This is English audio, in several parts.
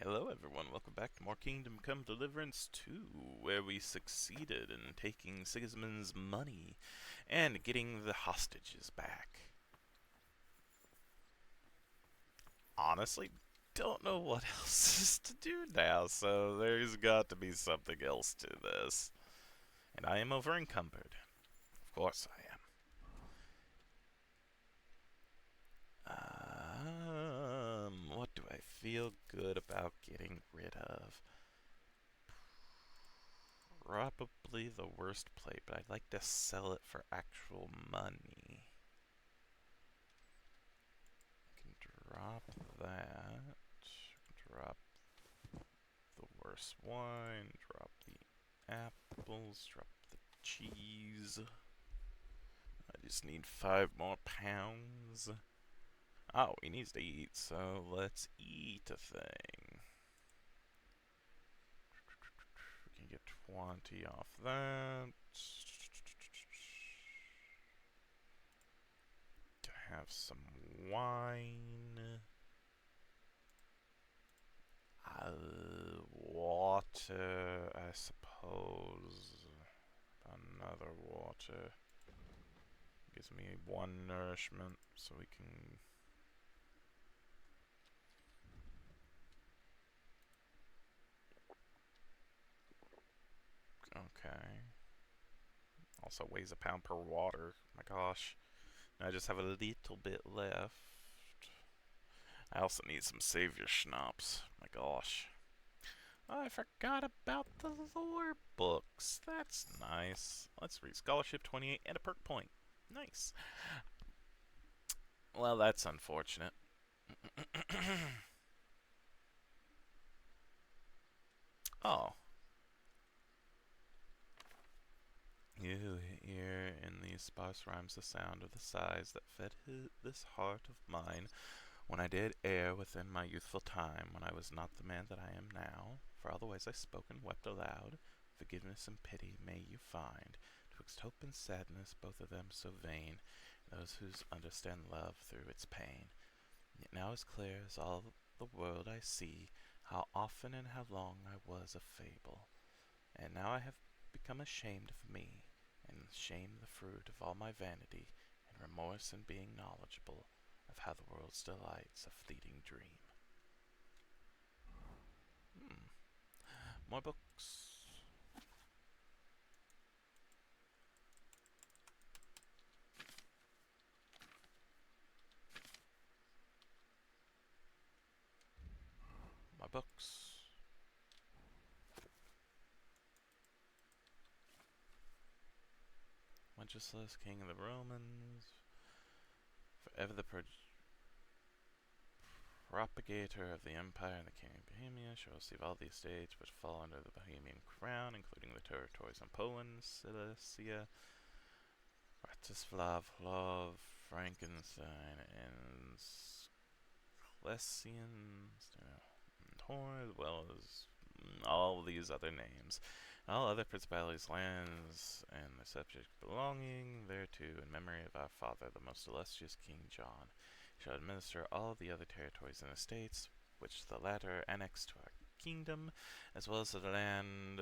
Hello everyone, welcome back to more Kingdom Come Deliverance II, where we succeeded in taking Sigismund's money and getting the hostages back. Honestly, don't know what else is to do now, so there's got to be something else to this. And I am over encumbered. Of course I am. What do I feel good about getting rid of? Probably the worst plate, but I'd like to sell it for actual money. I can drop that. Drop the worst wine. Drop the apples. Drop the cheese. I just need 5 more pounds. Oh, he needs to eat, so let's eat a thing. We can get 20 off that. To have some wine. Water, I suppose. Another water. Gives me 1 nourishment, so we can... Okay. Also weighs a pound per water. My gosh. I just have a little bit left. I also need some savior schnapps. My gosh. Oh, I forgot about the lore books. That's nice. Let's read Scholarship 28 and a perk point. Nice. Well, that's unfortunate. Oh. You hear in these sparse rhymes the sound of the sighs that fed this heart of mine when I did err within my youthful time, when I was not the man that I am now. For all the ways I spoke and wept aloud, forgiveness and pity may you find, twixt hope and sadness, both of them so vain, those who understand love through its pain. Yet now as clear as all the world I see, how often and how long I was a fable. And now I have become ashamed of me, and shame the fruit of all my vanity, and remorse in being knowledgeable of how the world's delights a fleeting dream. More books. More books. Wenceslas, King of the Romans. Forever the propagator of the empire and the king of Bohemia shall receive all the estates which fall under the Bohemian crown, including the territories in Poland, Silesia, Bratislav, Lwów, Frankenstein, and Schlesien, as well as all these other names, and all other principalities, lands, and the subject belonging thereto, in memory of our father, the most illustrious King John. He shall administer all the other territories and estates, which the latter annex to our kingdom, as well as the land...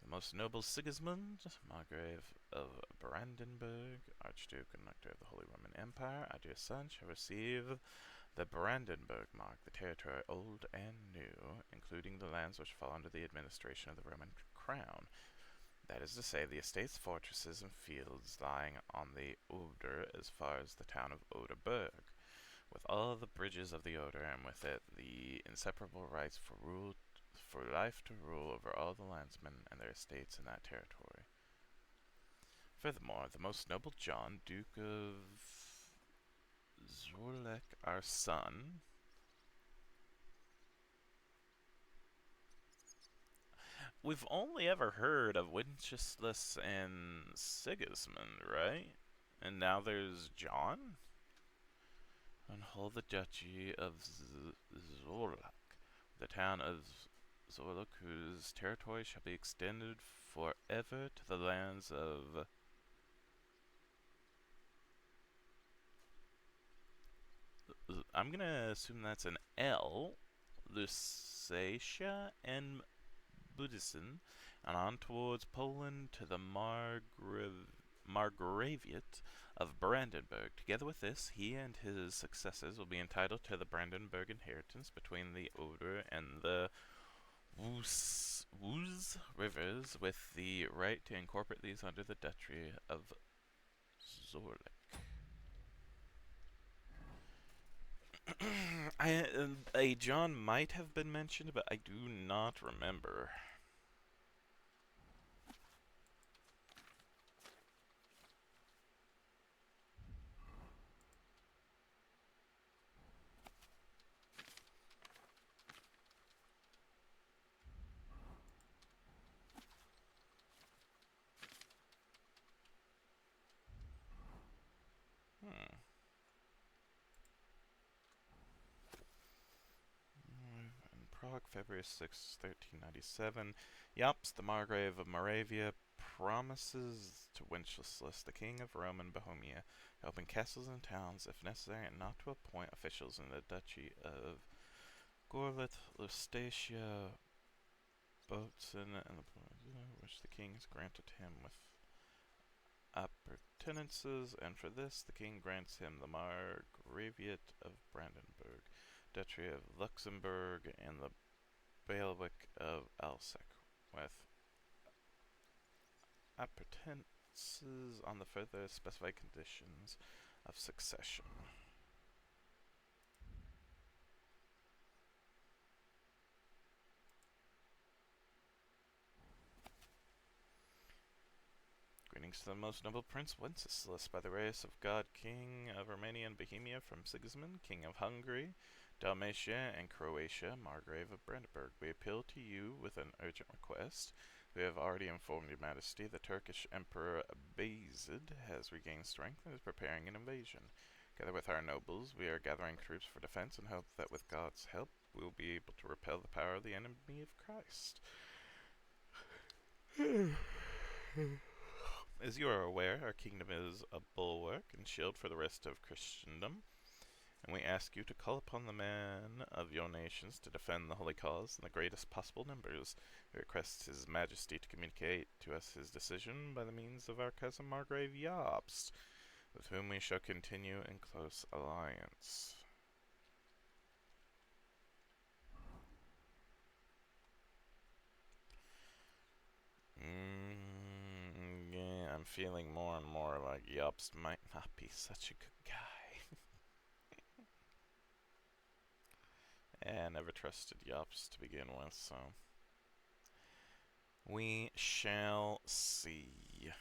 The most noble Sigismund, Margrave of Brandenburg, Archduke and Elector of the Holy Roman Empire, our dear son, shall receive the Brandenburg mark, the territory old and new, including the lands which fall under the administration of the Roman crown. That is to say, the estates, fortresses, and fields lying on the Oder as far as the town of Oderberg, with all the bridges of the Oder, and with it the inseparable rights for life to rule over all the landsmen and their estates in that territory. Furthermore, the most noble John, Duke of Zorlek, our son, we've only ever heard of Wenceslas and Sigismund, right? And now there's John? And hold the duchy of Zorlak, the town of Zorlak, whose territory shall be extended forever to the lands of I'm gonna assume that's an L. Lusatia and Budison, and on towards Poland to the Margraviate of Brandenburg. Together with this, he and his successors will be entitled to the Brandenburg inheritance between the Oder and the Wuz rivers, with the right to incorporate these under the Duchy of Zorlik. A John might have been mentioned, but I do not remember. Hmm. In Prague, February 6, 1397. Jops, the Margrave of Moravia, promises to Wenceslas, the King of Rome and Bohemia, to open castles and towns if necessary, and not to appoint officials in the Duchy of Gorlet, Lusatia, Botzen, and which the king has granted him with appurtenances, and for this the king grants him the Margraviate of Brandenburg, Duchy of Luxembourg, and the bailiwick of Alsace, with appurtenances on the further specified conditions of succession. Greetings to the most noble Prince Wenceslas, by the grace of God, King of Romania and Bohemia, from Sigismund, King of Hungary, Dalmatia, and Croatia, Margrave of Brandenburg. We appeal to you with an urgent request. We have already informed your majesty the Turkish Emperor Bayezid has regained strength and is preparing an invasion. Together with our nobles, we are gathering troops for defense and hope that with God's help we will be able to repel the power of the enemy of Christ. As you are aware, our kingdom is a bulwark and shield for the rest of Christendom, and we ask you to call upon the men of your nations to defend the holy cause in the greatest possible numbers. We request His Majesty to communicate to us his decision by the means of our cousin Margrave Jobst, with whom we shall continue in close alliance. Yeah, I'm feeling more and more like Jobst might not be such a good guy. I never trusted Jobst to begin with, so we shall see.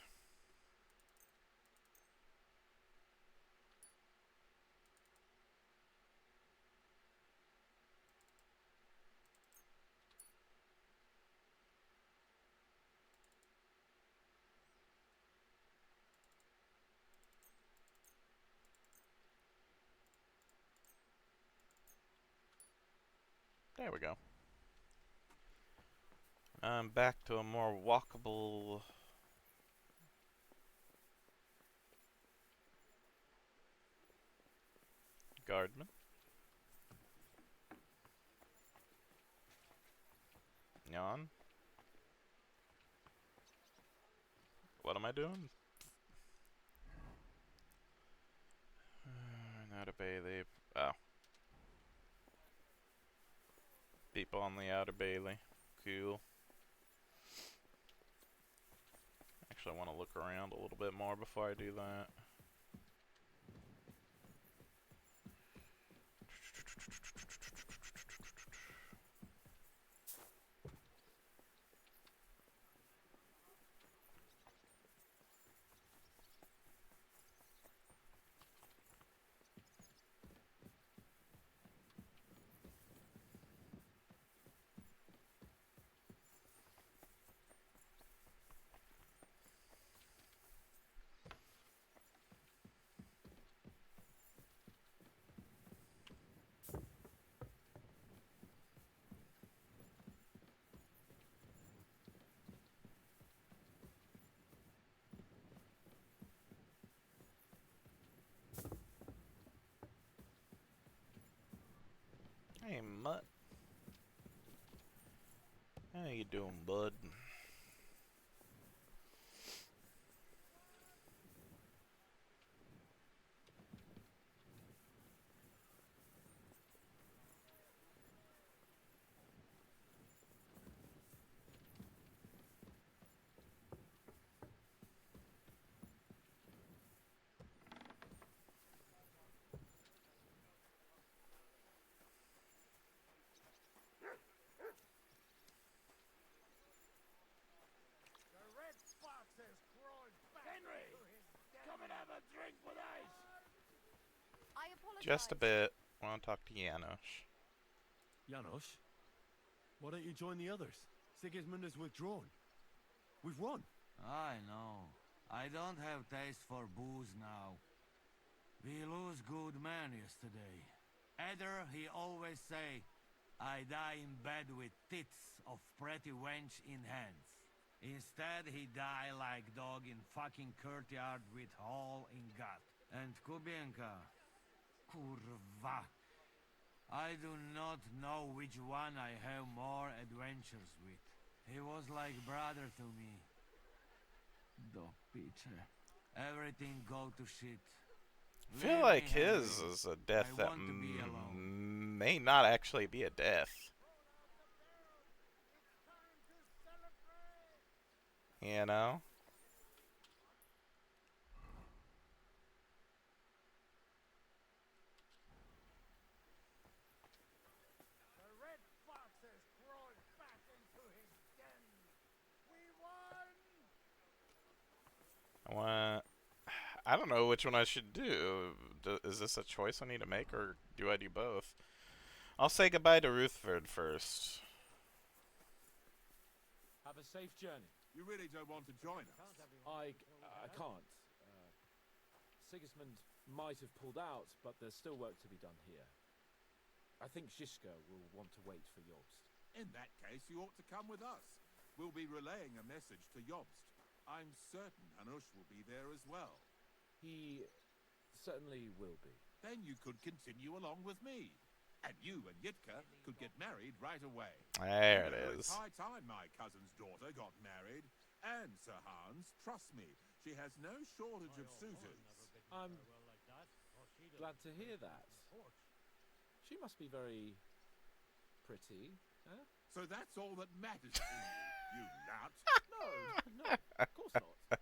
There we go. I'm back to a more walkable Guardman. Jan. What am I doing? Outer Bailey. Oh. People on the Outer Bailey. Cool. Actually, I want to look around a little bit more before I do that. Hey, Mutt. How you doing, bud? Henry, come and have a drink with us. I apologize. Just a bit. I want to talk to Janosch. Janosch? Why don't you join the others? Sigismund has withdrawn. We've won. I know. I don't have taste for booze now. We lose good man yesterday. Either he always say, I die in bed with tits of pretty wench in hands. Instead he die like dog in fucking courtyard with hole in gut. And Kubienka, kurwa. I do not know which one I have more adventures with. He was like brother to me. Dog pitcher. Everything go to shit. I feel like his is a death that may not actually be a death. You know? The red fox has crawled back into his den. We won! I don't know which one I should do. Is this a choice I need to make, or do I do both? I'll say goodbye to Ruthford first. Have a safe journey. You really don't want to join us? I can't. Sigismund might have pulled out, but there's still work to be done here. I think Zizka will want to wait for Jobst. In that case, you ought to come with us. We'll be relaying a message to Jobst. I'm certain Hanush will be there as well. He certainly will be. Then you could continue along with me. And you and Yitka could get married right away. There it It's is. high time my cousin's daughter got married. And, Sir Hans, trust me, she has no shortage of suitors. I'm glad to hear that. She must be very pretty, huh? So that's all that matters to you, you nut. No, of course not.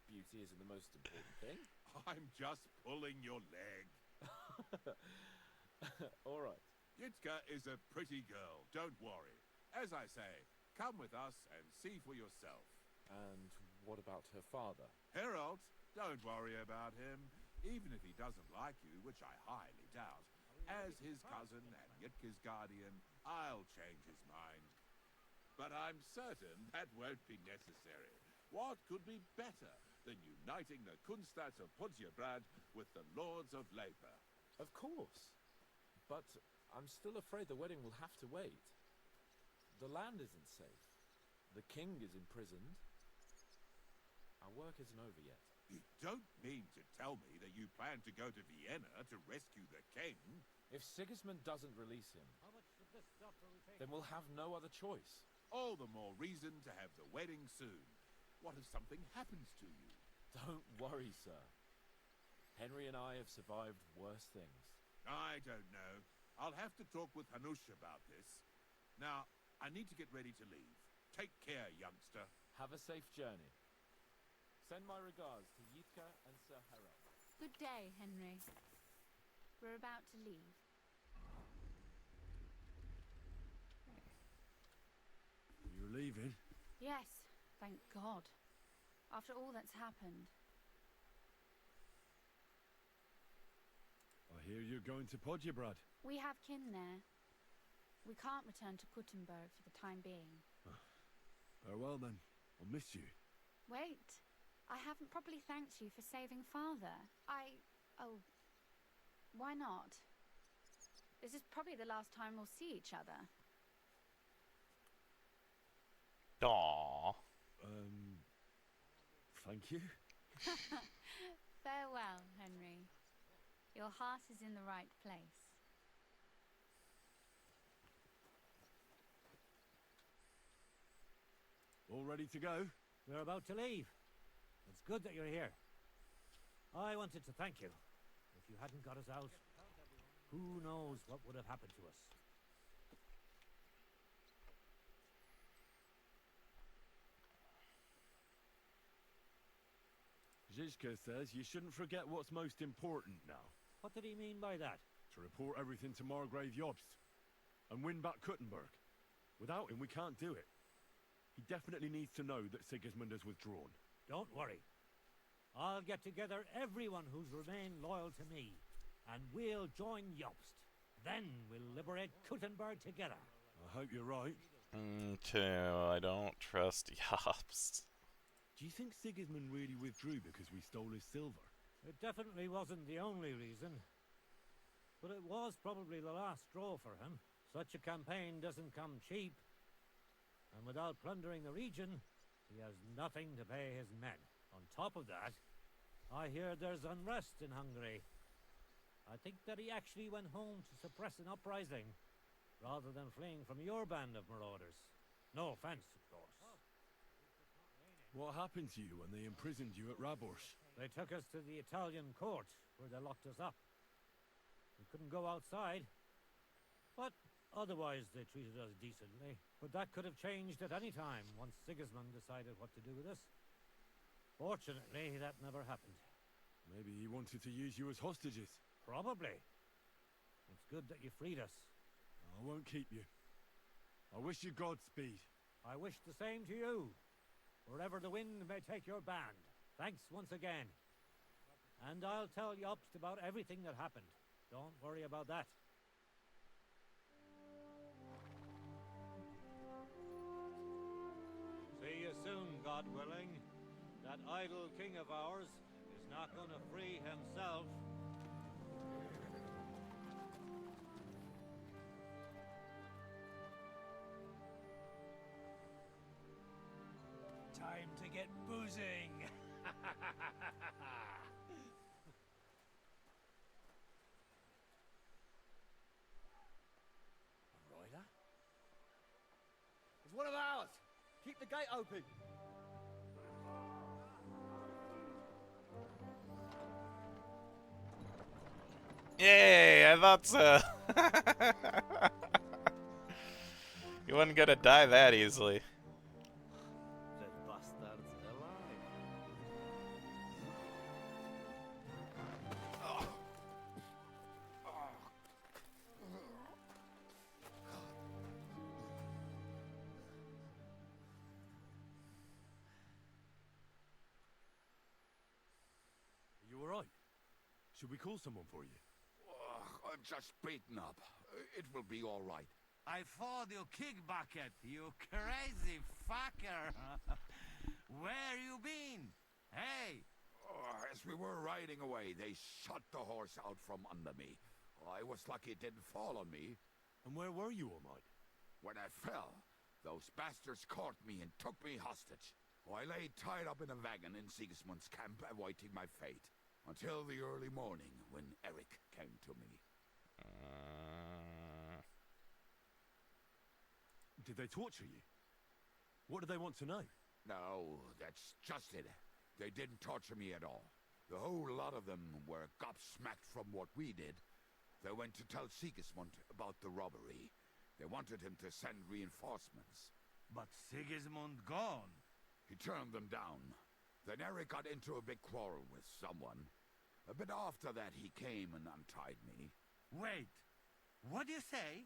Beauty isn't the most important thing. I'm just pulling your leg. All right. Yitka is a pretty girl, don't worry. As I say, come with us and see for yourself. And what about her father? Harold, don't worry about him. Even if he doesn't like you, which I highly doubt, as his cousin and Yitka's guardian, I'll change his mind. But I'm certain that won't be necessary. What could be better than uniting the Kunstadt of Podjebrad with the Lords of Labor? Of course. But I'm still afraid the wedding will have to wait. The land isn't safe. The king is imprisoned. Our work isn't over yet. You don't mean to tell me that you plan to go to Vienna to rescue the king? If Sigismund doesn't release him, then we'll have no other choice. All the more reason to have the wedding soon. What if something happens to you? Don't worry, sir. Henry and I have survived worse things. I don't know. I'll have to talk with Hanush about this. Now, I need to get ready to leave. Take care, youngster. Have a safe journey. Send my regards to Yitka and Sir Harold. Good day, Henry. We're about to leave. You're leaving? Yes, thank God. After all that's happened. I hear you're going to Podjebrad. We have kin there. We can't return to Kuttenberg for the time being. Farewell then. I'll miss you. Wait. I haven't properly thanked you for saving Father. Oh, why not? This is probably the last time we'll see each other. Aww. Thank you. Farewell, Henry. Your heart is in the right place. All ready to go? We're about to leave. It's good that you're here. I wanted to thank you. If you hadn't got us out, who knows what would have happened to us. Zizka says you shouldn't forget what's most important now. What did he mean by that? To report everything to Margrave Jobst and win back Kuttenberg. Without him, we can't do it. He definitely needs to know that Sigismund has withdrawn. Don't worry. I'll get together everyone who's remained loyal to me, and we'll join Jobst. Then we'll liberate Kuttenberg together. I hope you're right. Too, I don't trust Jobst. Do you think Sigismund really withdrew because we stole his silver? It definitely wasn't the only reason. But it was probably the last straw for him. Such a campaign doesn't come cheap. And without plundering the region, he has nothing to pay his men. On top of that, I hear there's unrest in Hungary. I think that he actually went home to suppress an uprising, rather than fleeing from your band of marauders. No offense, of course. What happened to you when they imprisoned you at Raborsch? They took us to the Italian court, where they locked us up. We couldn't go outside, but otherwise they treated us decently. But that could have changed at any time, once Sigismund decided what to do with us. Fortunately, that never happened. Maybe he wanted to use you as hostages. Probably. It's good that you freed us. I won't keep you. I wish you Godspeed. I wish the same to you. Wherever the wind may take your band. Thanks once again. And I'll tell Jobst about everything that happened. Don't worry about that. See you soon, God willing. That idle king of ours is not going to free himself. Time to get boozing. Rider? It's one of ours. Keep the gate open. Yay, I thought so. You wasn't gonna die that easily. That bastard's alive. Are you alright? Should we call someone for you? I'm just beaten up. It will be all right. I thought you kick bucket, you crazy fucker. Where you been? Hey! As we were riding away, they shot the horse out from under me. I was lucky it didn't fall on me. And where were you all night? When I fell, those bastards caught me and took me hostage. I lay tied up in a wagon in Sigismund's camp, awaiting my fate. Until the early morning, when Eric came to me. Did they torture you? What do they want to know? No, that's just it. They didn't torture me at all. The whole lot of them were gobsmacked from what we did. They went to tell Sigismund about the robbery. They wanted him to send reinforcements. But Sigismund gone. He turned them down. Then Eric got into a big quarrel with someone. A bit after that, he came and untied me. Wait, what do you say?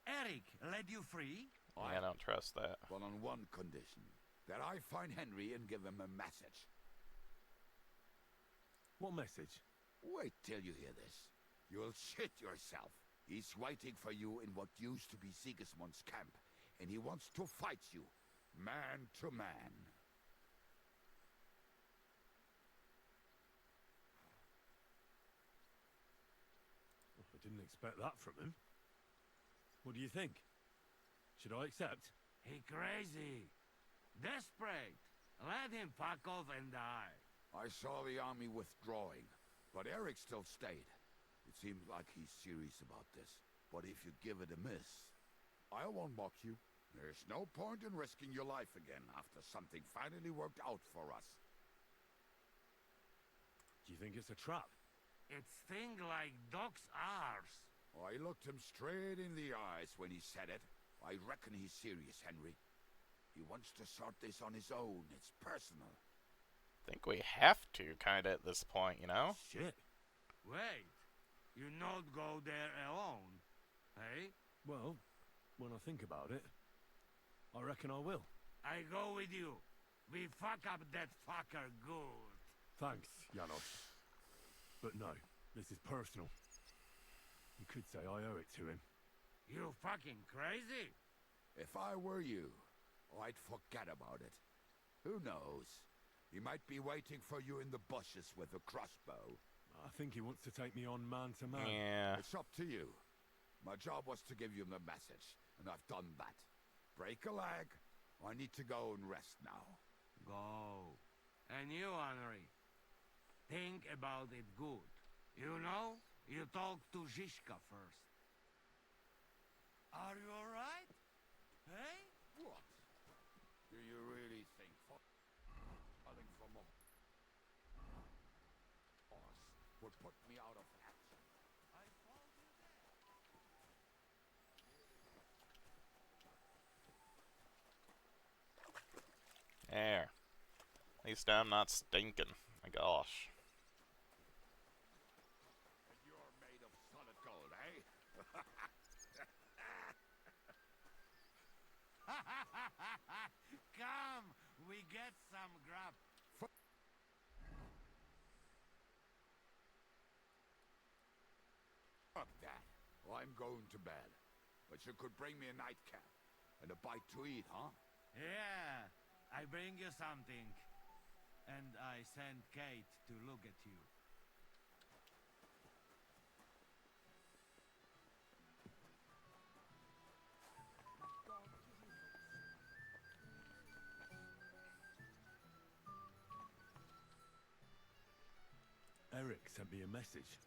Eric led you free? I don't trust that. Well, on one condition. That I find Henry and give him a message. What message? Wait till you hear this. You'll shit yourself. He's waiting for you in what used to be Sigismund's camp, and he wants to fight you, man to man. I didn't expect that from him. What do you think? Should I accept? He crazy. Desperate. Let him fuck off and die. I saw the army withdrawing, but Eric still stayed. It seems like he's serious about this. But if you give it a miss, I won't mock you. There's no point in risking your life again after something finally worked out for us. Do you think it's a trap? It's thing like dog's arse. I looked him straight in the eyes when he said it. I reckon he's serious, Henry. He wants to sort this on his own. It's personal. Think we have to, kinda, at this point, you know? Shit. Wait, you not go there alone, hey? Well, when I think about it, I reckon I will. I go with you. We fuck up that fucker good. Thanks, Janos. But no, this is personal. You could say I owe it to him. You fucking crazy? If I were you, I'd forget about it. Who knows? He might be waiting for you in the bushes with a crossbow. I think he wants to take me on man to man. Yeah. It's up to you. My job was to give you the message, and I've done that. Break a leg. I need to go and rest now. Go. And you, Henry, think about it good. You know, you talk to Zizka first. Are you alright? Hey? What? Do you really think falling from a horse would put me out of action? I told you that. There. At least I'm not stinking. My gosh. And you're made of solid gold, eh? Come, we get some grub. Fuck that. I'm going to bed. But you could bring me a nightcap and a bite to eat, huh? Yeah, I bring you something. And I send Kate to look at you. Eric sent me a message.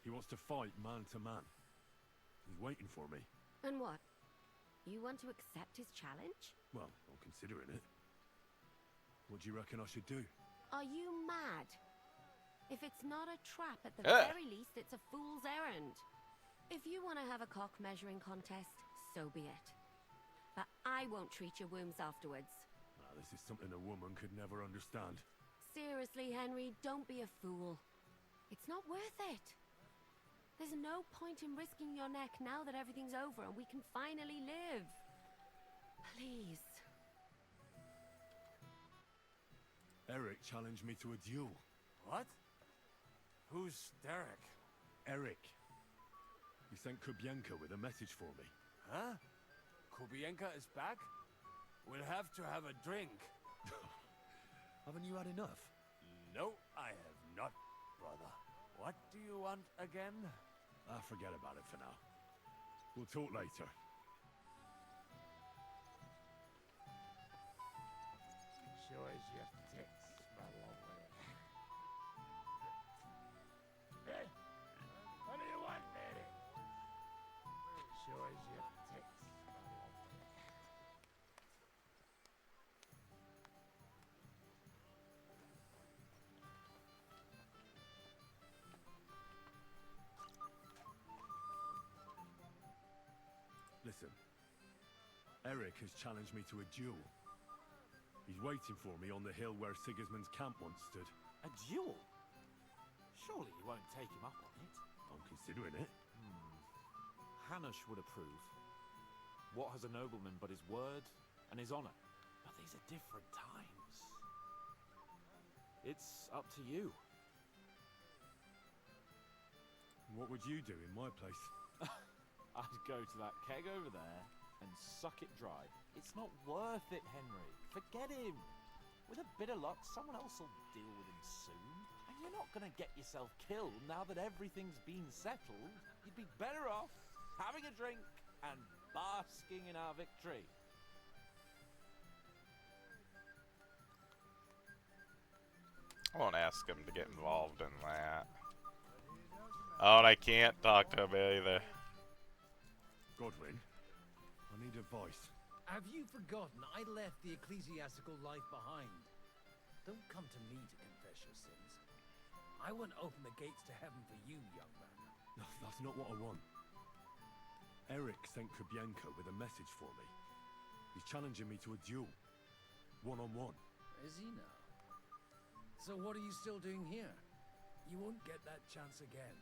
He wants to fight man to man. He's waiting for me. And what? You want to accept his challenge? Well, I'm considering it. What do you reckon I should do? Are you mad? If it's not a trap, at the Ah. very least, it's a fool's errand. If you want to have a cock measuring contest, so be it. But I won't treat your wounds afterwards. Ah, this is something a woman could never understand. Seriously, Henry, don't be a fool. It's not worth it. There's no point in risking your neck now that everything's over and we can finally live. Please. Eric challenged me to a duel. What? Who's Derek? Eric. He sent Kubienka with a message for me. Huh? Kubienka is back? We'll have to have a drink. Haven't you had enough? No, I have not, brother. What do you want again? Forget about it for now. We'll talk later. Show us your tits, my lovely. Hey, what do you want, Mary? Show us your tits, my lovely. Listen. Eric has challenged me to a duel. He's waiting for me on the hill where Sigismund's camp once stood. A duel? Surely you won't take him up on it. I'm considering it. Hanush would approve. What has a nobleman but his word and his honor? But these are different times. It's up to you. What would you do in my place? I'd go to that keg over there and suck it dry. It's not worth it, Henry. Forget him. With a bit of luck, someone else will deal with him soon. And you're not going to get yourself killed now that everything's been settled. You'd be better off having a drink and basking in our victory. I won't ask him to get involved in that. Oh, and I can't talk to him either. Godwin, I need advice. Have you forgotten I left the ecclesiastical life behind? Don't come to me to confess your sins. I won't open the gates to heaven for you, young man. No, that's not what I want. Eric sent Kubienka with a message for me. He's challenging me to a duel. One-on-one. Is he now? So what are you still doing here? You won't get that chance again.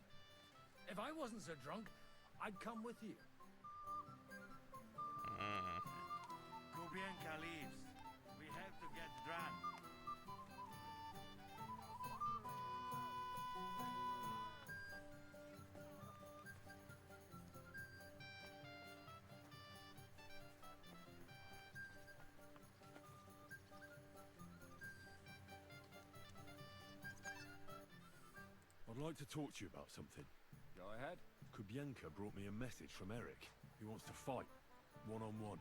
If I wasn't so drunk, I'd come with you. Kubienka leaves. We have to get drunk. I'd like to talk to you about something. Go ahead. Kubienka brought me a message from Eric. He wants to fight, one-on-one,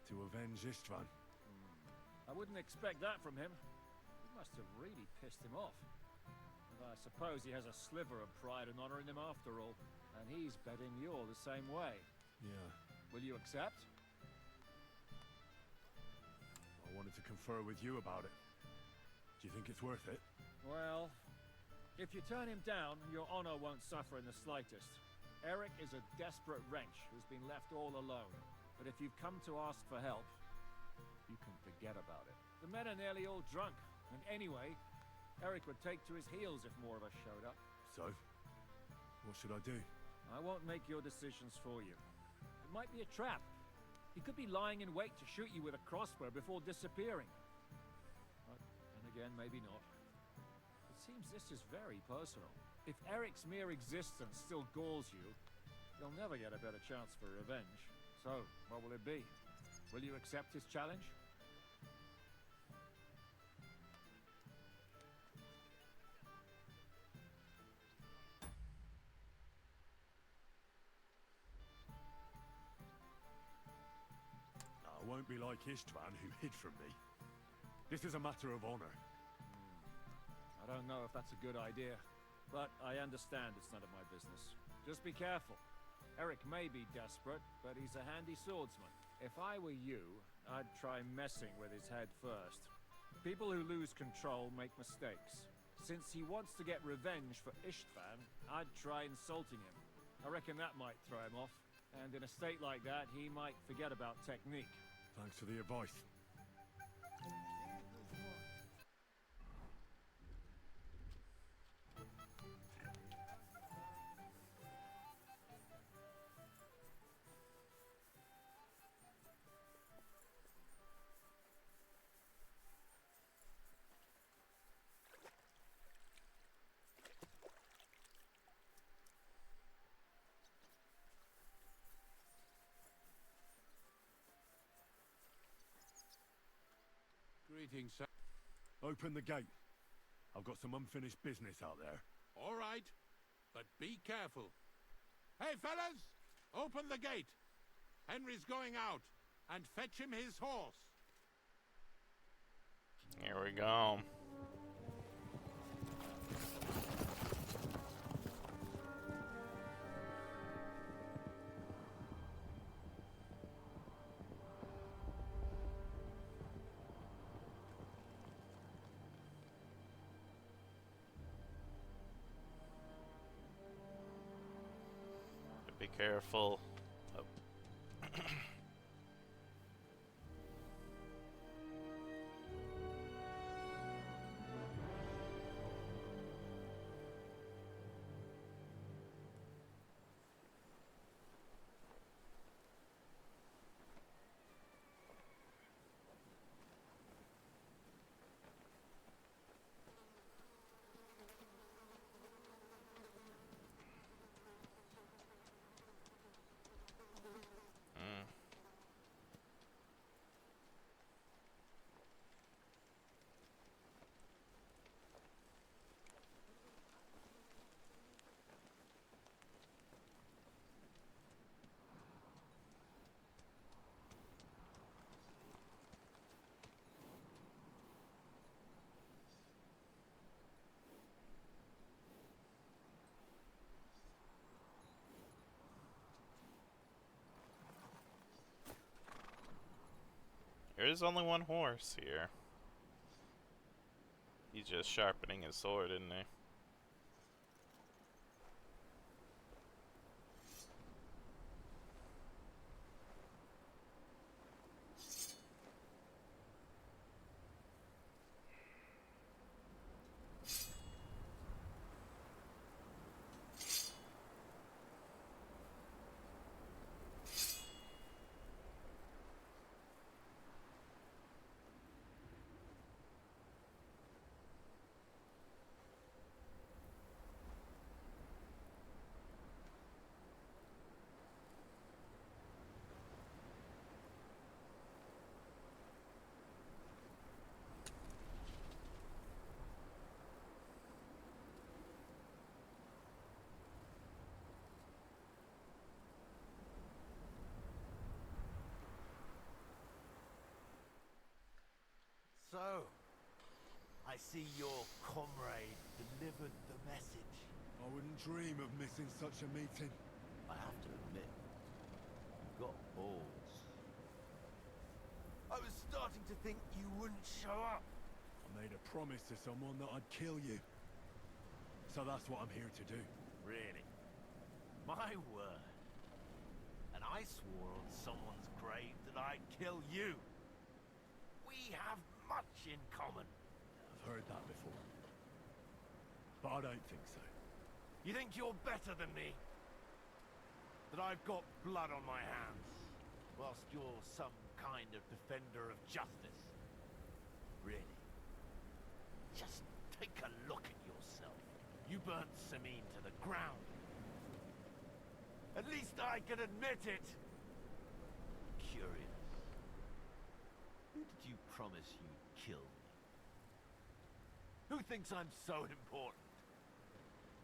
to avenge Istvan. I wouldn't expect that from him. You must have really pissed him off. But I suppose he has a sliver of pride and honor in him after all. And he's betting you're the same way. Yeah. Will you accept? I wanted to confer with you about it. Do you think it's worth it? Well, if you turn him down, your honor won't suffer in the slightest. Eric is a desperate wretch who's been left all alone. But if you've come to ask for help, you can forget about it. The men are nearly all drunk, and anyway, Eric would take to his heels if more of us showed up. So, what should I do? I won't make your decisions for you. It might be a trap. He could be lying in wait to shoot you with a crossbow before disappearing. But then again, maybe not. It seems this is very personal. If Eric's mere existence still galls you, you'll never get a better chance for revenge. So, what will it be? Will you accept his challenge? I won't be like Istvan, who hid from me. This is a matter of honor. I don't know if that's a good idea, but I understand it's none of my business. Just be careful. Eric may be desperate, but he's a handy swordsman. If I were you, I'd try messing with his head first. People who lose control make mistakes. Since he wants to get revenge for Istvan, I'd try insulting him. I reckon that might throw him off. And in a state like that, he might forget about technique. Thanks for the advice. Greetings, sir. Open the gate. I've got some unfinished business out there. All right, but be careful. Hey, fellas! Open the gate. Henry's going out, and fetch him his horse. Here we go. Be careful. Oh. There is only one horse here. He's just sharpening his sword, isn't he? So, I see your comrade delivered the message. I wouldn't dream of missing such a meeting. I have to admit, you've got balls. I was starting to think you wouldn't show up. I made a promise to someone that I'd kill you. So that's what I'm here to do. Really? My word. And I swore on someone's grave that I'd kill you. We have much in common. I've heard that before. But I don't think so. You think you're better than me? That I've got blood on my hands, whilst you're some kind of defender of justice? Really? Just take a look at yourself. You burnt Sameen to the ground. At least I can admit it. Curious. Who did you promise you'd kill me? Who thinks I'm so important?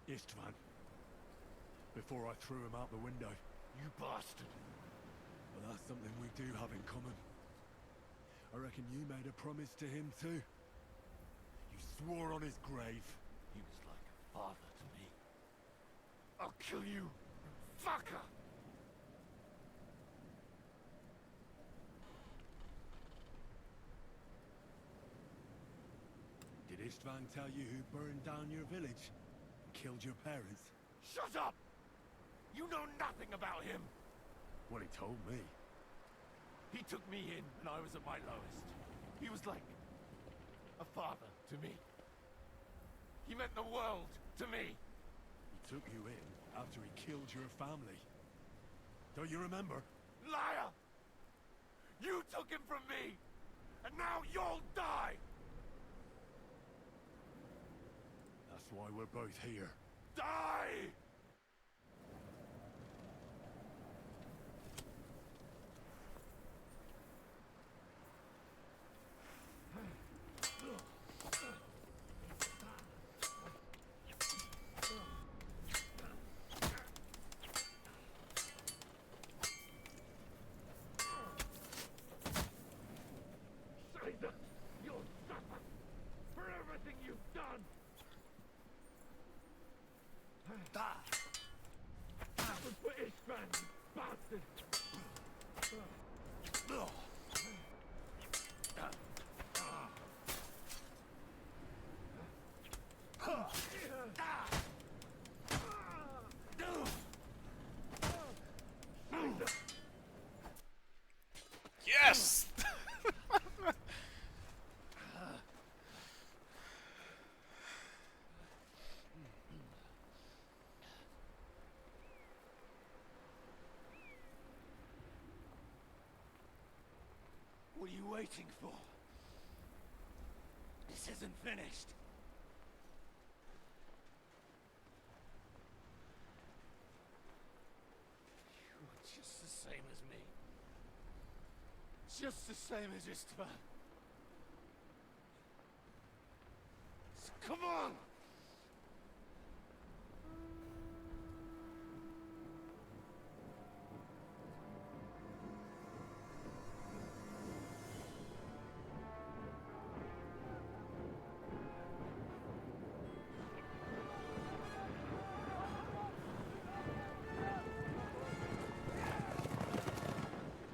Istvan. Before I threw him out the window. You bastard. Well, that's something we do have in common. I reckon you made a promise to him too. You swore on his grave. He was like a father to me. I'll kill you, fucker! Did Istvan tell you who burned down your village? And killed your parents? Shut up! You know nothing about him! Well, he told me. He took me in when I was at my lowest. He was like a father to me. He meant the world to me. He took you in after he killed your family. Don't you remember? Liar! You took him from me! And now you'll die! That's why we're both here. Die! Caesar, you'll suffer for everything you've done! That was for Ishvan, bastard! Yes! What are you waiting for? This isn't finished. You're just the same as me. Just the same as Istvan. So come on!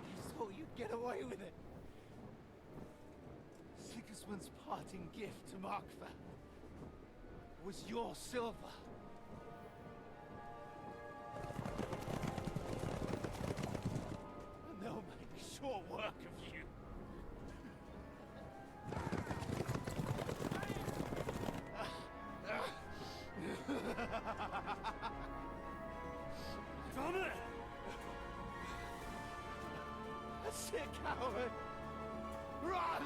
You thought you'd get away with it. Sigismund's parting gift to Markva was your silver. And they'll make short work of you. Damn it! That's it, coward! Run!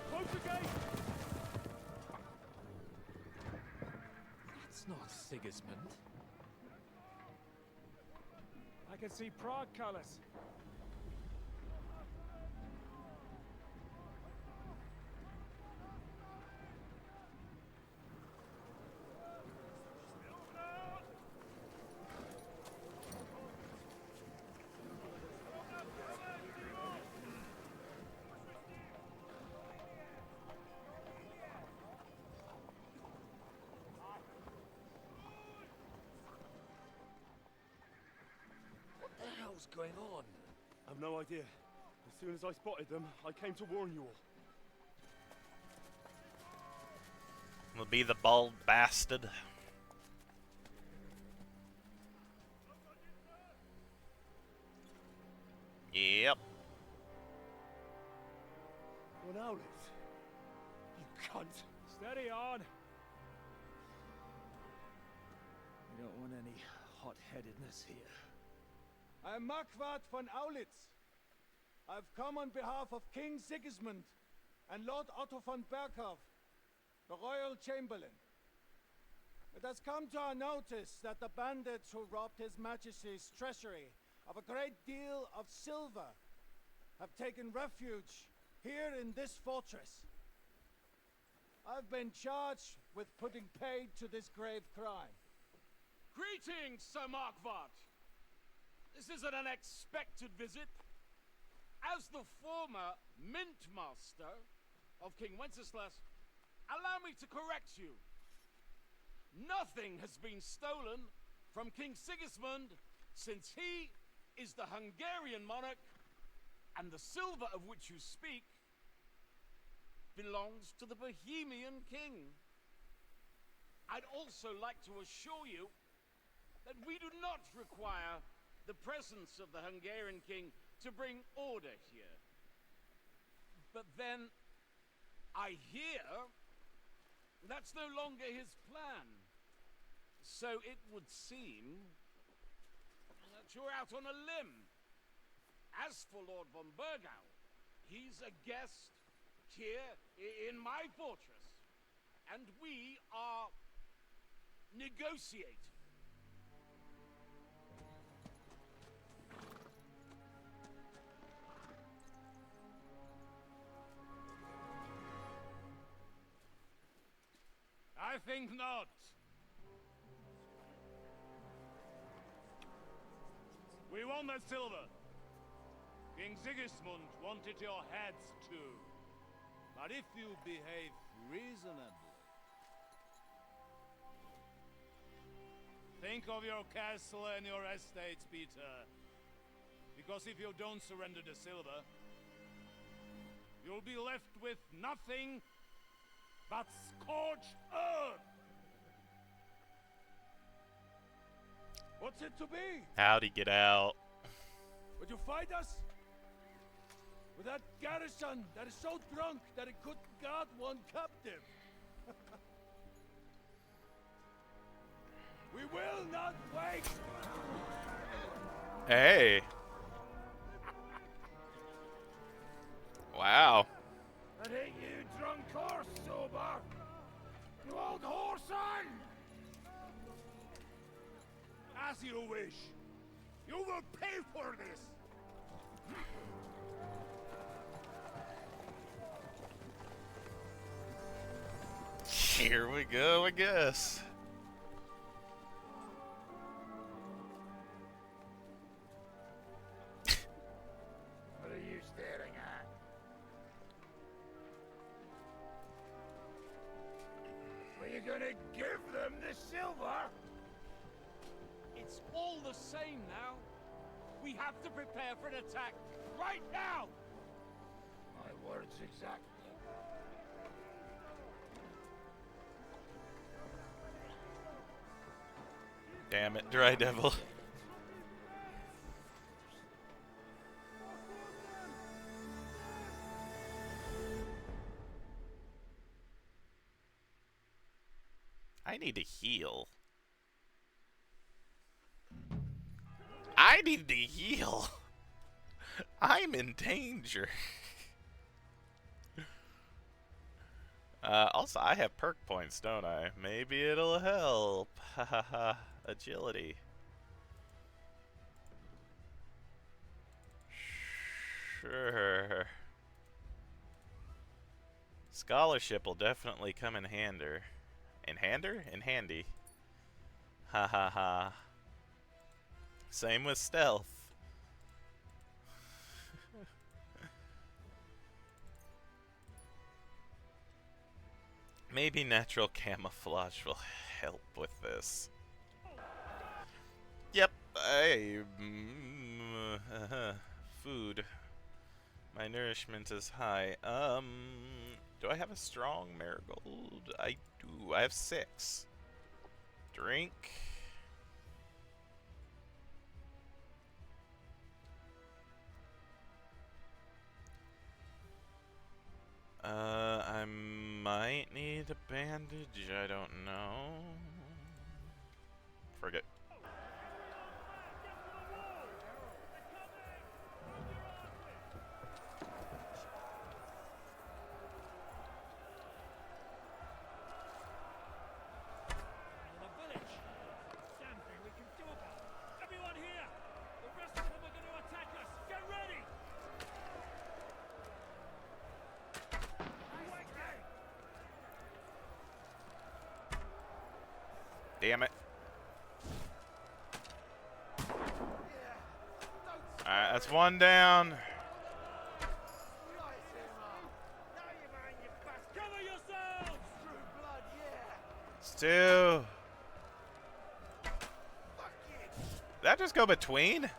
Close the gate! That's not Sigismund. I can see Prague colors. What the hell's going on? I've no idea. As soon as I spotted them, I came to warn you all. Will be the bald bastard. Yep. One owlet. You cunt. Steady on. We don't want any hot-headedness here. I'm Markvart von Aulitz. I've come on behalf of King Sigismund and Lord Otto von Berghoff, the Royal Chamberlain. It has come to our notice that the bandits who robbed His Majesty's treasury of a great deal of silver have taken refuge here in this fortress. I've been charged with putting paid to this grave crime. Greetings, Sir Markvart. This is an unexpected visit. As the former Mint Master of King Wenceslas, allow me to correct you. Nothing has been stolen from King Sigismund since he is the Hungarian monarch, and the silver of which you speak belongs to the Bohemian king. I'd also like to assure you that we do not require the presence of the Hungarian king to bring order here. But then, I hear that's no longer his plan. So it would seem that you're out on a limb. As for Lord von Bergau, he's a guest here in my fortress, and we are negotiating. I think not. We want the silver. King Sigismund wanted your heads too. But if you behave reasonably, think of your castle and your estates, Peter. Because if you don't surrender the silver, you'll be left with nothing but scorched earth! What's it to be? How'd he get out? Would you fight us? With that garrison that is so drunk that it couldn't guard one captive? We will not wait! Hey. Wow. And ain't you drunk or sober? You old whoreson! As you wish. You will pay for this! Here we go, I guess. What are you staring at? Were you gonna give them the silver? It's all the same now. We have to prepare for an attack right now! My words exactly. Damn it, Dry Devil. I need to heal. I need to heal. I'm in danger. Also, I have perk points, don't I? Maybe it'll help. Hahaha. Agility. Sure. Scholarship will definitely come in hander. In hander? In handy. Ha ha ha. Same with stealth. Maybe natural camouflage will help with this. Yep, food. My nourishment is high. Do I have a strong marigold? I do. I have 6. Drink. I might need a bandage. I don't know. Forget. Damn it. Alright, that's one down. It's 2. Did that just go between? Alright,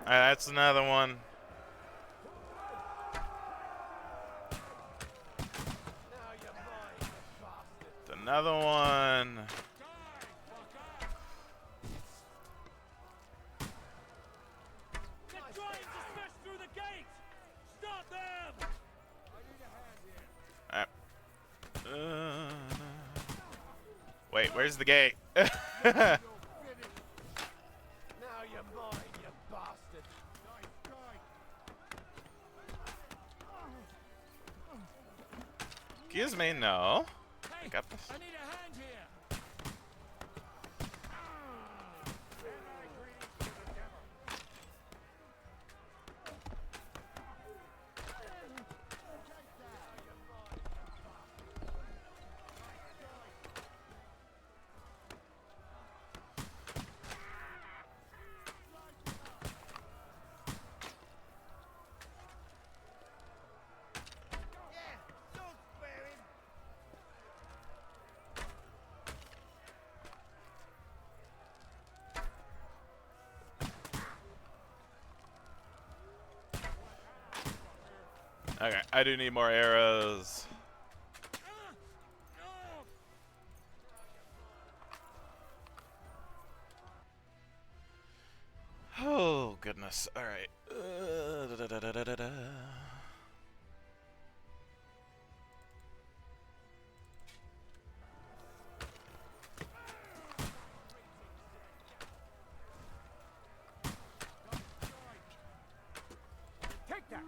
that's another one. It's another one. Wait, where's the gate? Now you're mine, you bastard. Excuse me, no. I got this. I need a hand here. Okay, I do need more arrows. Oh, goodness. Alright. Take that.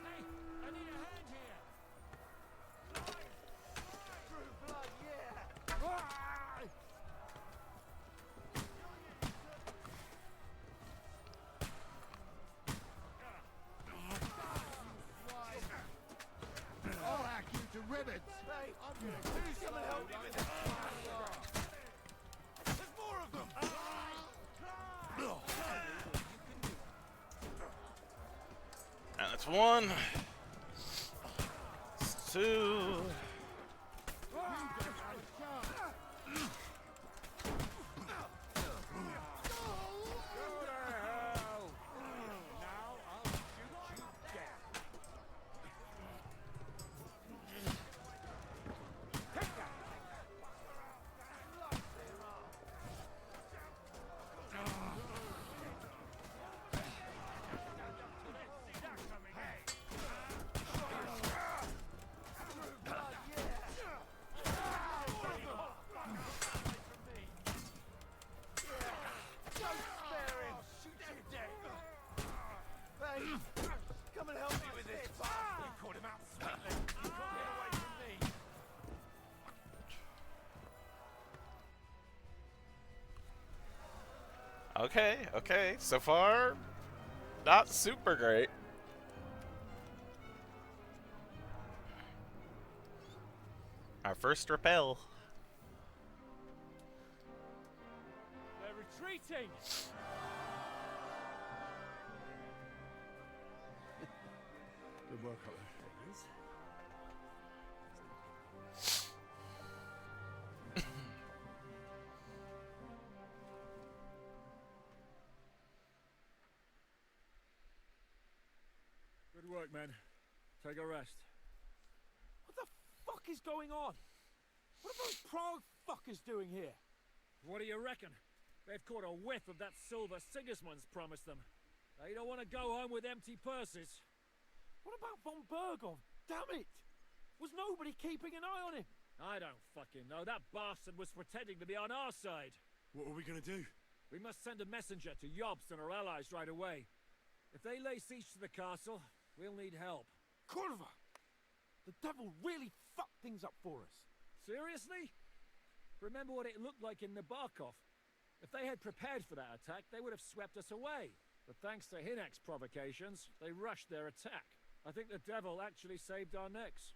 Hey, I need a hand here. True blood, yeah. rivets! Hey, please come and help me with this. There's more of them! And that's one. That's two. Come and help me with this. You caught him out sweetly. Get away from me. Okay, okay. So far, not super great. Our first repel. They're retreating! Good work up there. Good work, men. Take a rest. What the fuck is going on? What are those Prague fuckers doing here? What do you reckon? They've caught a whiff of that silver Sigismund's promised them. They don't want to go home with empty purses. What about von Bergov? Damn it! Was nobody keeping an eye on him? I don't fucking know. That bastard was pretending to be on our side. What are we gonna do? We must send a messenger to Jobst and our allies right away. If they lay siege to the castle, we'll need help. Kurva! The devil really fucked things up for us. Seriously? Remember what it looked like in Nabokov. If they had prepared for that attack, they would have swept us away. But thanks to Hinek's provocations, they rushed their attack. I think the devil actually saved our necks.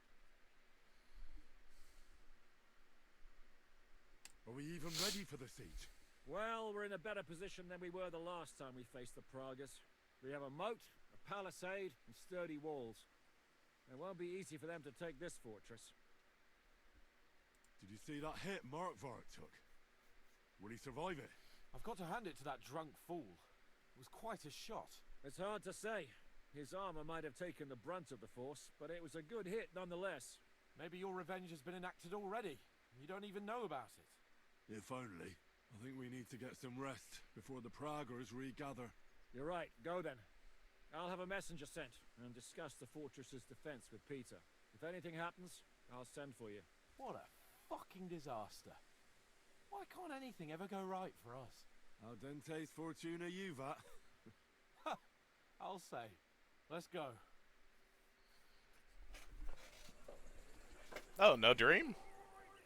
Are we even ready for the siege? Well, we're in a better position than we were the last time we faced the Pragas. We have a moat, a palisade, and sturdy walls. It won't be easy for them to take this fortress. Did you see that hit Markvart took? Will he survive it? I've got to hand it to that drunk fool. It was quite a shot. It's hard to say. His armor might have taken the brunt of the force, but it was a good hit nonetheless. Maybe your revenge has been enacted already. You don't even know about it. If only. I think we need to get some rest before the Praggers regather. You're right. Go then. I'll have a messenger sent and discuss the fortress's defense with Peter. If anything happens, I'll send for you. What a fucking disaster. Why can't anything ever go right for us? Al dente's fortuna juvat. I'll say. Let's go. Oh, no dream?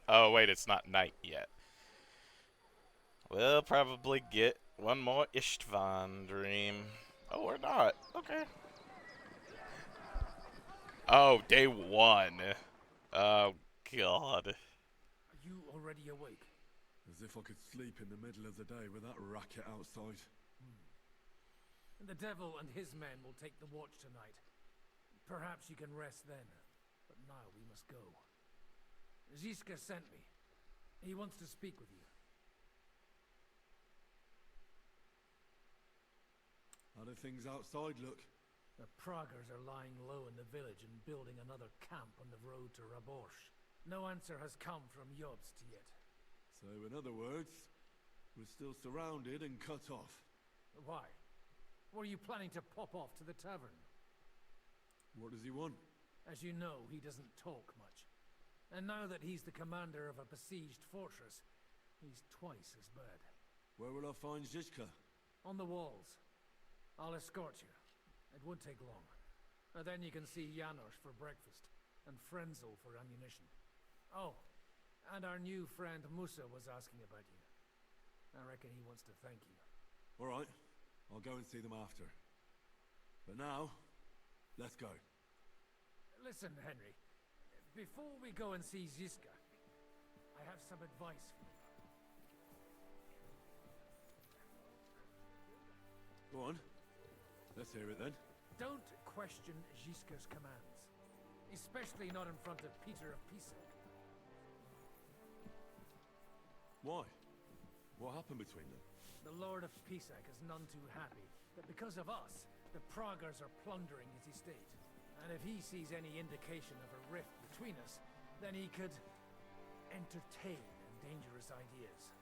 Oh, wait, it's not night yet. We'll probably get one more Istvan dream. Oh, or not. Okay. Oh, day one. Oh, God. Are you already awake? As if I could sleep in the middle of the day with that racket outside. And the devil and his men will take the watch tonight. Perhaps you can rest then. But now we must go. Ziska sent me. He wants to speak with you. How do things outside look? The Praggers are lying low in the village and building another camp on the road to Raborsh. No answer has come from Jobst yet. So, in other words, we're still surrounded and cut off. Why? Were you planning to pop off to the tavern? What does he want? As you know, he doesn't talk much. And now that he's the commander of a besieged fortress, he's twice as bad. Where will I find Zizka? On the walls. I'll escort you. It won't take long. And then you can see Janos for breakfast, and Frenzel for ammunition. Oh, and our new friend Musa was asking about you. I reckon he wants to thank you. All right, I'll go and see them after. But now, let's go. Listen, Henry. Before we go and see Ziska, I have some advice for you. Go on. Let's hear it then. Don't question Ziska's commands. Especially not in front of Peter of Pisac. Why? What happened between them? The Lord of Pisac is none too happy that because of us, the Praggers are plundering his estate. And if he sees any indication of a rift between us, then he could entertain dangerous ideas.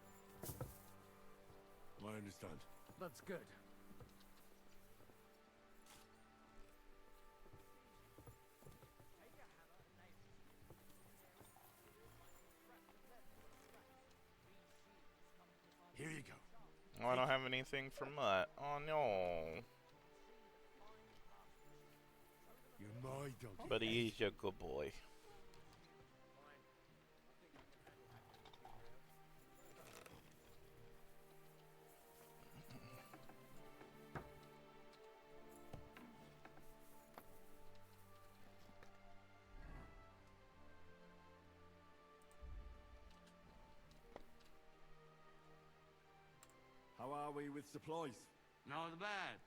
I understand. That's good. Here you go. Oh, I don't have anything from that. Oh no. You're my dog. But he is a good boy. How are we with supplies? Not bad.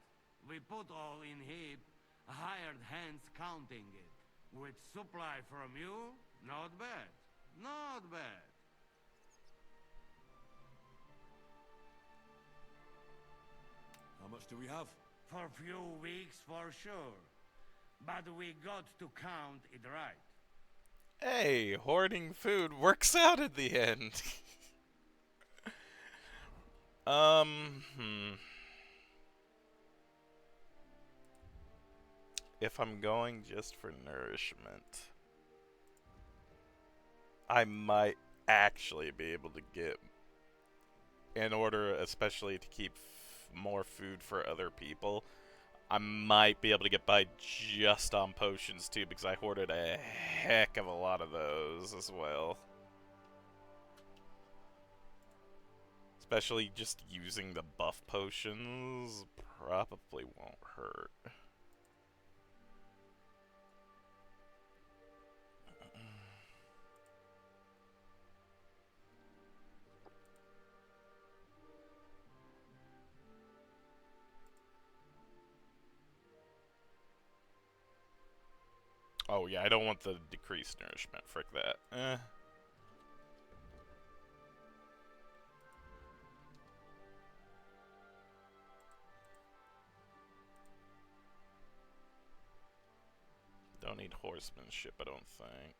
We put all in heap, hired hands counting it. With supply from you, not bad. Not bad. How much do we have? For few weeks for sure. But we got to count it right. Hey, hoarding food works out at the end. If I'm going just for nourishment, I might actually be able to get, in order especially to keep more food for other people, I might be able to get by just on potions too, because I hoarded a heck of a lot of those as well. Especially just using the buff potions probably won't hurt. Oh yeah, I don't want the decreased nourishment, frick that. Don't need horsemanship, I don't think.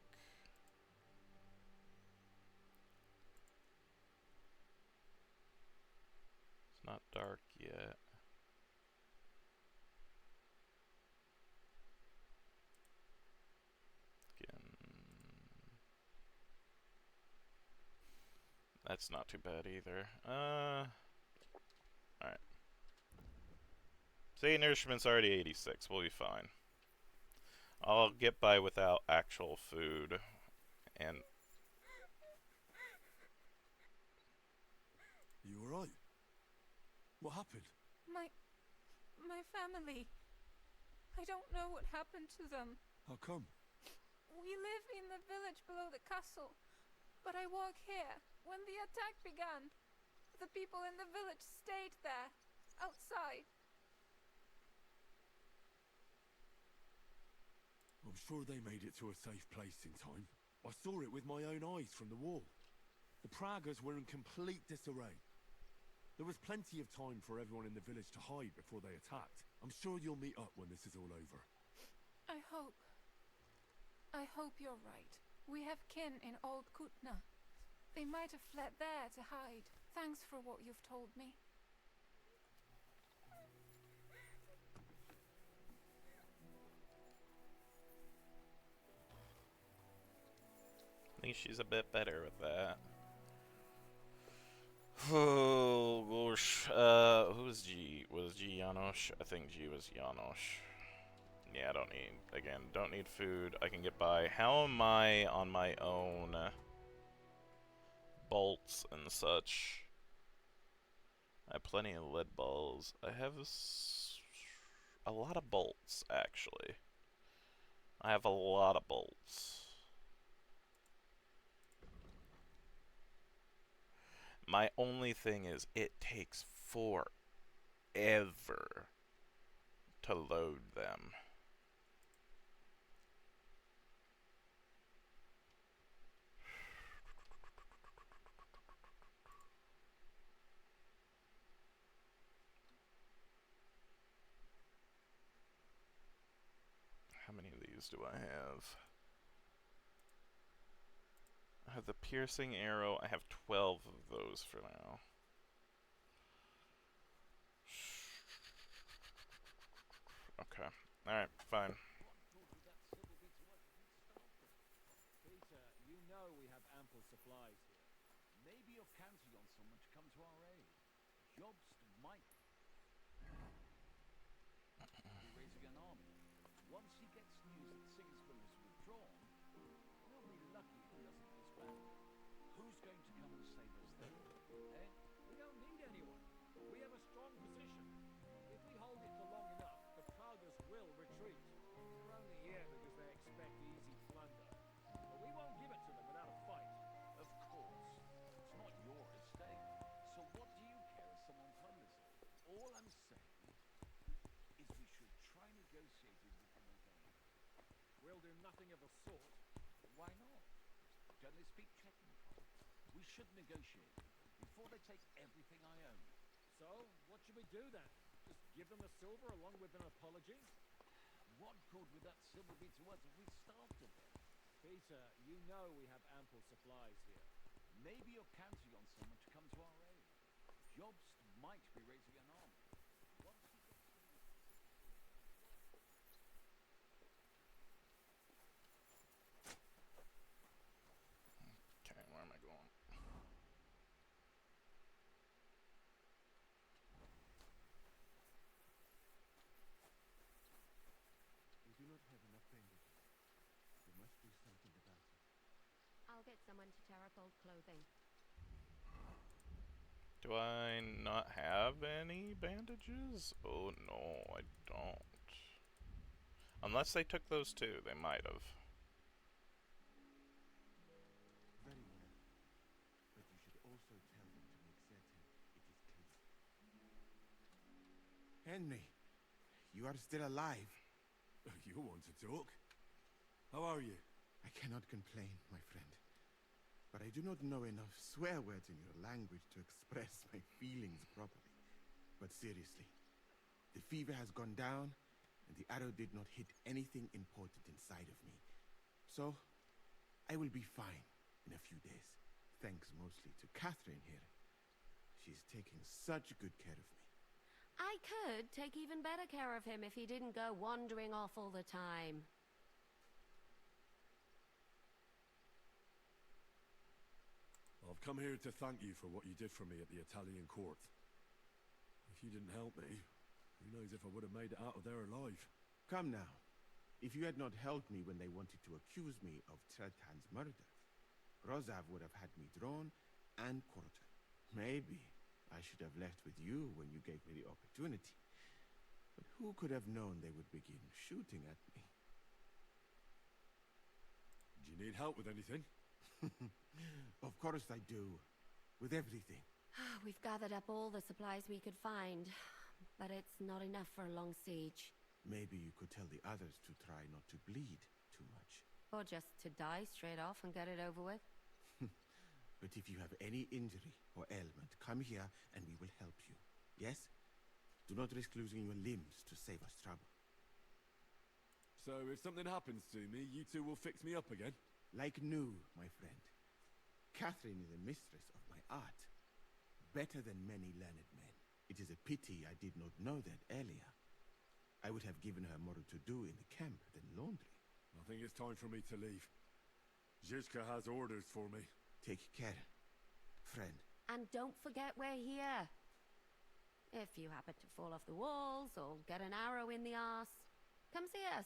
It's not dark yet. That's not too bad either. Alright. See, nourishment's already 86. We'll be fine. I'll get by without actual food. And... You alright? What happened? My family. I don't know what happened to them. How come? We live in the village below the castle, but I work here. When the attack began, the people in the village stayed there, outside. I'm sure they made it to a safe place in time. I saw it with my own eyes from the wall. The Praggers were in complete disarray. There was plenty of time for everyone in the village to hide before they attacked. I'm sure you'll meet up when this is all over. I hope you're right. We have kin in Old Kutna. They might have fled there to hide. Thanks for what you've told me. I think she's a bit better with that. Oh gosh. Who was G? Was G Janosch? I think G was Janosch. Yeah, I don't need food. I can get by. How am I on my own bolts and such? I have plenty of lead balls. I have a lot of bolts, actually. I have a lot of bolts. My only thing is, it takes forever to load them. How many of these do I have? I have the piercing arrow. I have 12 of those for now. Okay. Alright, fine. Peter, you know we have ample supplies here. Maybe you're counting on someone to come to our aid. Jobst might be raising an army. Once he gets news that Sigismund has withdrawn, we'll be lucky if he doesn't disband. Who's going to come and save us then? Eh? We don't need anyone. We have a strong position. If we hold it for long enough, the Pragas will retreat. They're only here because they expect easy plunder. But we won't give it to them without a fight. Of course. It's not your estate. So what do you care if someone plunders it? All I'm saying is we should try negotiating with the Moldavia. We'll do nothing of the sort. Why not? Don't they speak checking costs? We should negotiate with them before they take everything I own. So, what should we do then? Just give them the silver along with an apology? What good would that silver be to us if we starved to death? Peter, you know we have ample supplies here. Maybe you're counting on someone to come to our aid. Jobst might be raising an army. Once he gets news... Okay, where am I going? We do not have enough bandages. We must do something about it. I'll get someone to tear up old clothing. Do I not have any bandages? Oh no, I don't. Unless they took those too, they might have. Very well. But you should also tell them to make certain it is clean. Henry, you are still alive. You want to talk? How are you? I cannot complain, my friend. But I do not know enough swear words in your language to express my feelings properly. But seriously, the fever has gone down, and the arrow did not hit anything important inside of me. So, I will be fine in a few days. Thanks mostly to Catherine here. She's taking such good care of me. I could take even better care of him if he didn't go wandering off all the time. I've come here to thank you for what you did for me at the Italian court. If you didn't help me, who knows if I would have made it out of there alive. Come now. If you had not helped me when they wanted to accuse me of Tretan's murder, Rozav would have had me drawn and quartered. Maybe I should have left with you when you gave me the opportunity. But who could have known they would begin shooting at me? Do you need help with anything? Of course I do. With everything. We've gathered up all the supplies we could find, but it's not enough for a long siege. Maybe you could tell the others to try not to bleed too much. Or just to die straight off and get it over with. But if you have any injury or ailment, come here and we will help you. Yes? Do not risk losing your limbs to save us trouble. So if something happens to me, you two will fix me up again? Like new, my friend. Catherine is a mistress of my art. Better than many learned men. It is a pity I did not know that earlier. I would have given her more to do in the camp than laundry. I think it's time for me to leave. Zizka has orders for me. Take care, friend. And don't forget we're here. If you happen to fall off the walls or get an arrow in the arse, come see us.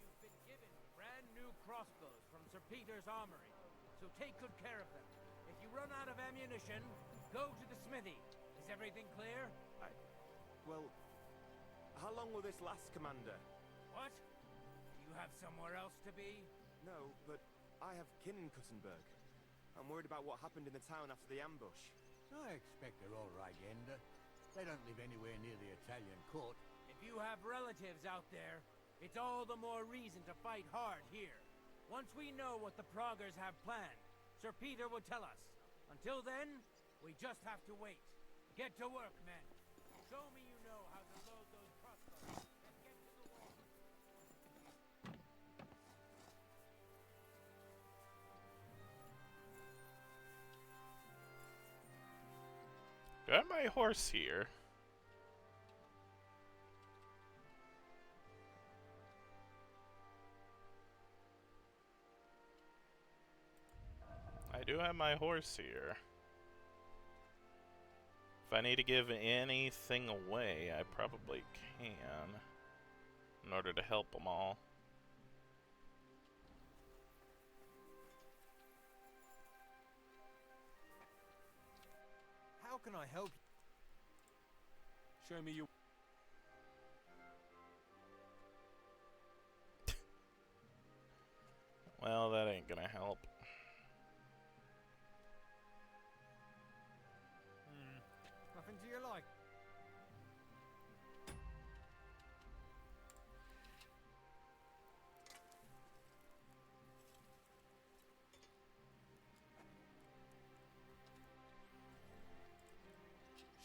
You've been given brand new crossbows from Sir Peter's armory, so take good care of them. If you run out of ammunition, go to the smithy. Is everything clear? Well, how long will this last, Commander? What? Do you have somewhere else to be? No, but I have kin in Kuttenberg. I'm worried about what happened in the town after the ambush. I expect they're all right, Ender. They don't live anywhere near the Italian court. If you have relatives out there, it's all the more reason to fight hard here. Once we know what the Praggers have planned, Sir Peter will tell us. Until then, we just have to wait. Get to work, men. Show me you know how to load those crossbows and get to the wall. Do I have my horse here? I do have my horse here. If I need to give anything away, I probably can. In order to help them all. How can I help you? Show me your... Well, that ain't gonna help. Nothing to your like.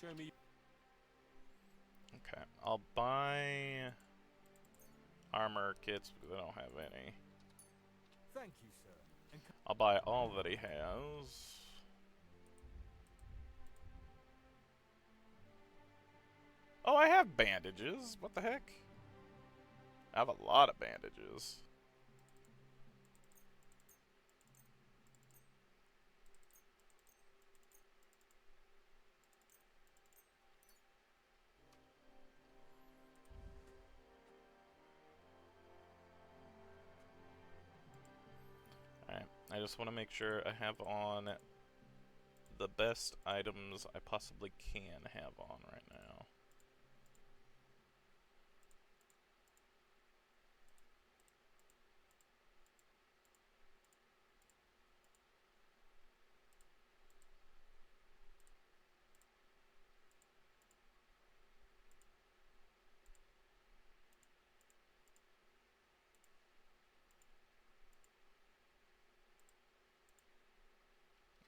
Show me... Okay, I'll buy armor kits because I don't have any. Thank you, sir. I'll buy all that he has. Oh, I have bandages. What the heck? I have a lot of bandages. Alright, I just want to make sure I have on the best items I possibly can have on right now.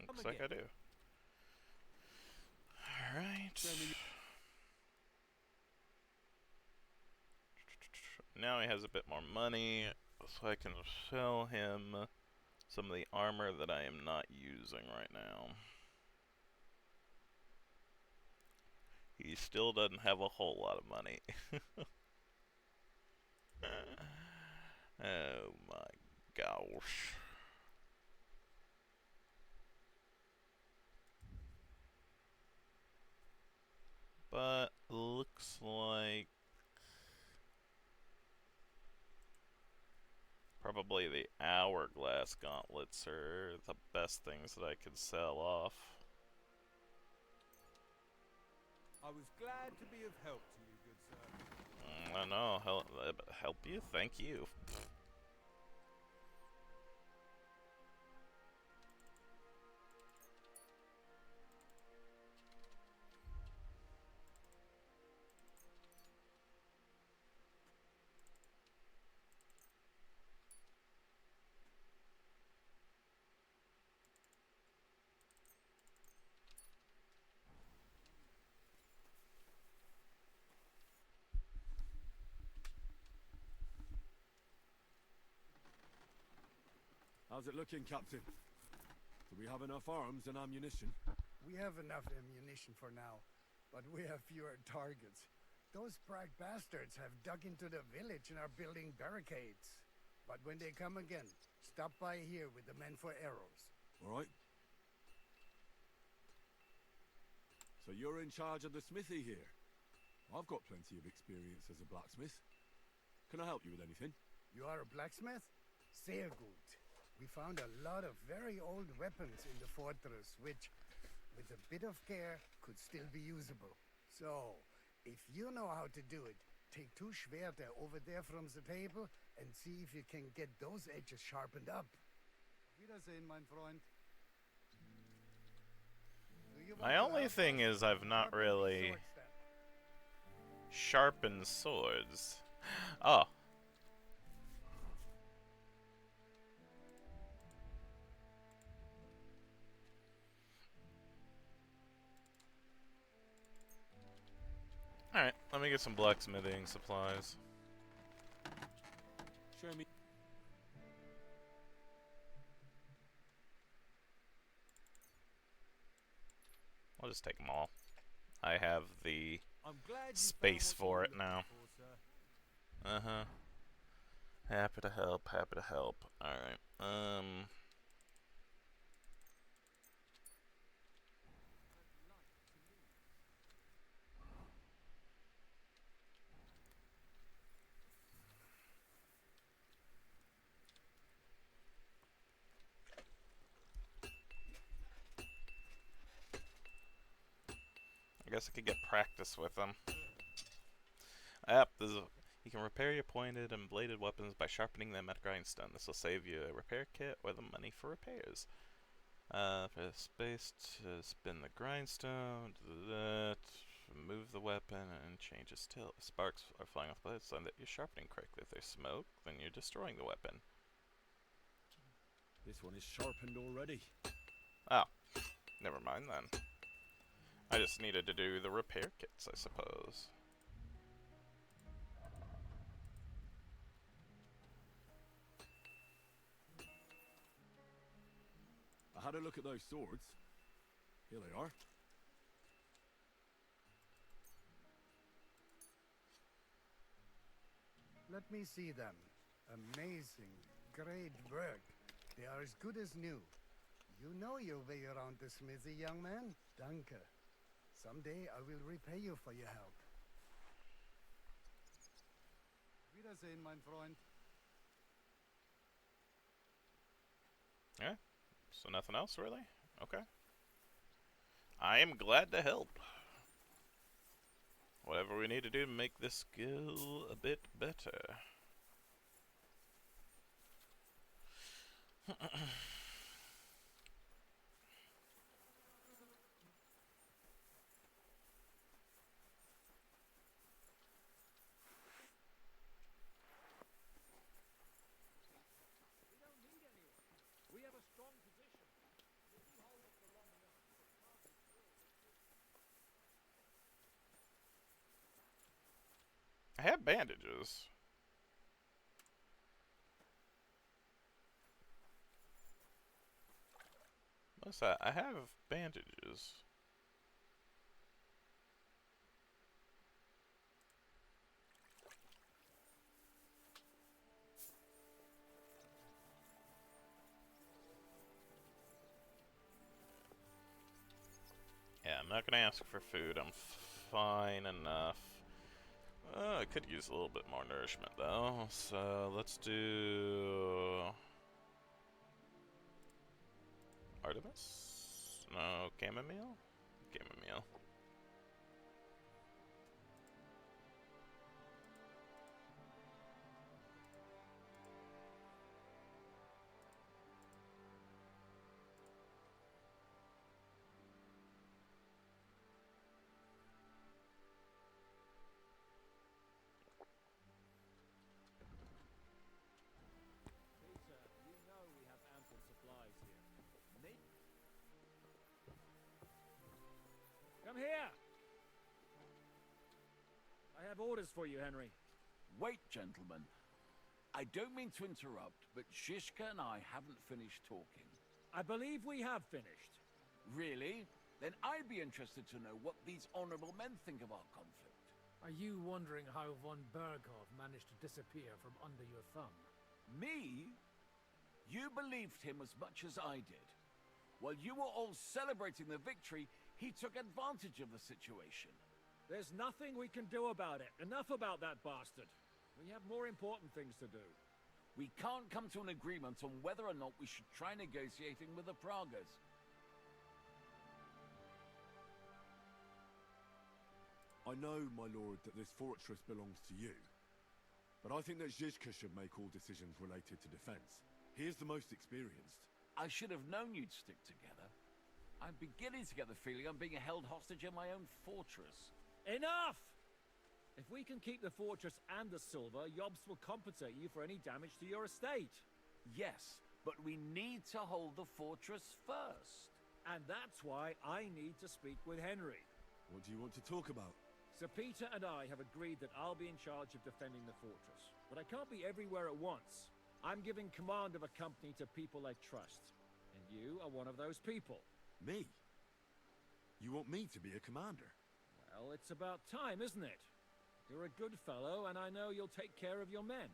Looks like I do. Alright. Now he has a bit more money, so I can sell him some of the armor that I am not using right now. He still doesn't have a whole lot of money. Oh my gosh. But looks like probably the hourglass gauntlets are the best things that I could sell off. I was glad to be of help to you, good sir. I know, help you? Thank you. How's it looking, Captain? Do we have enough arms and ammunition? We have enough ammunition for now, but we have fewer targets. Those Prague bastards have dug into the village and are building barricades. But when they come again, stop by here with the men for arrows. All right. So you're in charge of the smithy here? I've got plenty of experience as a blacksmith. Can I help you with anything? You are a blacksmith? Sehr gut. We found a lot of very old weapons in the fortress, which, with a bit of care, could still be usable. So, if you know how to do it, take 2 Schwerter over there from the table and see if you can get those edges sharpened up. Wiedersehen, mein Freund. My only thing is I've not really sharpened swords. Oh. Alright, let me get some blacksmithing supplies. Show me. I'll just take them all. I have the space for it now. Uh-huh. Happy to help, happy to help. Alright, I guess I could get practice with them. Yep, you can repair your pointed and bladed weapons by sharpening them at grindstone. This will save you a repair kit or the money for repairs. For the space to spin the grindstone, move the weapon, and change its tilt. If sparks are flying off the blade, sign that you're sharpening correctly. If there's smoke, then you're destroying the weapon. This one is sharpened already. Oh, never mind then. I just needed to do the repair kits, I suppose. I had a look at those swords. Here they are. Let me see them. Amazing. Great work. They are as good as new. You know your way around the smithy, young man. Danke. Someday I will repay you for your help. Wiedersehen, mein Freund. Yeah, so nothing else really? Okay. I am glad to help. Whatever we need to do to make this skill a bit better. We have a strong position. If we hold it for long enough, the Tartars will retreat. I have bandages. What's that? I have bandages. Yeah, I'm not gonna ask for food. I'm fine enough. I could use a little bit more nourishment though. So let's do Artemis? No, chamomile? Chamomile. Peter, you know we have ample supplies here. Come here! I have orders for you, Henry. Wait, gentlemen. I don't mean to interrupt, but Shishka and I haven't finished talking. I believe we have finished. Really? Then I'd be interested to know what these honorable men think of our conflict. Are you wondering how von Berghoff managed to disappear from under your thumb? Me? You believed him as much as I did. While you were all celebrating the victory, he took advantage of the situation. There's nothing we can do about it. Enough about that bastard. We have more important things to do. We can't come to an agreement on whether or not we should try negotiating with the Pragas. I know, my lord, that this fortress belongs to you. But I think that Zizka should make all decisions related to defense. He is the most experienced. I should have known you'd stick together. I'm beginning to get the feeling I'm being held hostage in my own fortress. Enough! If we can keep the fortress and the silver, Yobs will compensate you for any damage to your estate. Yes, but we need to hold the fortress first. And that's why I need to speak with Henry. What do you want to talk about? Sir Peter and I have agreed that I'll be in charge of defending the fortress. But I can't be everywhere at once. I'm giving command of a company to people I trust. And you are one of those people. Me? You want me to be a commander? Well, it's about time, isn't it? You're a good fellow, and I know you'll take care of your men.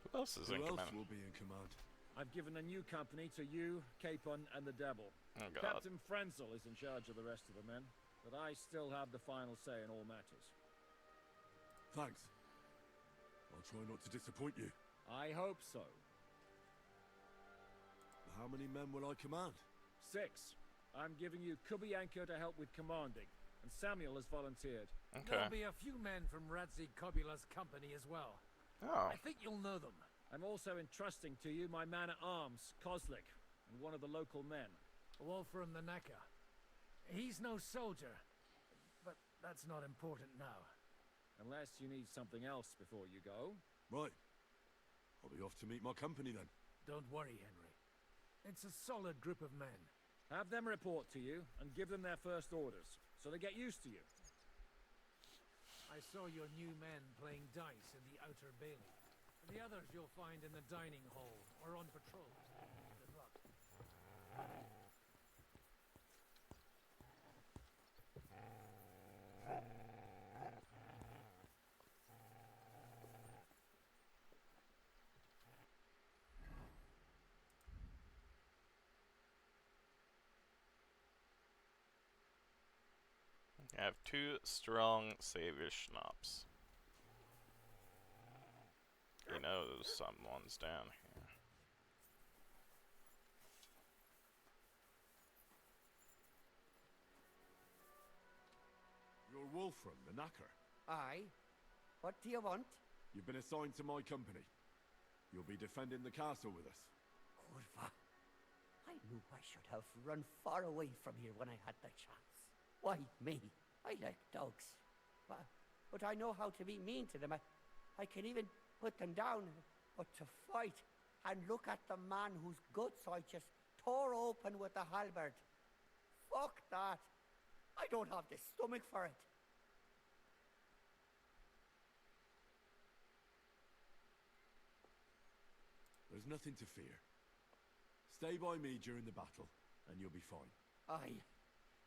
Who else is in command? Who else will be in command? I've given a new company to you, Capon, and the Devil. Oh, God. Captain Frenzel is in charge of the rest of the men, but I still have the final say in all matters. Thanks. I'll try not to disappoint you. I hope so. How many men will I command? 6. I'm giving you Kubianka to help with commanding, and Samuel has volunteered. Okay. There'll be a few men from Radzi Kobula's company as well. Oh. I think you'll know them. I'm also entrusting to you my man-at-arms, Kozlik, and one of the local men. Wolfram the Necker. He's no soldier, but that's not important now. Unless you need something else before you go. Right. I'll be off to meet my company then. Don't worry, Henry. It's a solid group of men. Have them report to you, and give them their first orders, so they get used to you. I saw your new men playing dice in the outer bailey. The others you'll find in the dining hall or on patrol. Good luck. I have 2 strong savior schnapps. He knows someone's down here. You're Wolfram, the Knacker. Aye. What do you want? You've been assigned to my company. You'll be defending the castle with us. Kurva. I knew I should have run far away from here when I had the chance. Why me? I like dogs. But I know how to be mean to them. I can even put them down. But to fight and look at the man whose guts I just tore open with the halberd. Fuck that. I don't have the stomach for it. There's nothing to fear. Stay by me during the battle, and you'll be fine. Aye.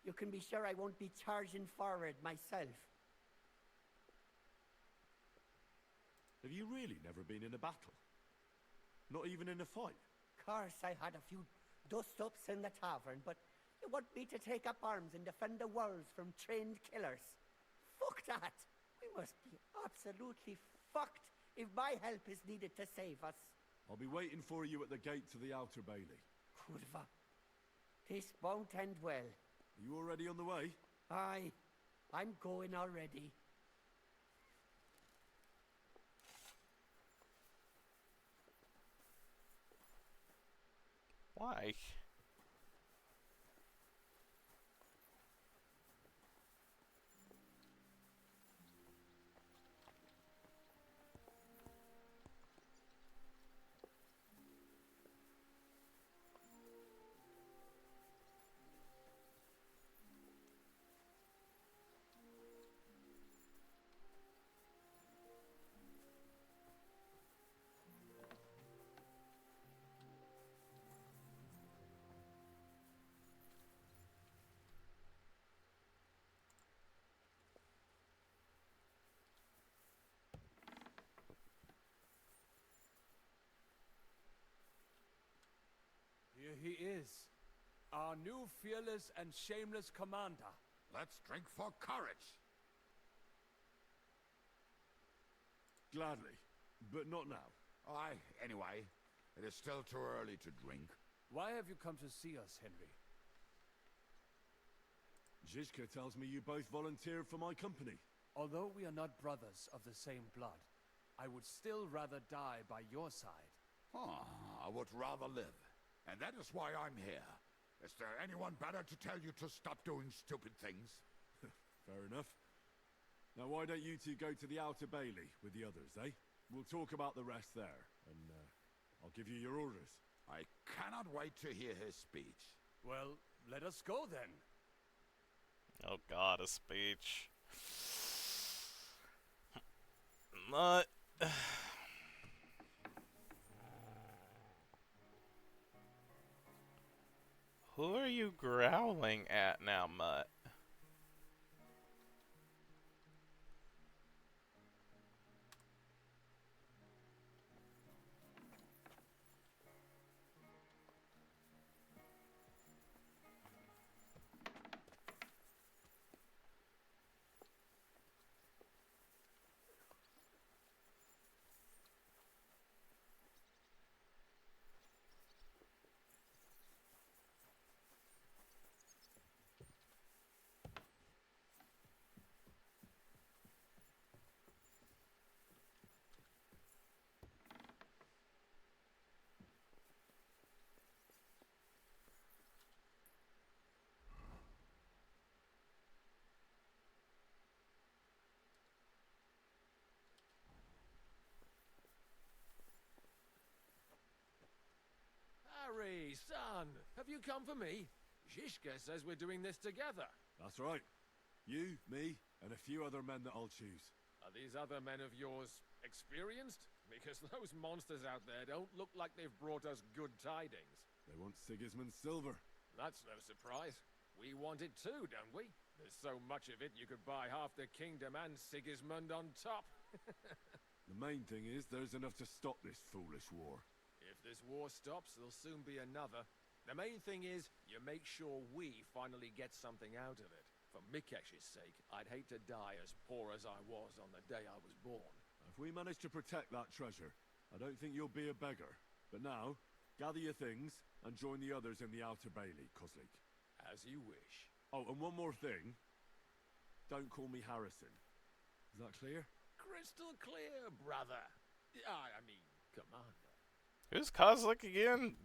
You can be sure I won't be charging forward myself. Have you really never been in a battle? Not even in a fight? Course, I had a few dust-ups in the tavern, but you want me to take up arms and defend the walls from trained killers? Fuck that! We must be absolutely fucked if my help is needed to save us. I'll be waiting for you at the gate to the outer bailey. Kurva. This won't end well. Are you already on the way? Aye. I'm going already. Why? Here he is, our new fearless and shameless commander. Let's drink for courage. Gladly, but not now. Anyway, it is still too early to drink. Why have you come to see us, Henry? Zizka tells me you both volunteered for my company. Although we are not brothers of the same blood, I would still rather die by your side. Oh, I would rather live. And that is why I'm here. Is there anyone better to tell you to stop doing stupid things? Fair enough. Now why don't you two go to the Outer Bailey with the others, eh? We'll talk about the rest there, and I'll give you your orders. I cannot wait to hear his speech. Well, let us go then. Oh god, a speech. Mutt. Who are you growling at now, Mutt? Harry, son, have you come for me? Zizka says we're doing this together. That's right. You, me, and a few other men that I'll choose. Are these other men of yours experienced? Because those monsters out there don't look like they've brought us good tidings. They want Sigismund's silver. That's no surprise. We want it too, don't we? There's so much of it you could buy half the kingdom and Sigismund on top. The main thing is there's enough to stop this foolish war. If this war stops, there'll soon be another. The main thing is, you make sure we finally get something out of it. For Mikesh's sake, I'd hate to die as poor as I was on the day I was born. If we manage to protect that treasure, I don't think you'll be a beggar. But now, gather your things and join the others in the Outer Bailey, Kozlik. As you wish. Oh, and one more thing. Don't call me Harrison. Is that clear? Crystal clear, brother. I mean, commander. Who's Kozlik again?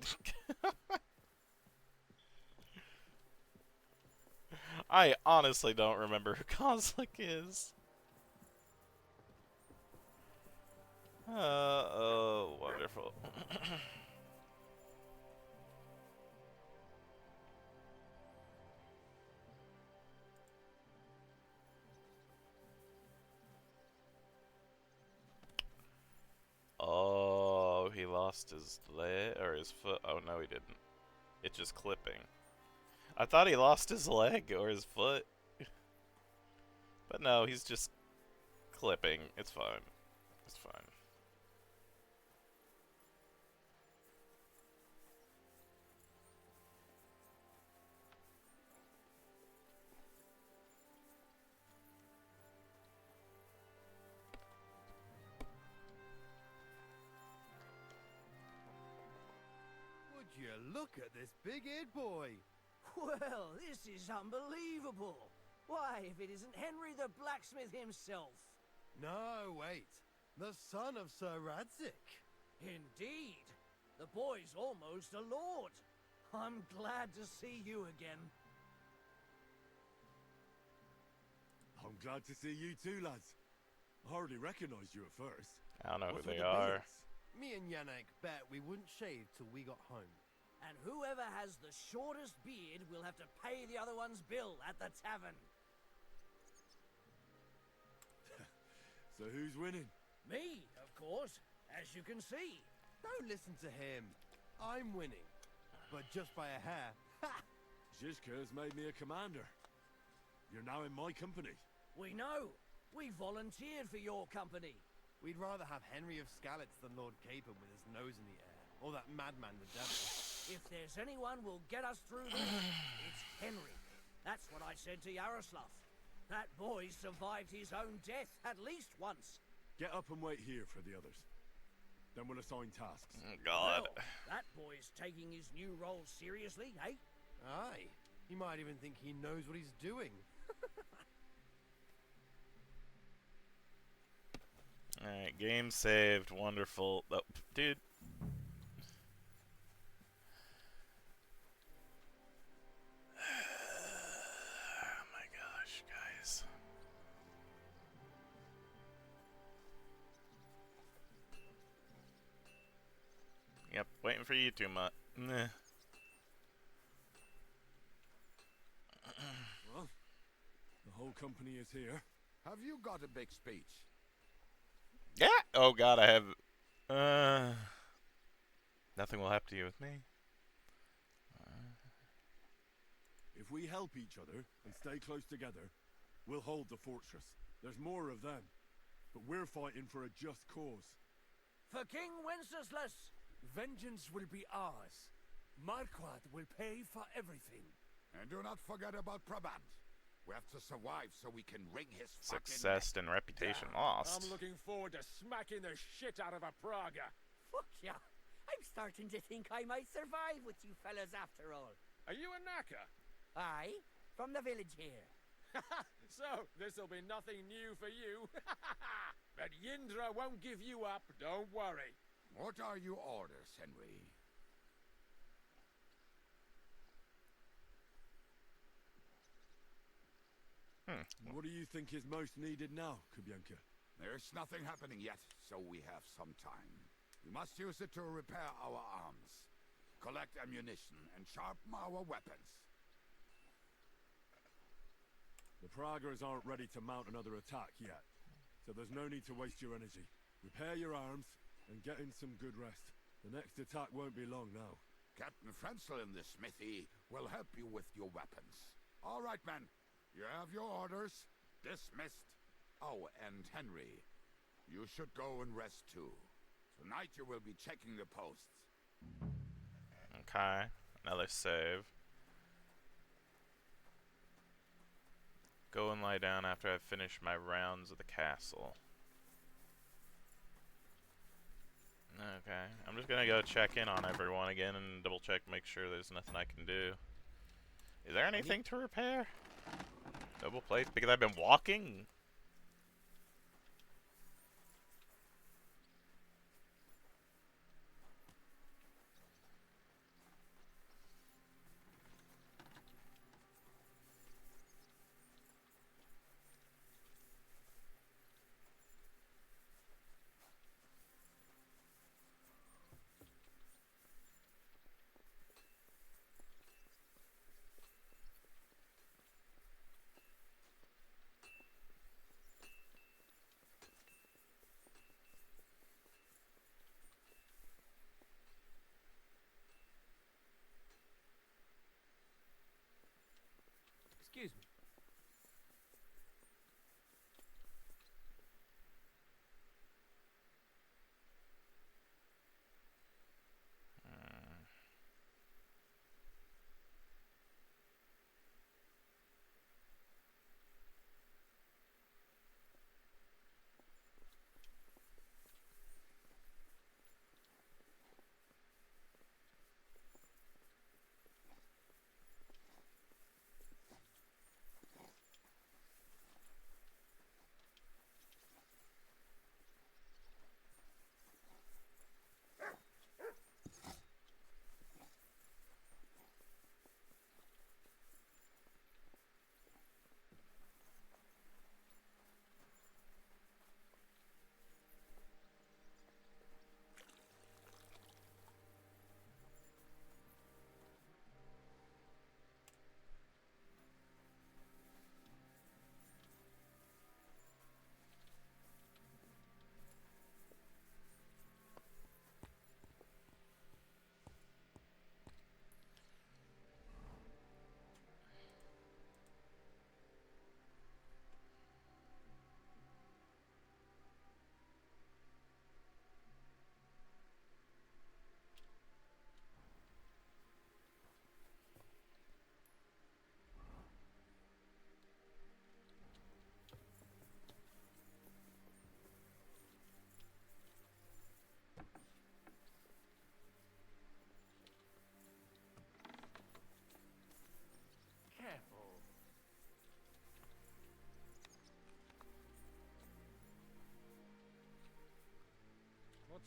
I honestly don't remember who Kozlik is. Oh, wonderful. Oh, he lost his leg or his foot. Oh no, he didn't. It's just clipping. I thought he lost his leg or his foot. But no, he's just clipping. It's fine. It's fine. Would you look at this big-eared boy? Well, this is unbelievable. Why, if it isn't Henry the blacksmith himself. No, wait. The son of Sir Radzik. Indeed. The boy's almost a lord. I'm glad to see you again. I'm glad to see you too, lads. I hardly recognized you at first. I don't know What's who with they the are. beards? Me and Yannick bet we wouldn't shave till we got home. And whoever has the shortest beard will have to pay the other one's bill at the tavern. So who's winning? Me, of course, as you can see. Don't listen to him. I'm winning, but just by a hair. Ha! Zizka has made me a commander. You're now in my company. We know. We volunteered for your company. We'd rather have Henry of Skalitz than Lord Capon with his nose in the air, or that madman the devil. If there's anyone who'll get us through this, it's Henry. That's what I said to Yaroslav. That boy survived his own death at least once. Get up and wait here for the others. Then we'll assign tasks. Oh, God. Well, that boy's taking his new role seriously, eh? Aye. He might even think he knows what he's doing. Alright, game saved. Wonderful. Oh, dude. Oh my gosh, guys. Yep, waiting for you two, Mutt. Nah. Well, the whole company is here. Have you got a big speech? Yeah! Oh god, I have... Nothing will happen to you with me. If we help each other and stay close together, we'll hold the fortress. There's more of them, but we're fighting for a just cause. For King Wenceslas, vengeance will be ours. Marquardt will pay for everything. And do not forget about Brabant. We have to survive so we can wring his Success and reputation down. lost. I'm looking forward to smacking the shit out of a Praga. Fuck yeah. I'm starting to think I might survive with you fellas after all. Are you a knacker? Aye, from the village here. So, this'll be nothing new for you. But Yindra won't give you up, don't worry. What are your orders, Henry? What do you think is most needed now, Kubyanka? There's nothing happening yet, so we have some time. We must use it to repair our arms, collect ammunition, and sharpen our weapons. The Pragas aren't ready to mount another attack yet, so there's no need to waste your energy. Repair your arms and get in some good rest. The next attack won't be long now. Captain Frenzel in the smithy will help you with your weapons. All right, men. You have your orders. Dismissed. Oh, and Henry, you should go and rest too. Tonight you will be checking the posts. Okay, another save. Go and lie down after I've finished my rounds of the castle. Okay, I'm just gonna go check in on everyone again and double check, make sure there's nothing I can do. Is there anything to repair? Double plates? Because I've been walking?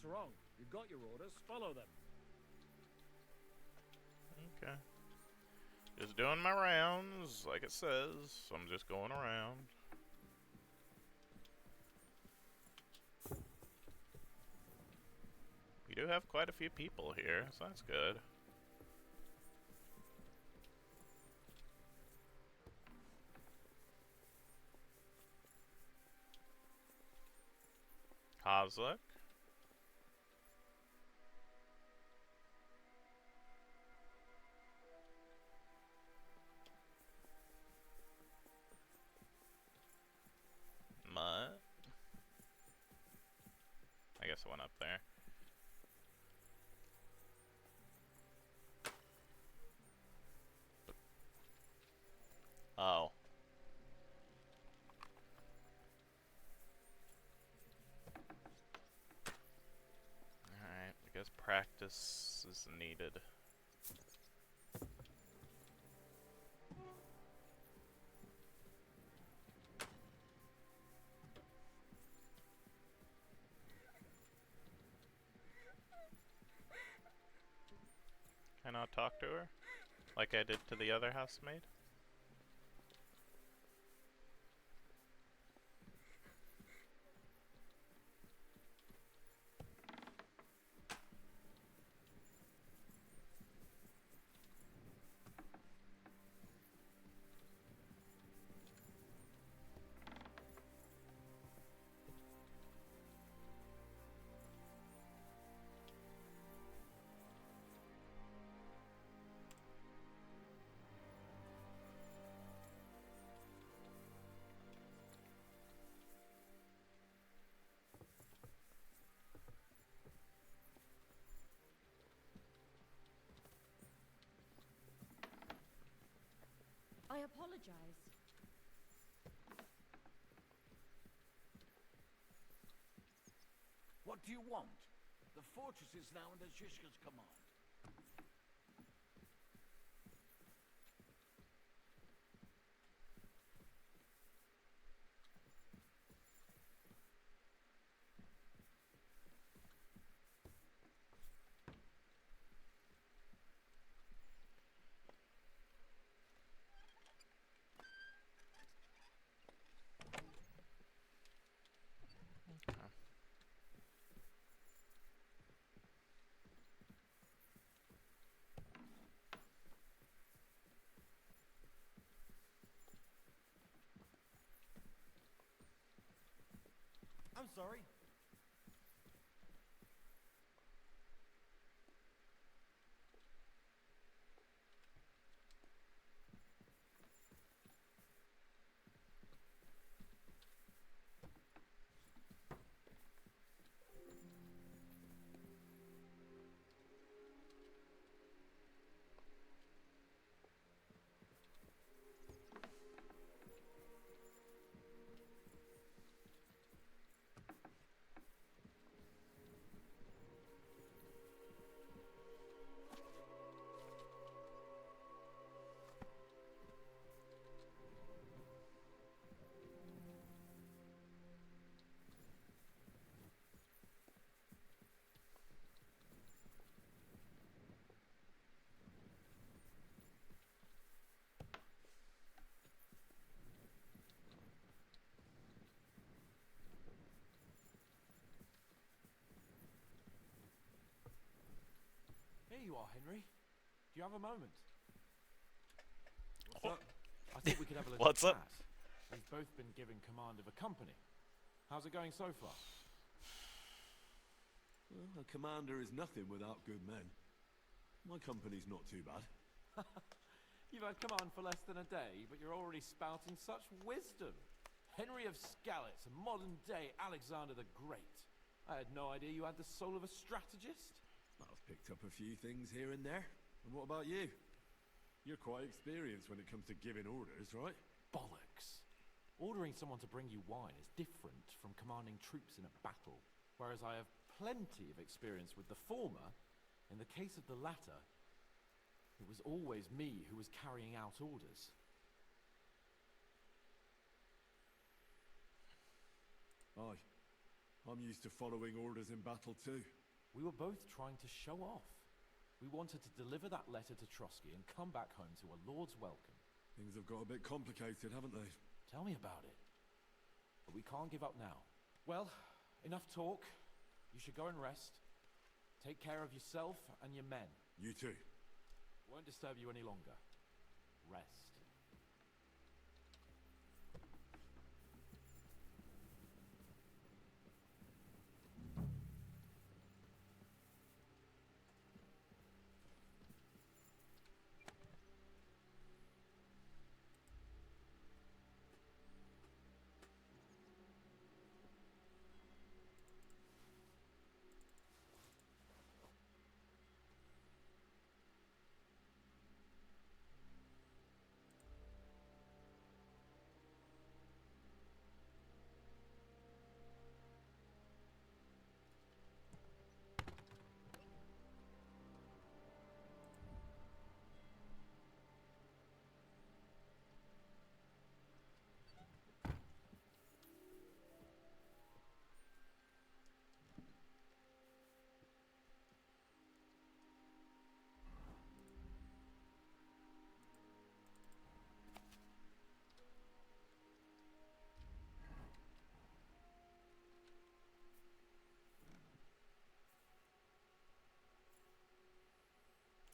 What's wrong? You've got your orders. Follow them. Okay. Just doing my rounds, like it says. So I'm just going around. We do have quite a few people here, so that's good. Kozlik. Mutt. I guess I went up there. Oh. Alright, I guess practice is needed. Can I not talk to her? Like I did to the other housemaid? I apologize. What do you want? The fortress is now under Shishka's command. I'm sorry. Here you are, Henry. Do you have a moment? What's up? I thought we could have a little What's chat. up? We've both been given command of a company. How's it going so far? Well, a commander is nothing without good men. My company's not too bad. You've had command for less than a day, but you're already spouting such wisdom. Henry of Skalitz, a modern-day Alexander the Great. I had no idea you had the soul of a strategist. I've picked up a few things here and there. And what about you? You're quite experienced when it comes to giving orders, right? Bollocks. Ordering someone to bring you wine is different from commanding troops in a battle. Whereas I have plenty of experience with the former, in the case of the latter, it was always me who was carrying out orders. Aye. I'm used to following orders in battle too. We were both trying to show off. We wanted to deliver that letter to Trotsky and come back home to a lord's welcome. Things have got a bit complicated, haven't they? Tell me about it. But we can't give up now. Well, enough talk. You should go and rest. Take care of yourself and your men. You too. Won't disturb you any longer. Rest.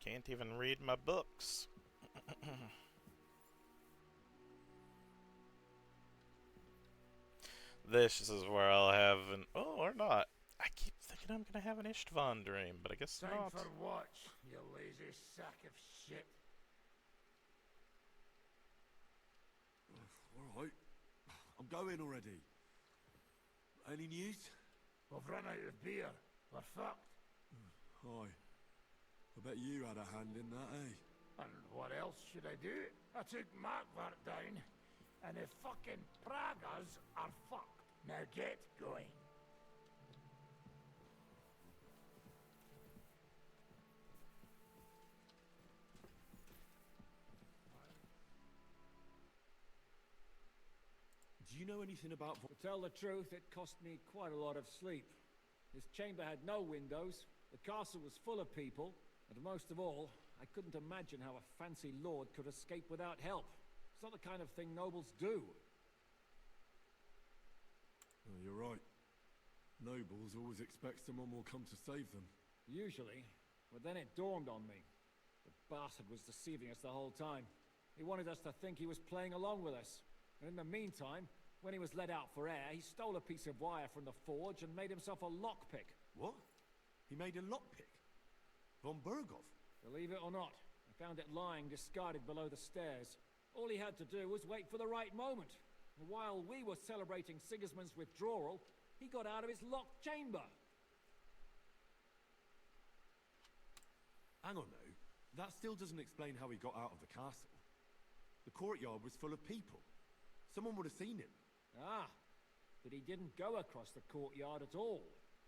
Can't even read my books. This is where I'll have an... Oh, or not. I keep thinking I'm gonna have an Istvan dream, but I guess Time not. for watch, you lazy sack of shit. Alright. I'm going already. Any news? We've run out of beer. We're fucked. Aye. I bet you had a hand in that, eh? And what else should I do? I took Markvart down, and the fucking Pragas are fucked. Now get going. Do you know anything about... To tell the truth, it cost me quite a lot of sleep. This chamber had no windows, the castle was full of people, and most of all, I couldn't imagine how a fancy lord could escape without help. It's not the kind of thing nobles do. Oh, you're right. Nobles always expect someone will come to save them. Usually, but then it dawned on me. The bastard was deceiving us the whole time. He wanted us to think he was playing along with us. And in the meantime, when he was let out for air, he stole a piece of wire from the forge and made himself a lockpick. What? He made a lockpick? Von Berghoff? Believe it or not, I found it lying discarded below the stairs. All he had to do was wait for the right moment. And while we were celebrating Sigismund's withdrawal, he got out of his locked chamber. Hang on though. That still doesn't explain how he got out of the castle. The courtyard was full of people. Someone would have seen him. Ah, but he didn't go across the courtyard at all.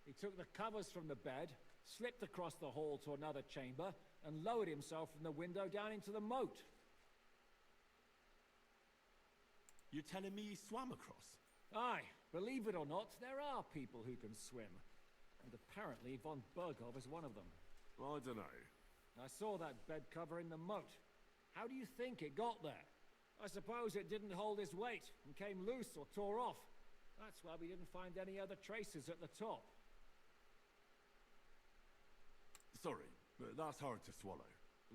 He took the covers from the bed, slipped across the hall to another chamber, and lowered himself from the window down into the moat. You're telling me he swam across? Aye, believe it or not, there are people who can swim. And apparently von Berghoff is one of them. I don't know. I saw that bed cover in the moat. How do you think it got there? I suppose it didn't hold his weight and came loose or tore off. That's why we didn't find any other traces at the top. Sorry, but that's hard to swallow.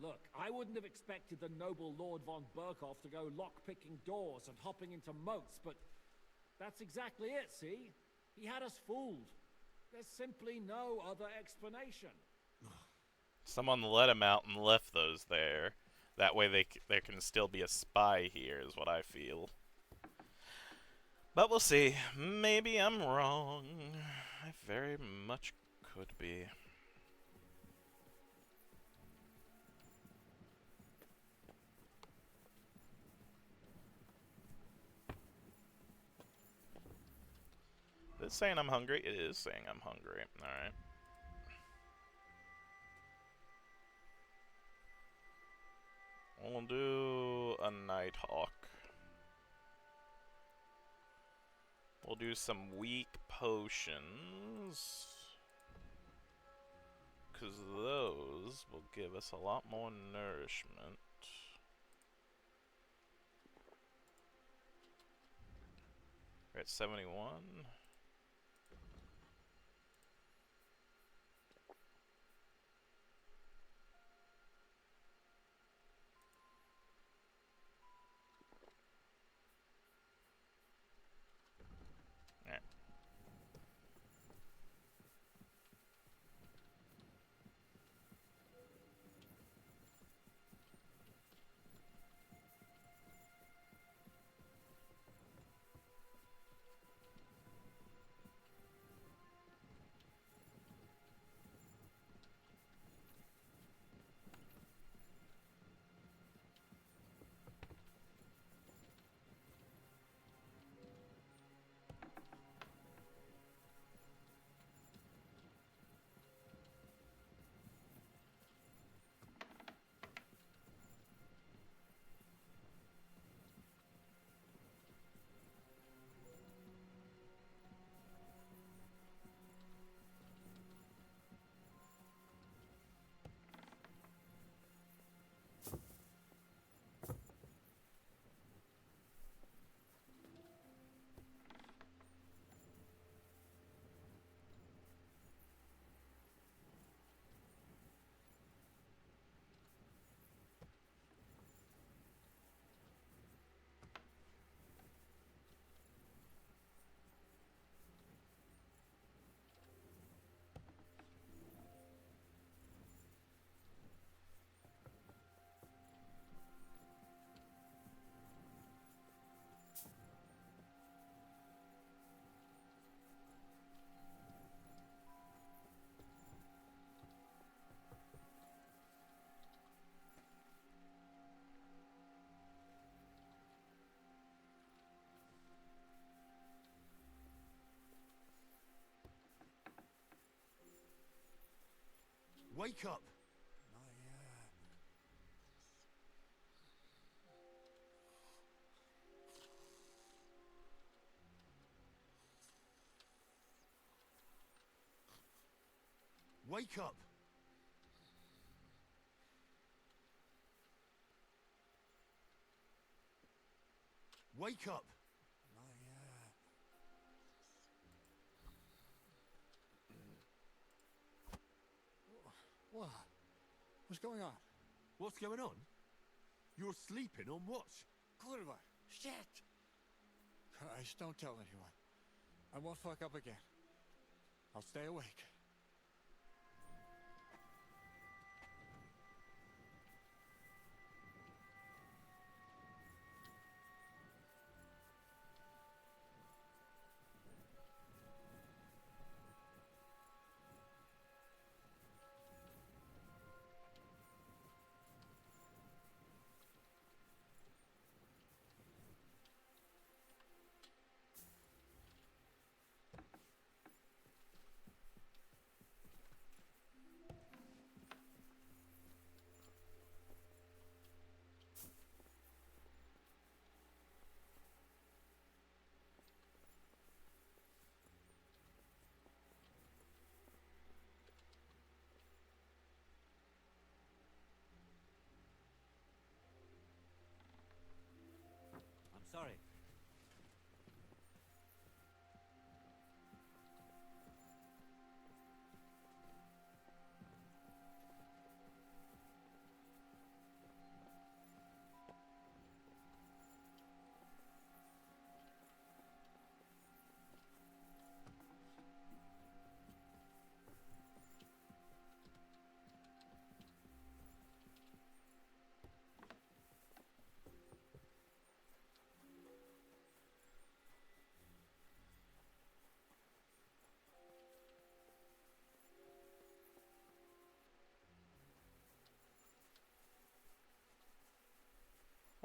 Look, I wouldn't have expected the noble Lord von Berghoff to go lock-picking doors and hopping into moats, but that's exactly it, see? He had us fooled. There's simply no other explanation. Someone let him out and left those there. That way there can still be a spy here, is what I feel. But we'll see. Maybe I'm wrong. I very much could be. Is it saying I'm hungry? It is saying I'm hungry. Alright. We'll do a Nighthawk. We'll do some weak potions, because those will give us a lot more nourishment. We're at 71. Alright. Wake up! Wake up! Wake up! What? What's going on? What's going on? You're sleeping on watch. Clearwater. Shit! Christ, don't tell anyone. I won't fuck up again. I'll stay awake. I'm sorry.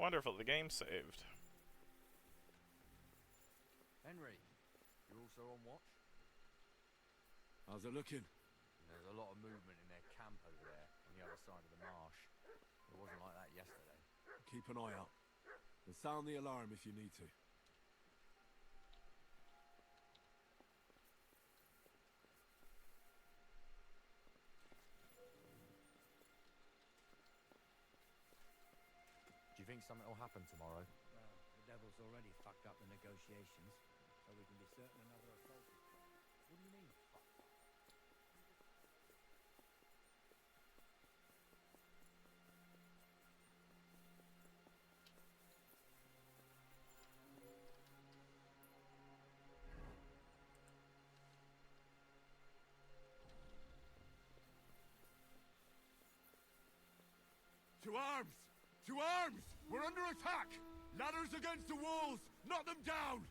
Wonderful, the game saved. Henry, you're also on watch? How's it looking? There's a lot of movement in their camp over there, on the other side of the marsh. It wasn't like that yesterday. Keep an eye out. And sound the alarm if you need to. think something will happen tomorrow? Well, the devil's already fucked up the negotiations, so we can be certain another assault is coming. What do you mean, fuck? To arms! To arms! We're under attack! Ladders against the walls! Knock them down!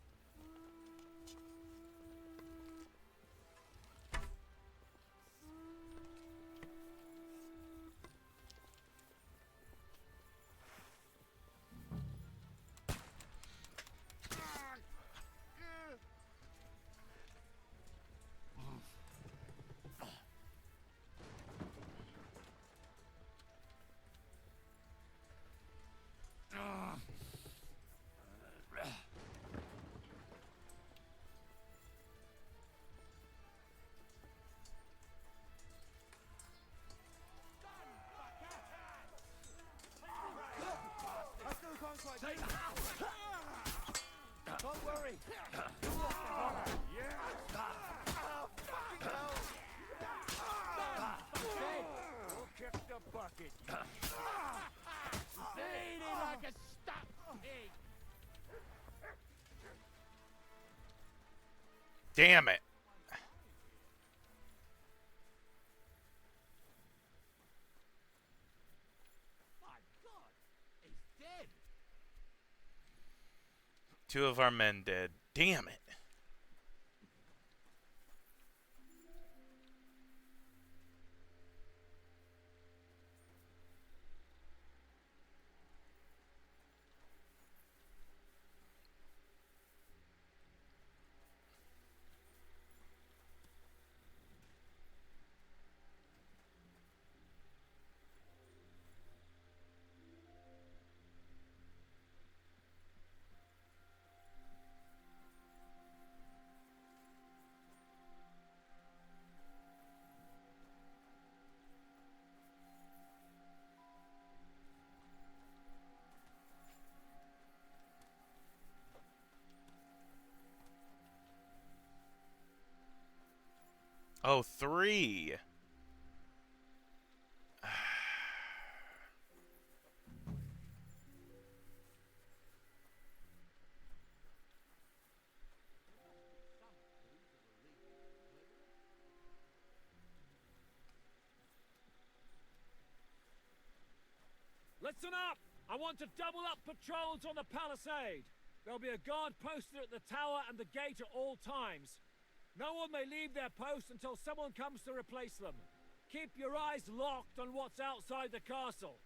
Don't worry. We'll kick the bucket. Bleeding like a stuck pig. Damn it. My God, he's dead. Two of our men dead. Damn it. Oh, 3. Listen up! I want to double up patrols on the palisade. There'll be a guard posted at the tower and the gate at all times. No one may leave their post until someone comes to replace them. Keep your eyes locked on what's outside the castle.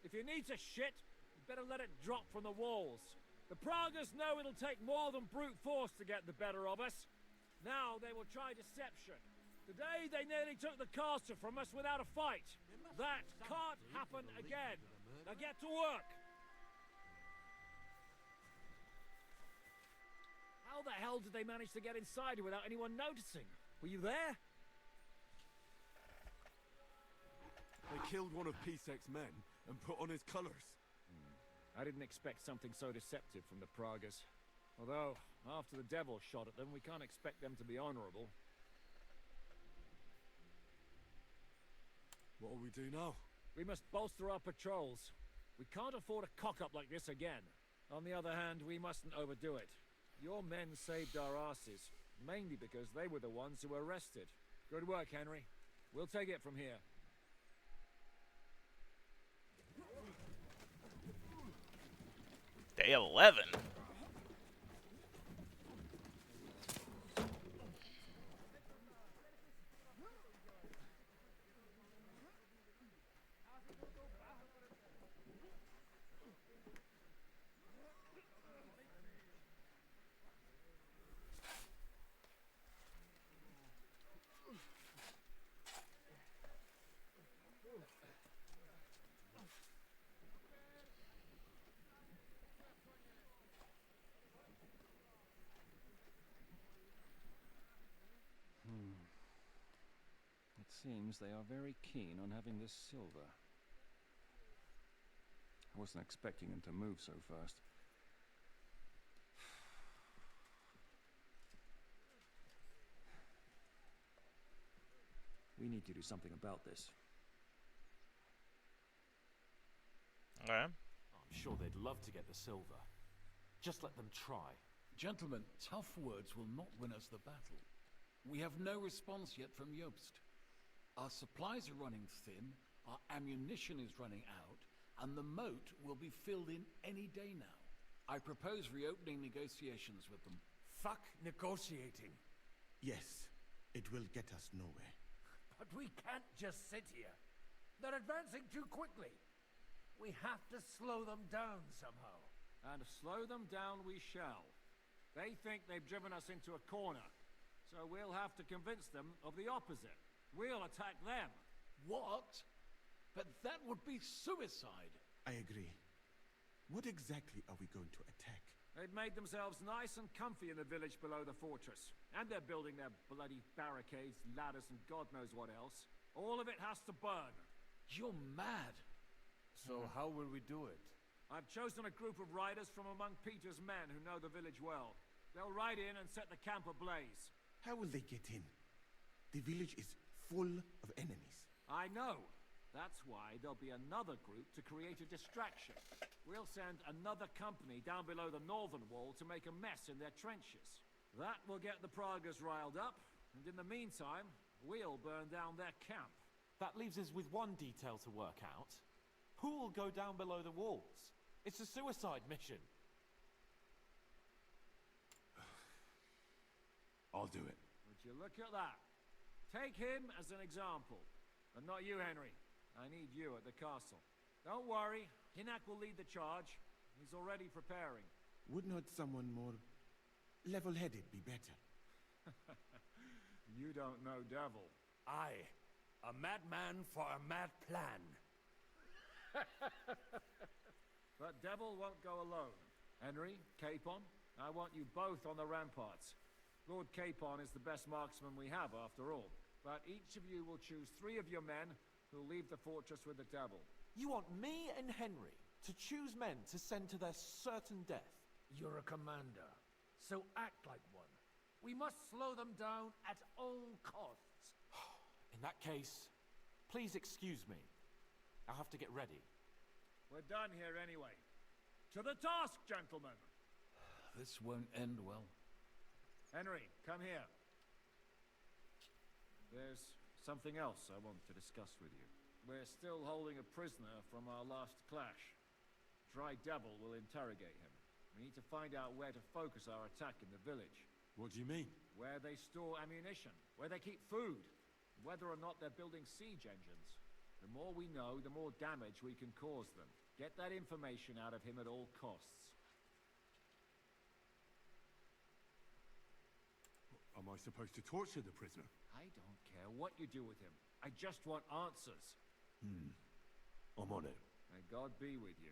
If you need to shit, you better let it drop from the walls. The Pragas know it'll take more than brute force to get the better of us. Now they will try deception. Today they nearly took the castle from us without a fight. That can't happen again. Now get to work! How the hell did they manage to get inside without anyone noticing? Were you there? They killed one of Pisek's men and put on his colours. I didn't expect something so deceptive from the Pragas. Although, after the devil shot at them, we can't expect them to be honourable. What will we do now? We must bolster our patrols. We can't afford a cock-up like this again. On the other hand, we mustn't overdo it. Your men saved our asses, mainly because they were the ones who were arrested. Good work, Henry. We'll take it from here. Day 11. It seems they are very keen on having this silver. I wasn't expecting him to move so fast. We need to do something about this. Okay. I'm sure they'd love to get the silver. Just let them try. Gentlemen, tough words will not win us the battle. We have no response yet from Jobst. Our supplies are running thin, our ammunition is running out, and the moat will be filled in any day now. I propose reopening negotiations with them. Fuck negotiating. Yes, it will get us nowhere. But we can't just sit here. They're advancing too quickly. We have to slow them down somehow. And slow them down we shall. They think they've driven us into a corner, so we'll have to convince them of the opposite. We'll attack them. What? But that would be suicide. I agree. What exactly are we going to attack? They've made themselves nice and comfy in the village below the fortress. And they're building their bloody barricades, ladders, and God knows what else. All of it has to burn. You're mad. So how will we do it? I've chosen a group of riders from among Peter's men who know the village well. They'll ride in and set the camp ablaze. How will they get in? The village is full of enemies. I know. That's why there'll be another group to create a distraction. We'll send another company down below the northern wall to make a mess in their trenches. That will get the Pragas riled up, and in the meantime, we'll burn down their camp. That leaves us with one detail to work out. Who will go down below the walls? It's a suicide mission. I'll do it. Would you look at that? Take him as an example. And not you, Henry. I need you at the castle. Don't worry, Hinak will lead the charge. He's already preparing. Would not someone more level-headed be better? You don't know Devil. Aye, a madman for a mad plan. But Devil won't go alone. Henry, Capon, I want you both on the ramparts. Lord Capon is the best marksman we have, after all. But each of you will choose 3 of your men who'll leave the fortress with the Devil. You want me and Henry to choose men to send to their certain death? You're a commander, so act like one. We must slow them down at all costs. In that case, please excuse me. I'll have to get ready. We're done here anyway. To the task, gentlemen! This won't end well. Henry, come here. There's something else I want to discuss with you. We're still holding a prisoner from our last clash. Dry Devil will interrogate him. We need to find out where to focus our attack in the village. What do you mean? Where they store ammunition, where they keep food, whether or not they're building siege engines. The more we know, the more damage we can cause them. Get that information out of him at all costs. Am I supposed to torture the prisoner? I don't care what you do with him. I just want answers. I'm on it. May God be with you.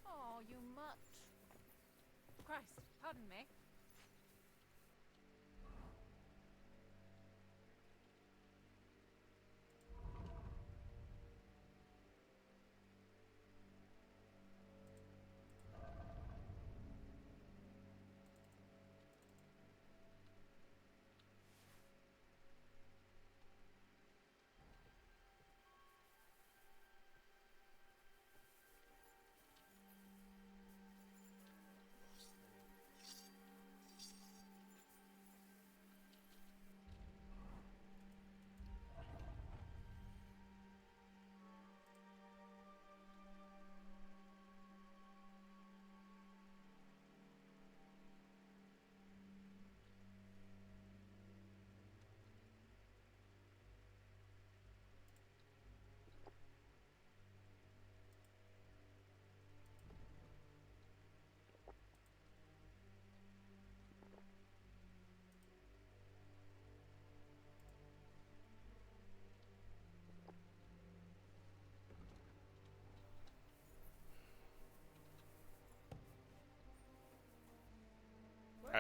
Oh, you mutt. Christ, pardon me.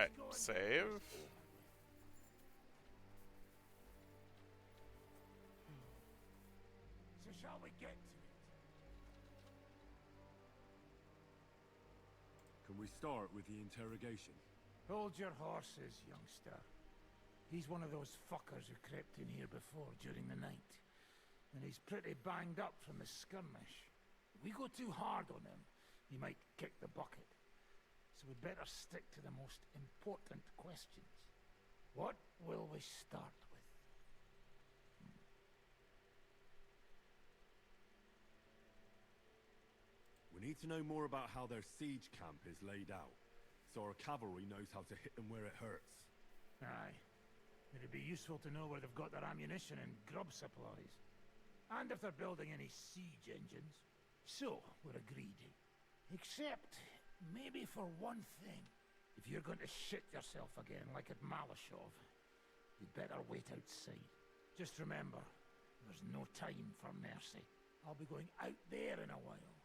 Alright, save. So shall we get to it? Can we start with the interrogation? Hold your horses, youngster. He's one of those fuckers who crept in here before during the night. And he's pretty banged up from the skirmish. If we go too hard on him, he might kick the bucket. So we'd better stick to the most important questions. What will we start with? We need to know more about how their siege camp is laid out, so our cavalry knows how to hit them where it hurts. Aye. It'd be useful to know where they've got their ammunition and grub supplies. And if they're building any siege engines. So, we're agreed. Except, maybe for one thing. If you're going to shit yourself again like at Malashov, you'd better wait outside. Just remember, there's no time for mercy. I'll be going out there in a while.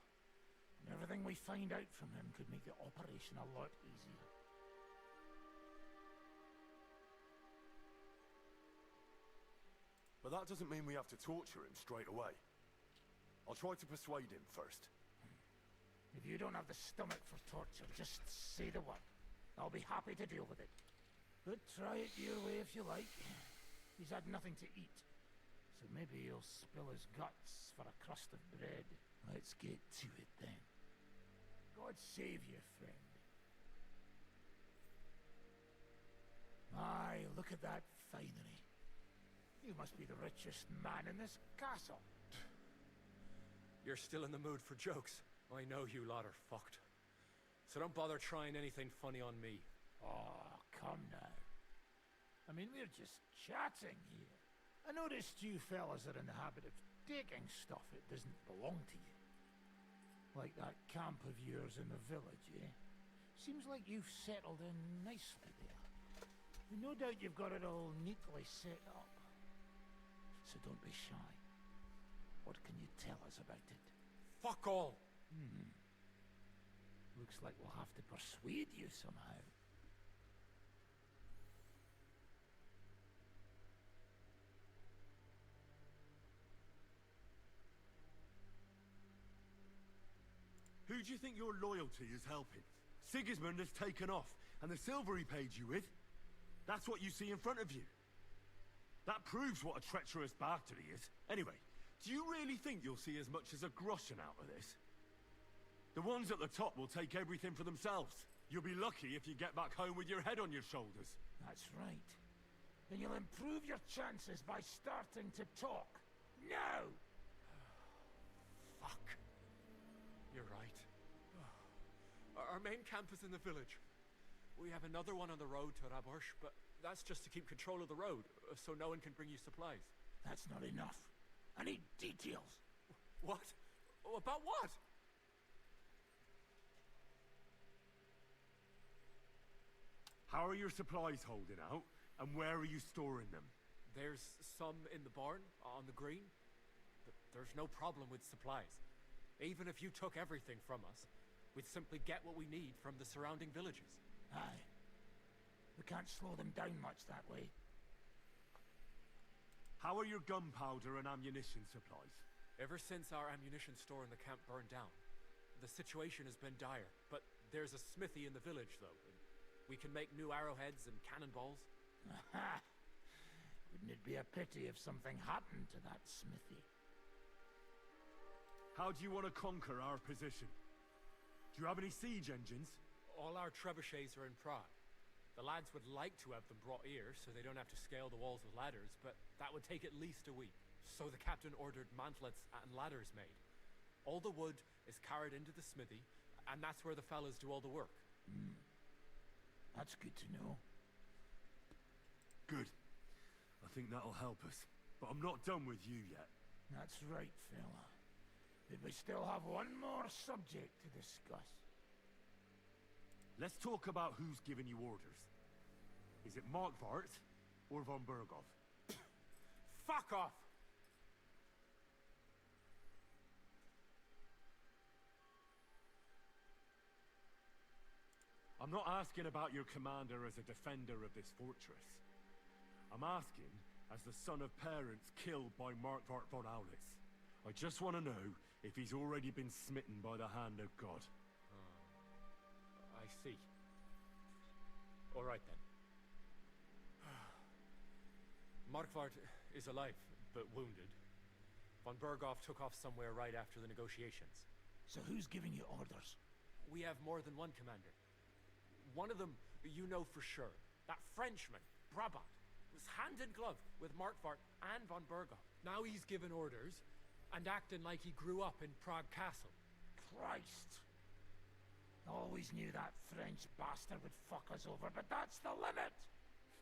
And everything we find out from him could make the operation a lot easier. But that doesn't mean we have to torture him straight away. I'll try to persuade him first. If you don't have the stomach for torture, just say the word. I'll be happy to deal with it. But try it your way if you like. He's had nothing to eat. So maybe he'll spill his guts for a crust of bread. Let's get to it then. God save you, friend. Aye, look at that finery. You must be the richest man in this castle. You're still in the mood for jokes. I know you lot are fucked. So don't bother trying anything funny on me. Oh, come now. I mean, we're just chatting here. I noticed you fellas are in the habit of taking stuff that doesn't belong to you. Like that camp of yours in the village, eh? Seems like you've settled in nicely there. No doubt you've got it all neatly set up. So don't be shy. What can you tell us about it? Fuck all! Looks like we'll have to persuade you somehow. Who do you think your loyalty is helping? Sigismund has taken off, and the silver he paid you with, that's what you see in front of you. That proves what a treacherous bastard he is. Anyway, do you really think you'll see as much as a groschen out of this? The ones at the top will take everything for themselves. You'll be lucky if you get back home with your head on your shoulders. That's right. Then you'll improve your chances by starting to talk. Now! Fuck. You're right. Our main camp is in the village. We have another one on the road to Raborsh, but that's just to keep control of the road, so no one can bring you supplies. That's not enough. I need details. What? About what? How are your supplies holding out, and where are you storing them? There's some in the barn, on the green, but there's no problem with supplies. Even if you took everything from us, we'd simply get what we need from the surrounding villages. Aye. We can't slow them down much that way. How are your gunpowder and ammunition supplies? Ever since our ammunition store in the camp burned down, the situation has been dire. But there's a smithy in the village, though. And we can make new arrowheads and cannonballs. Aha! Wouldn't it be a pity if something happened to that smithy? How do you want to conquer our position? Do you have any siege engines? All our trebuchets are in Prague. The lads would like to have them brought here, so they don't have to scale the walls with ladders, but that would take at least a week. So the captain ordered mantlets and ladders made. All the wood is carried into the smithy, and that's where the fellas do all the work. That's good to know. Good. I think that'll help us. But I'm not done with you yet. That's right, fella. But we still have one more subject to discuss. Let's talk about who's giving you orders. Is it Markvart or von Bergov? Fuck off! I'm not asking about your commander as a defender of this fortress. I'm asking as the son of parents killed by Markvart von Aulitz. I just want to know if he's already been smitten by the hand of God. I see. All right then. Markvart is alive, but wounded. Von Berghoff took off somewhere right after the negotiations. So who's giving you orders? We have more than one commander. One of them you know for sure. That Frenchman, Brabant, was hand in glove with Markvart and von Berghoff. Now he's given orders and acting like he grew up in Prague Castle. Christ! Always knew that French bastard would fuck us over, but that's the limit!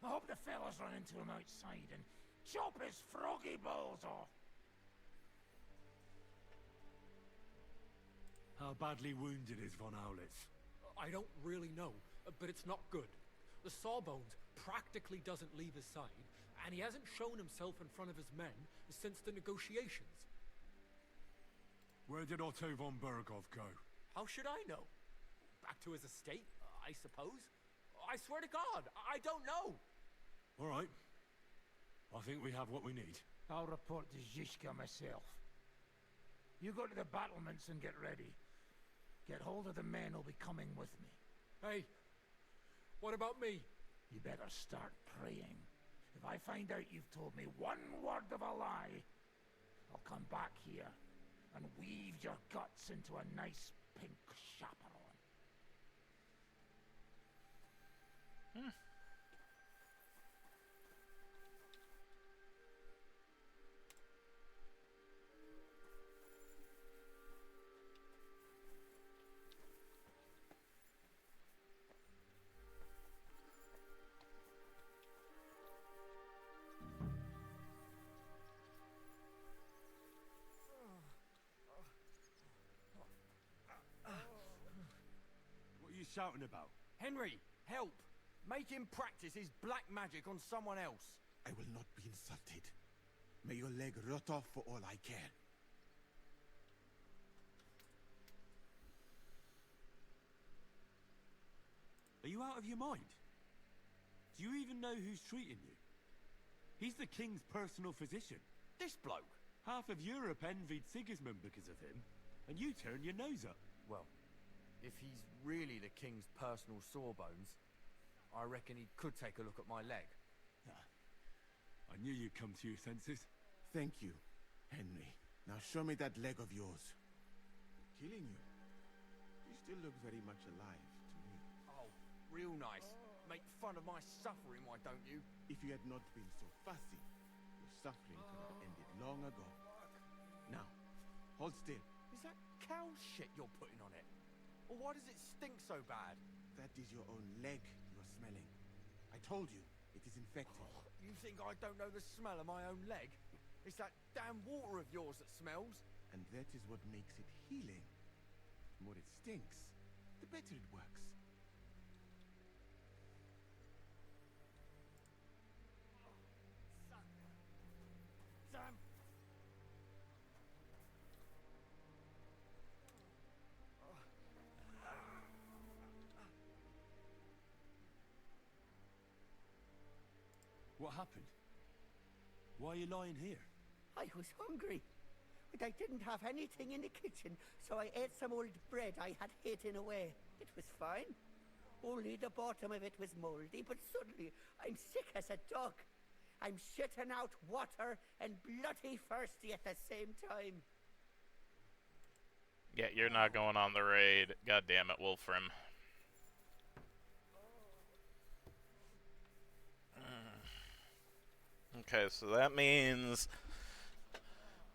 I hope the fellas run into him outside and chop his froggy balls off! How badly wounded is von Aulitz? I don't really know, but it's not good. The sawbones practically doesn't leave his side, and he hasn't shown himself in front of his men since the negotiations. Where did Otto von Berghoff go? How should I know? Back to his estate, I suppose? I swear to God, I don't know! All right. I think we have what we need. I'll report to Zhishka myself. You go to the battlements and get ready. Get hold of the men who'll be coming with me. Hey, what about me? You better start praying. If I find out you've told me one word of a lie, I'll come back here and weave your guts into a nice pink chaperon. What are you shouting about? Henry, help! Make him practice his black magic on someone else. I will not be insulted. May your leg rot off for all I care. Are you out of your mind? Do you even know who's treating you? He's the king's personal physician. This bloke? Half of Europe envied Sigismund because of him, and you turn your nose up. Well, if he's really the king's personal sawbones, I reckon he could take a look at my leg. I knew you'd come to your senses. Thank you, Henry. Now show me that leg of yours. Killing you. You still look very much alive to me. Oh, real nice. Make fun of my suffering, why don't you? If you had not been so fussy, your suffering could have ended long ago. Now, hold still. Is that cow shit you're putting on it? Or why does it stink so bad? That is your own leg you're smelling. I told you, it is infected. Oh, you think I don't know the smell of my own leg? It's that damn water of yours that smells. And that is what makes it healing. The more it stinks, the better it works. Sam! What happened? Why are you lying here? I was hungry, but I didn't have anything in the kitchen, so I ate some old bread I had hidden away. It was fine. Only the bottom of it was moldy, but suddenly I'm sick as a dog. I'm shitting out water and bloody thirsty at the same time. Yeah, you're not going on the raid. God damn it, Wolfram. Okay, so that means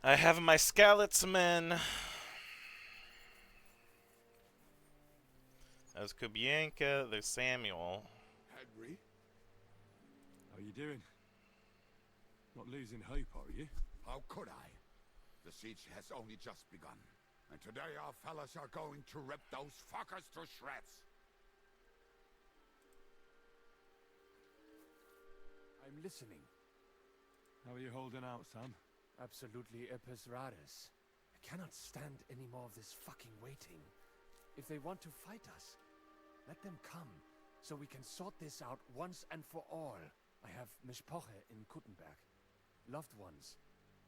I have my Skalitz-men as Kubienka, there's Samuel. Henry? How you doing? Not losing hope, are you? How could I? The siege has only just begun. And today our fellas are going to rip those fuckers to shreds. I'm listening. How are you holding out, Sam? Absolutely epis raris. I cannot stand any more of this fucking waiting. If they want to fight us, Let them come, so we can sort this out once and for all. I have Mishpoche in Kuttenberg. Loved ones.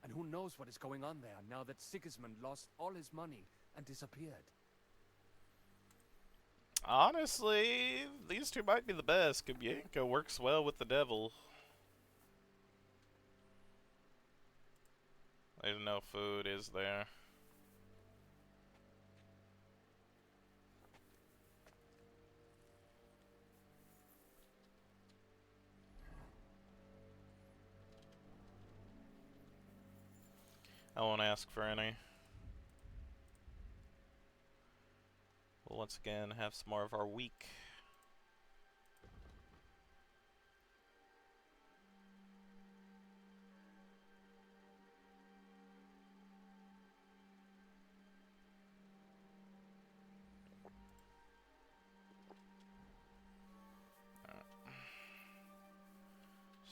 And who knows what is going on there now that Sigismund lost all his money and disappeared. Honestly, these two might be the best. Kubyenka works well with the devil. There's no food, is there? I won't ask for any. We'll once again have some more of our week.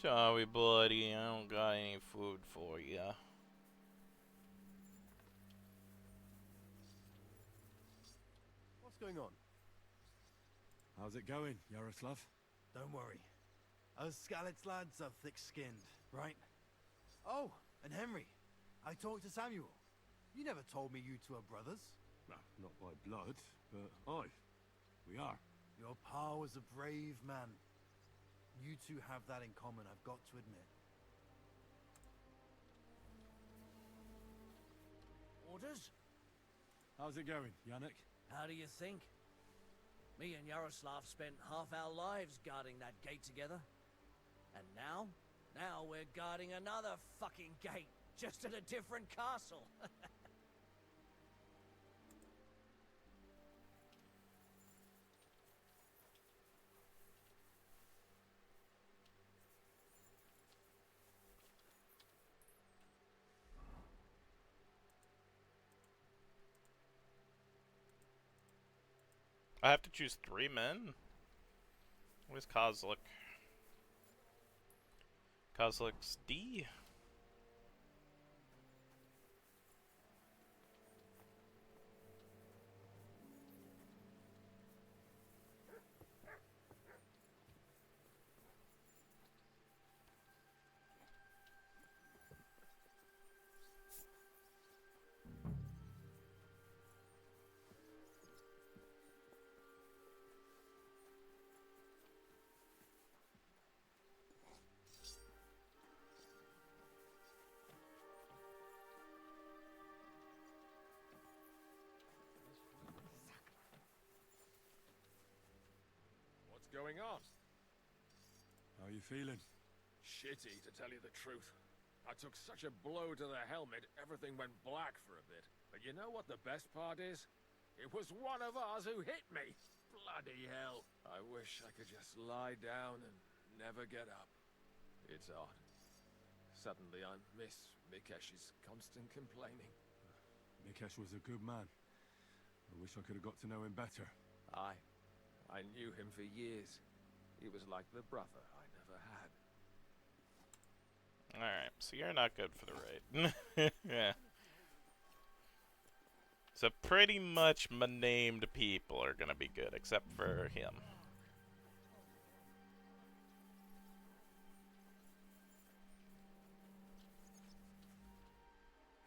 Sorry, buddy, I don't got any food for you. What's going on? How's it going, Yaroslav? Don't worry. Us Skalitz lads are thick-skinned, right? Oh, and Henry. I talked to Samuel. You never told me you two are brothers. Well, not by blood, but aye, we are. Your pa was a brave man. You two have that in common, I've got to admit. Orders? How's it going, Yannick? How do you think? Me and Yaroslav spent half our lives guarding that gate together. And now we're guarding another fucking gate, just at a different castle. I have to choose 3 men? Where's Kozlik? Kozlik's D. What's going on? How are you feeling? Shitty, to tell you the truth. I took such a blow to the helmet, everything went black for a bit. But you know what the best part is? It was one of ours who hit me! Bloody hell. I wish I could just lie down and never get up. It's odd. Suddenly I miss Mikesh's constant complaining. Mikesh was a good man. I wish I could have got to know him better. I knew him for years. He was like the brother I never had. Alright, so you're not good for the raid. Yeah. So pretty much my named people are gonna be good, except for him.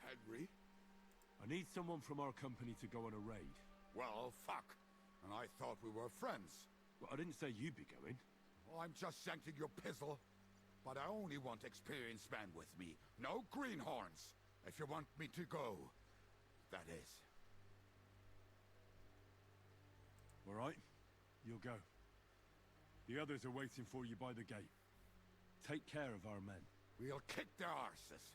Henry? I need someone from our company to go on a raid. Well, fuck. And I thought we were friends. Well, I didn't say you'd be going. Oh, I'm just scenting your pizzle. But I only want experienced men with me. No greenhorns. If you want me to go, that is. All right, you'll go. The others are waiting for you by the gate. Take care of our men. We'll kick their arses.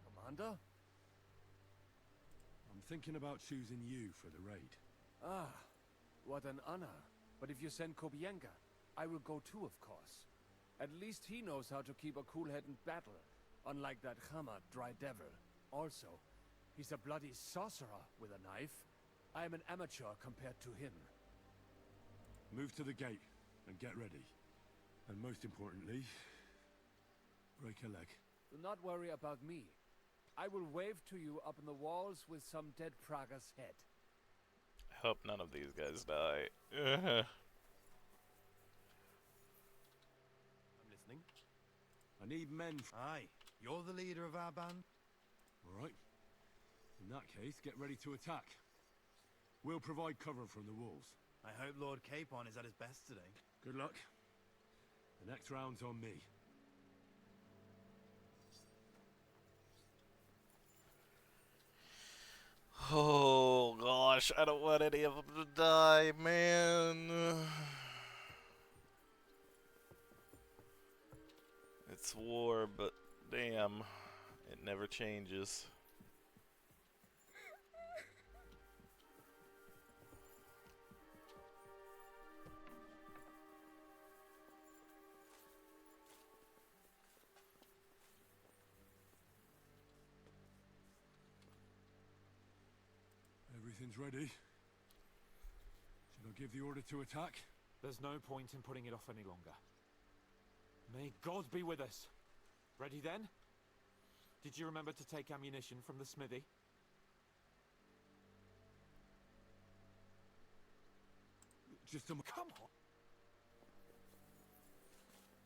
Commander? I'm thinking about choosing you for the raid. Ah, what an honor. But if you send Kubyenka, I will go too, of course. At least he knows how to keep a cool head in battle, unlike that Hammer dry devil. Also, he's a bloody sorcerer with a knife. I am an amateur compared to him. Move to the gate and get ready. And most importantly, break a leg. Do not worry about me. I will wave to you up in the walls with some dead Prager's head. hope none of these guys die. Ugh. I'm listening. I need men. Aye, you're the leader of our band. All right. In that case, get ready to attack. We'll provide cover from the wolves. I hope Lord Capon is at his best today. Good luck. The next round's on me. Oh gosh, I don't want any of them to die, man. It's war, but damn, it never changes. Everything's ready. Should I give the order to attack? There's no point in putting it off any longer. May God be with us. Ready then? Did you remember to take ammunition from the smithy? Just a Come on!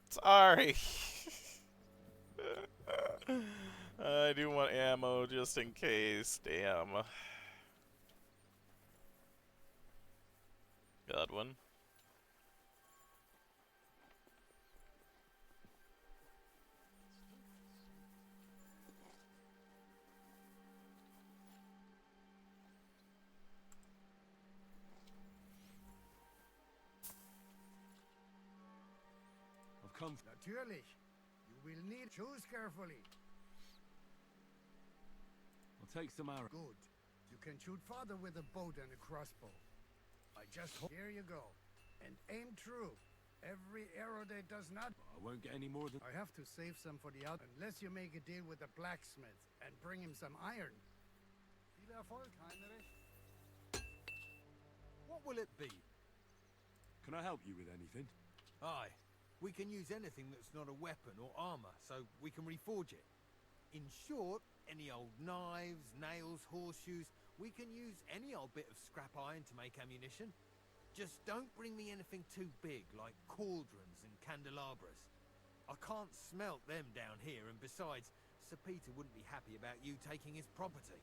Sorry. I do want ammo just in case. Damn. Godwin. I've come. Natürlich. You will need choose carefully. I'll take some arrows. Good. You can shoot farther with a bow and a crossbow. I just hope. Here you go. And aim true. Every arrow that does not. I won't get any more than. I have to save some for the out. Unless you make a deal with the blacksmith and bring him some iron. Viel Erfolg, Heinrich. What will it be? Can I help you with anything? Aye. We can use anything that's not a weapon or armor, so we can reforge it. In short, any old knives, nails, horseshoes, we can use any old bit of scrap iron to make ammunition. Just don't bring me anything too big, like cauldrons and candelabras. I can't smelt them down here, and besides, Sir Peter wouldn't be happy about you taking his property.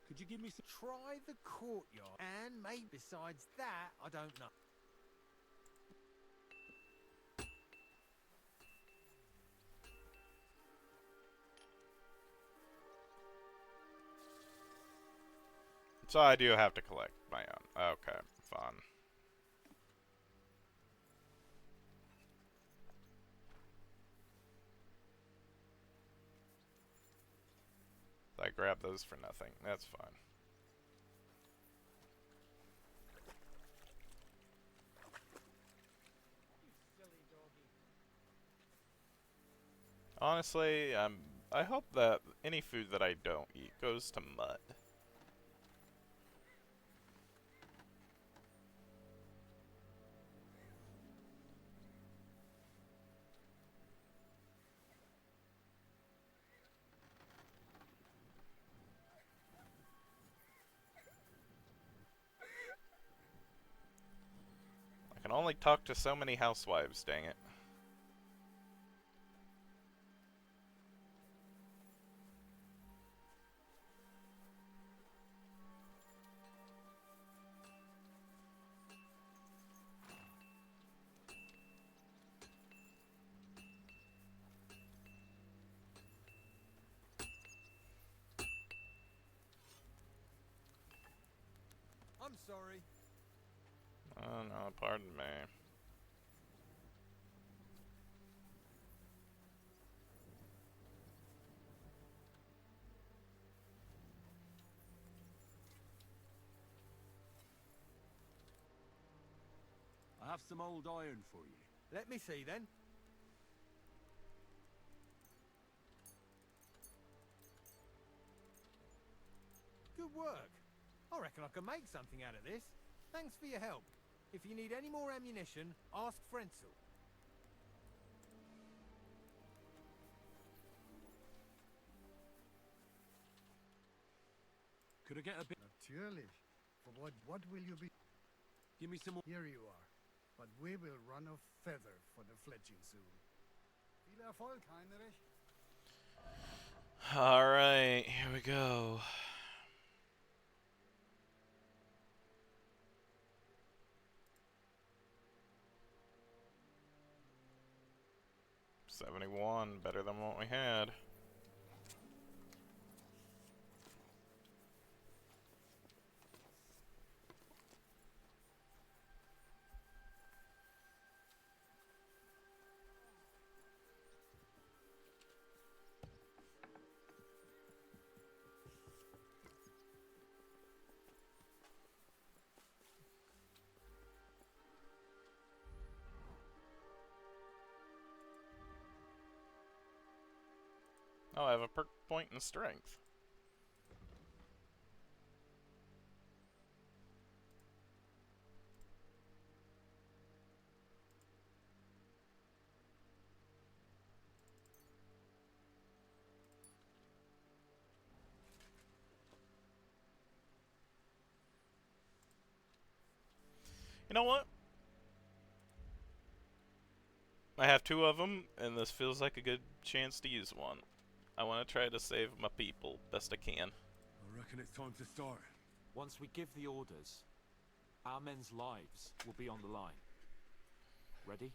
Could you give me some? Try the courtyard, and maybe besides that, I don't know. So I do have to collect my own. Okay, fun. I grabbed those for nothing. That's fine. Honestly, I hope that any food that I don't eat goes to mud. I can only talk to so many housewives, dang it. I'm sorry. Oh no, pardon me. I have some old iron for you. Let me see then. Good work. I reckon I can make something out of this. Thanks for your help. If you need any more ammunition, ask Frenzel. Could I get a bit? Natürlich. For what will you be? Give me some more. Here you are. But we will run a feather for the fletching soon. Viel Erfolg, Heinrich. Alright, here we go. $71, better than what we had. Oh, I have a perk point in strength. You know what? I have 2 of them, and this feels like a good chance to use one. I want to try to save my people best I can. I reckon it's time to start. Once we give the orders, our men's lives will be on the line. Ready?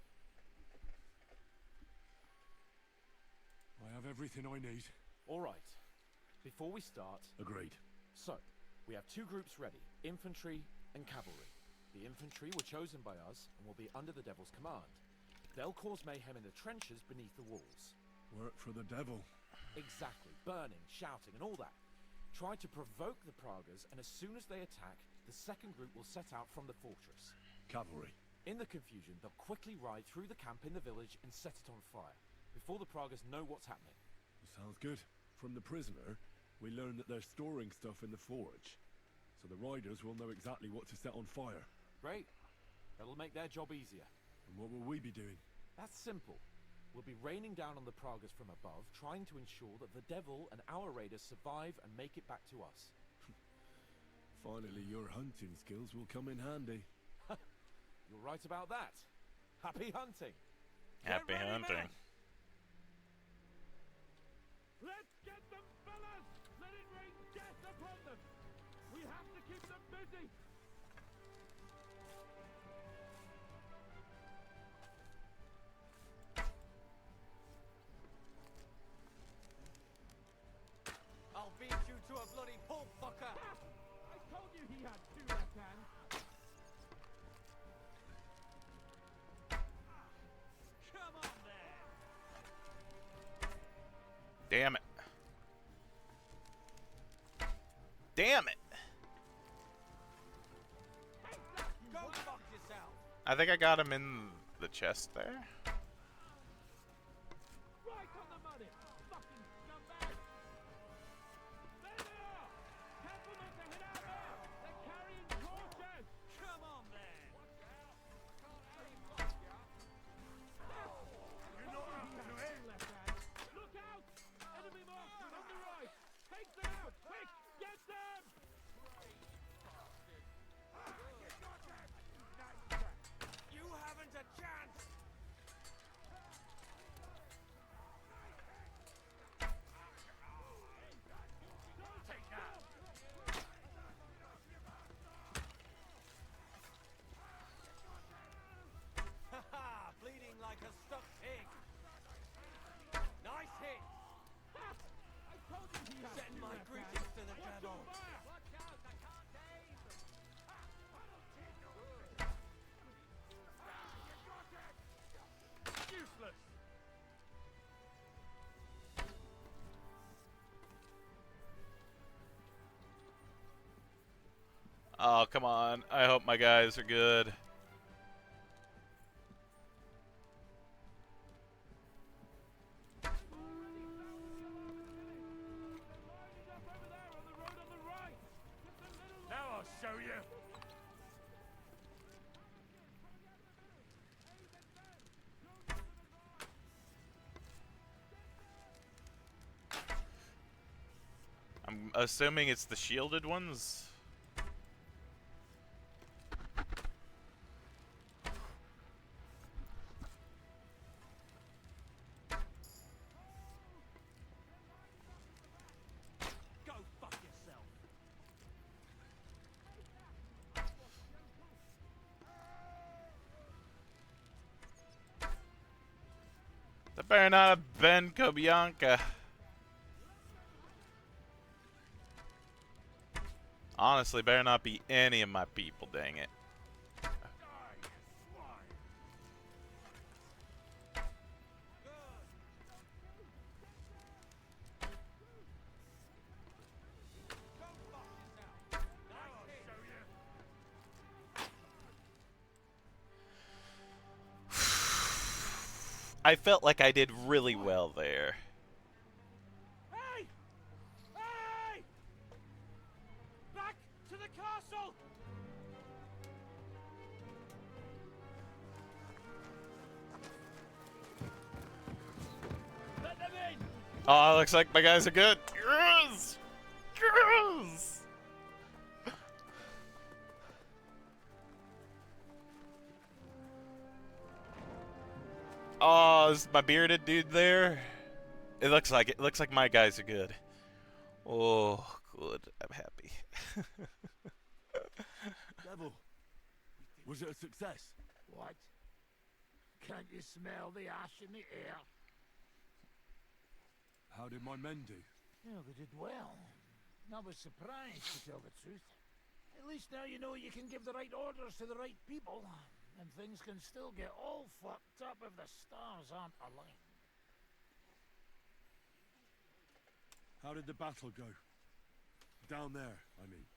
I have everything I need. All right. Before we start... Agreed. So, we have 2 groups ready, infantry and cavalry. The infantry were chosen by us and will be under the Devil's command. They'll cause mayhem in the trenches beneath the walls. Work for the devil. Exactly. Burning, shouting, and all that. Try to provoke the Pragas, and as soon as they attack, the second group will set out from the fortress. Cavalry. In the confusion, they'll quickly ride through the camp in the village and set it on fire, before the Pragas know what's happening. Sounds good. From the prisoner, we learned that they're storing stuff in the forge. So the riders will know exactly what to set on fire. Great. That'll make their job easier. And what will we be doing? That's simple. We'll be raining down on the Pragas from above, trying to ensure that the devil and our raiders survive and make it back to us. Finally, your hunting skills will come in handy. You're right about that. Happy hunting. Happy hunting. Let's get them, fellas! Let it rain death upon them! We have to keep them busy! I'll beat you to a bloody pulp, fucker! I told you he had 2 left hands! Come on there! Damn it. Damn it! Go fuck yourself! I think I got him in the chest there. Right on the money! Fucking scumbag! There they are! Careful not to hit out there! They're carrying torches! Come on then! You're not up to it! Left hand. Look out! Enemy marksman on the right! Take them out! Quick! Get them! You haven't a chance! Take that! Ha-ha! Bleeding like a stuck pig! Nice hit! I told you he had Send 2 my left greetings hands. to the Watch devil! your fire! Watch out, I can't aim! Oh, come on. I hope my guys are good. Now I'll show you. I'm assuming it's the shielded ones. Go fuck yourself. That better not have been Kobianka. Honestly, better not be any of my people, dang it. I felt like I did really well there. Hey! Hey! Back to the castle! Let them in! Oh, looks like my guys are good. Yes! Yes! Oh, is my bearded dude there? It looks like it. Looks like my guys are good. Oh, good. I'm happy. Devil, was it a success? What? Can't you smell the ash in the air? How did my men do? Oh, they did well. I was surprised, to tell the truth. At least now you know you can give the right orders to the right people, and things can still get all fucked up if the stars aren't aligned. How did the battle go? Down there, I mean.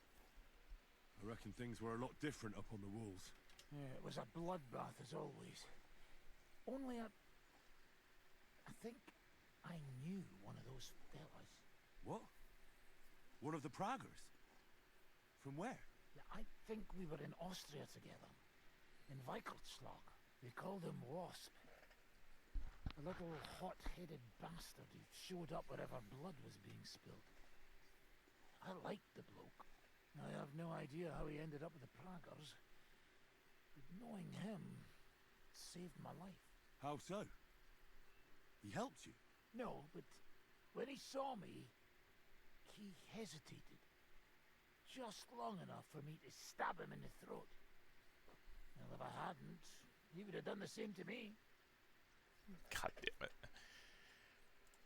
I reckon things were a lot different up on the walls. Yeah, it was a bloodbath as always. Only I think I knew one of those fellas. What? One of the Praggers? From where? Yeah, I think we were in Austria together. In Weikeltslag. They called him Wasp. A little hot-headed bastard who showed up wherever blood was being spilled. I liked the bloke. I have no idea how he ended up with the Praggers. But knowing him saved my life. How so? He helped you? No, but when he saw me, he hesitated. Just long enough for me to stab him in the throat. Well, if I hadn't, he would have done the same to me. God damn it.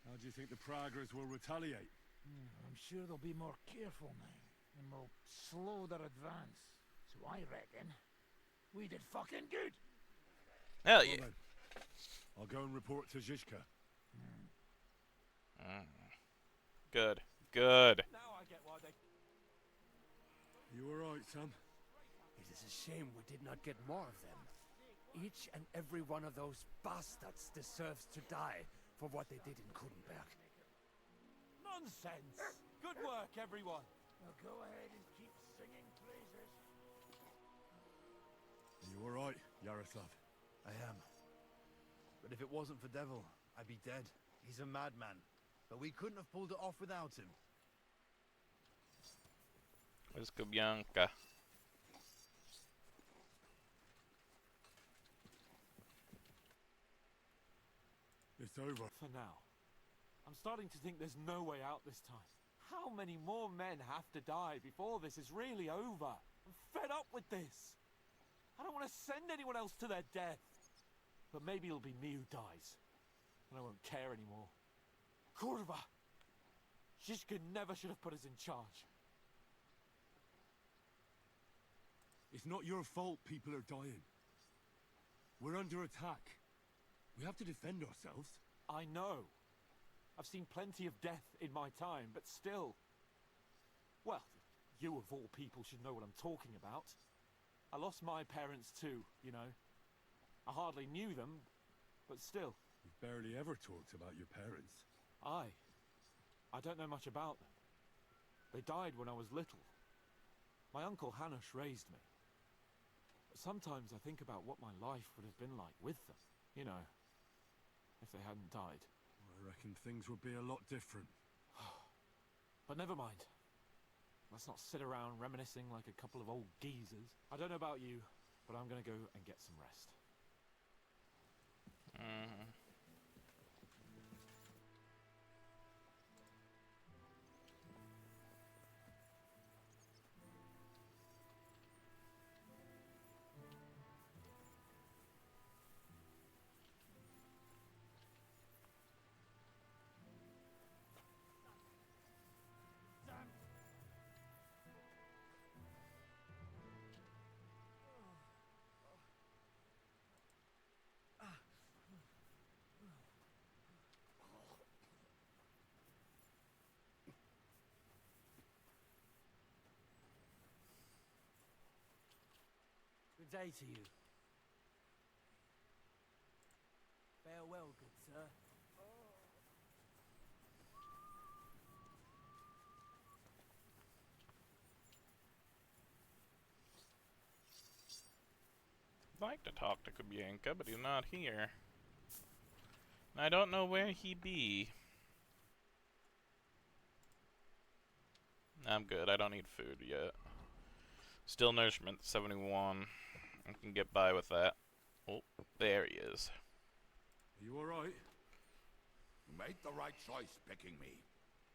How do you think the Praggers will retaliate? I'm sure they'll be more careful now, and will slow their advance. So I reckon we did fucking good. Hell yeah. Well then, I'll go and report to Zizka. Good. Good. Now I get why they... You alright, son? It is a shame we did not get more of them. Each and every one of those bastards deserves to die for what they did in Kudenberg. Nonsense! Good work, everyone! Now go ahead and keep singing praises. Are you alright, Yaroslav? I am. But if it wasn't for Devil, I'd be dead. He's a madman. But we couldn't have pulled it off without him. Where's Kobianka? It's over. For now. I'm starting to think there's no way out this time. How many more men have to die before this is really over? I'm fed up with this. I don't want to send anyone else to their death. But maybe it'll be me who dies. And I won't care anymore. Kurva! Zizka never should have put us in charge. It's not your fault people are dying. We're under attack. We have to defend ourselves. I know. I've seen plenty of death in my time, but still... Well, You of all people should know what I'm talking about. I lost my parents too, you know. I hardly knew them, but still. You've barely ever talked about your parents. I don't know much about them. They died when I was little. My uncle Hanush raised me. But sometimes I think about what my life would have been like with them. You know, if they hadn't died. I reckon things would be a lot different. But never mind. Let's not sit around reminiscing like a couple of old geezers. I don't know about you, but I'm gonna go and get some rest. Good day to you. Farewell, good sir. I'd like to talk to Kubienka, but he's not here. I don't know where he be. I'm good. I don't need food yet. Still nourishment 71. I can get by with that. Oh, there he is. Are you alright? You made the right choice picking me.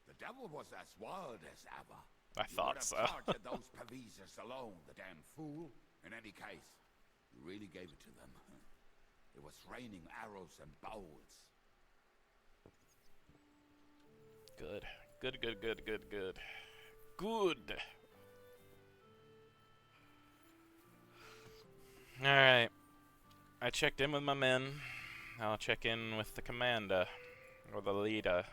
The devil was as wild as ever. I thought so. You would have charged those Pavisers alone, the damn fool. In any case, you really gave it to them. It was raining arrows and bows. Good. Good, good, good, good, good. Good! Alright. I checked in with my men. I'll check in with the commander. Or the leader.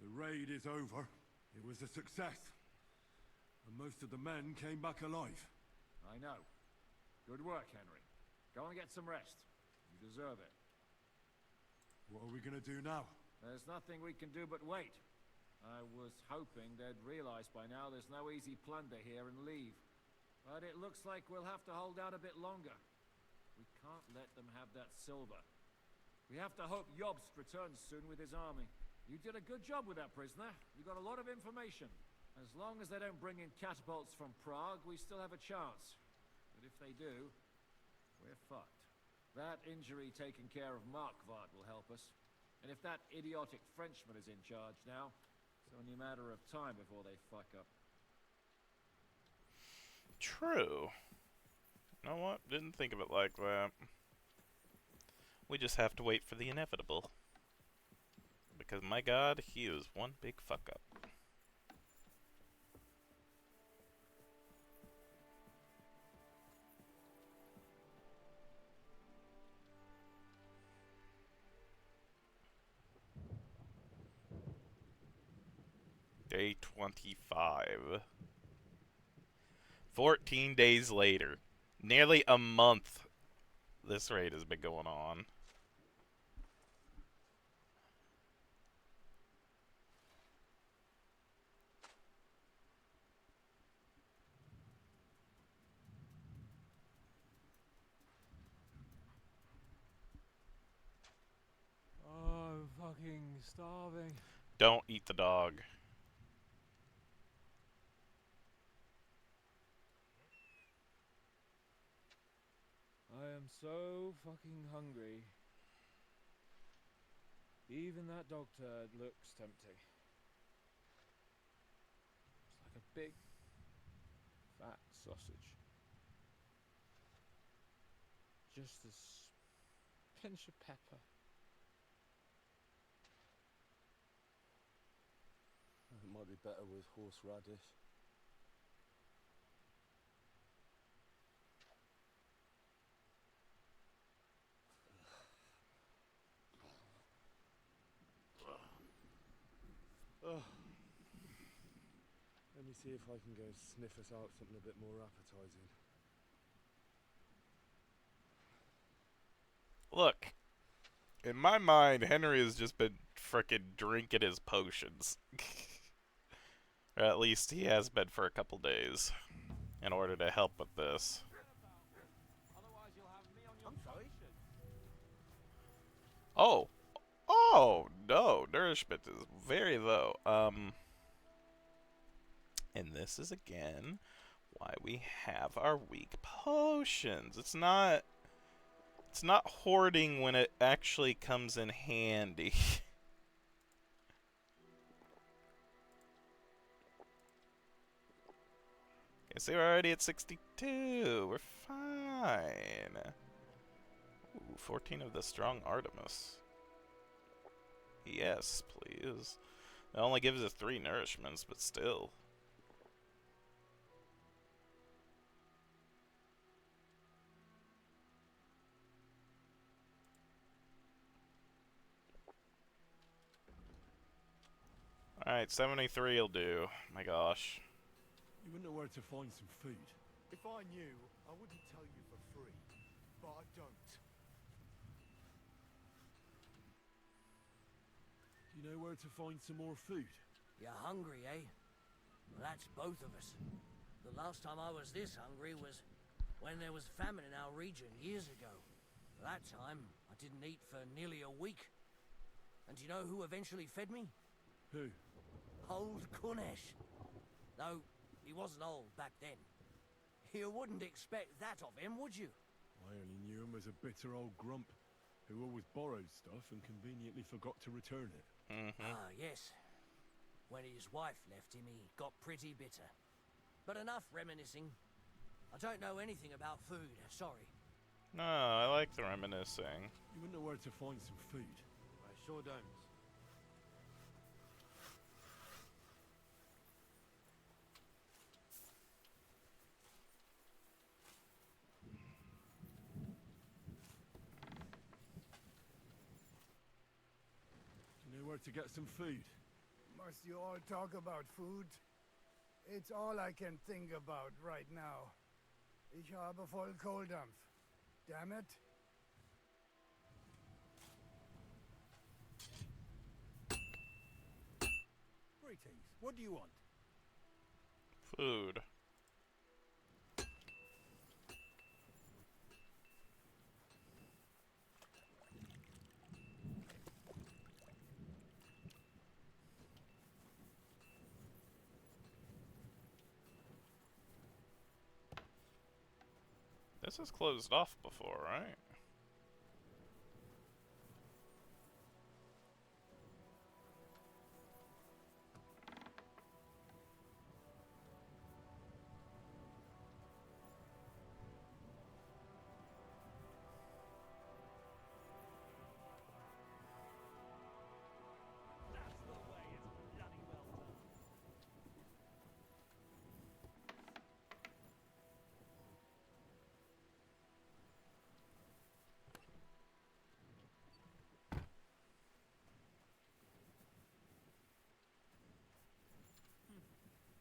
The raid is over. It was a success. And most of the men came back alive. I know. Good work, Henry. Go and get some rest. You deserve it. What are we gonna do now? There's nothing we can do but wait. I was hoping they'd realize by now there's no easy plunder here and leave. But it looks like we'll have to hold out a bit longer. We can't let them have that silver. We have to hope Jobst returns soon with his army. You did a good job with that prisoner. You got a lot of information. As long as they don't bring in catapults from Prague, we still have a chance. But if they do, we're fucked. That injury taken care of Markvart will help us. And if that idiotic Frenchman is in charge now, it's only a matter of time before they fuck up. True. You know what? Didn't think of it like that. We just have to wait for the inevitable. Because my god, he is one big fuck up. Day 25. 14 days later. Nearly a month this raid has been going on. Oh, I'm fucking starving. Don't eat the dog. I am so fucking hungry. Even that dog turd looks tempting. It's like a big, fat sausage. Just a pinch of pepper. It might be better with horseradish. me see if I can go sniff us out something a bit more appetizing. Look, in my mind, Henry has just been frickin' drinking his potions. Or at least he has been for a couple days, in order to help with this. I'm sorry. Oh! Oh, no, nourishment is very low. And this is, again, why we have our weak potions. It's not hoarding when it actually comes in handy. Okay, so we're already at 62. We're fine. Ooh, 14 of the strong Artemis. Yes, please. It only gives us 3 nourishments, but still. Alright, 73 will do. My gosh. You wouldn't know where to find some food. If I knew, I wouldn't tell you for free. But I don't. Do you know where to find some more food? You're hungry, eh? Well, that's both of us. The last time I was this hungry was when there was famine in our region years ago. That time, I didn't eat for nearly a week. And do you know who eventually fed me? Who? Old Kunesh. Though, he wasn't old back then. You wouldn't expect that of him, would you? I only knew him as a bitter old grump who always borrowed stuff and conveniently forgot to return it. Ah, yes. When his wife left him, he got pretty bitter. But enough reminiscing. I don't know anything about food, sorry. No, I like the reminiscing. You wouldn't know where to find some food. I sure don't. You know where to get some food? Must you all talk about food? It's all I can think about right now. Ich habe voll Kohldampf. Damn it. Greetings. What do you want? Food. This is closed off before, right?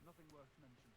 Nothing worth mentioning.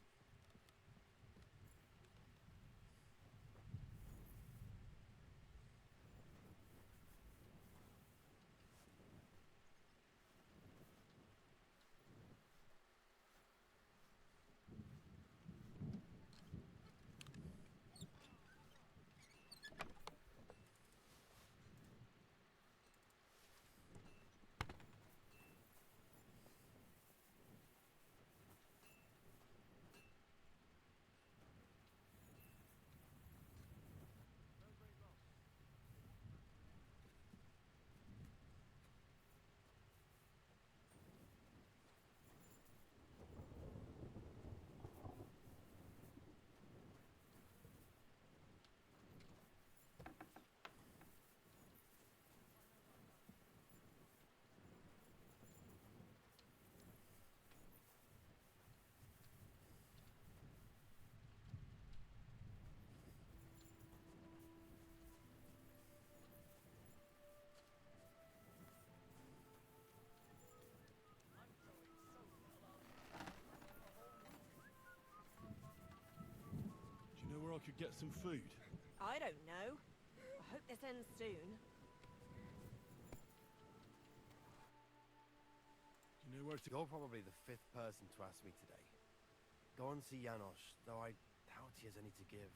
could get some food? I don't know. I hope this ends soon. Do you know where to You're probably the 5th person to ask me today. Go and see Janos, though I doubt he has any to give.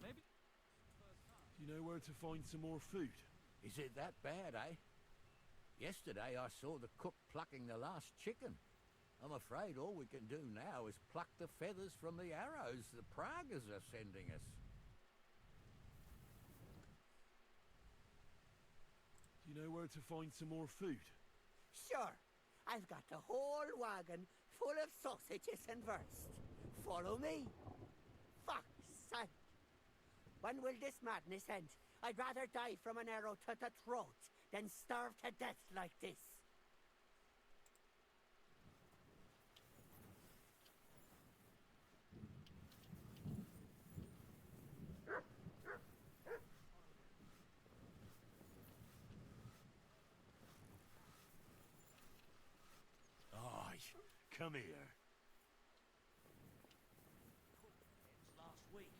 Maybe. Do you know where to find some more food? Is it that bad, eh? Yesterday I saw the cook plucking the last chicken. I'm afraid all we can do now is pluck the feathers from the arrows the Pragas are sending us. Do you know where to find some more food? Sure. I've got the whole wagon full of sausages and wurst. Follow me. Fuck's sake. When will this madness end? I'd rather die from an arrow to the throat than starve to death like this. Aye, come here. Last week.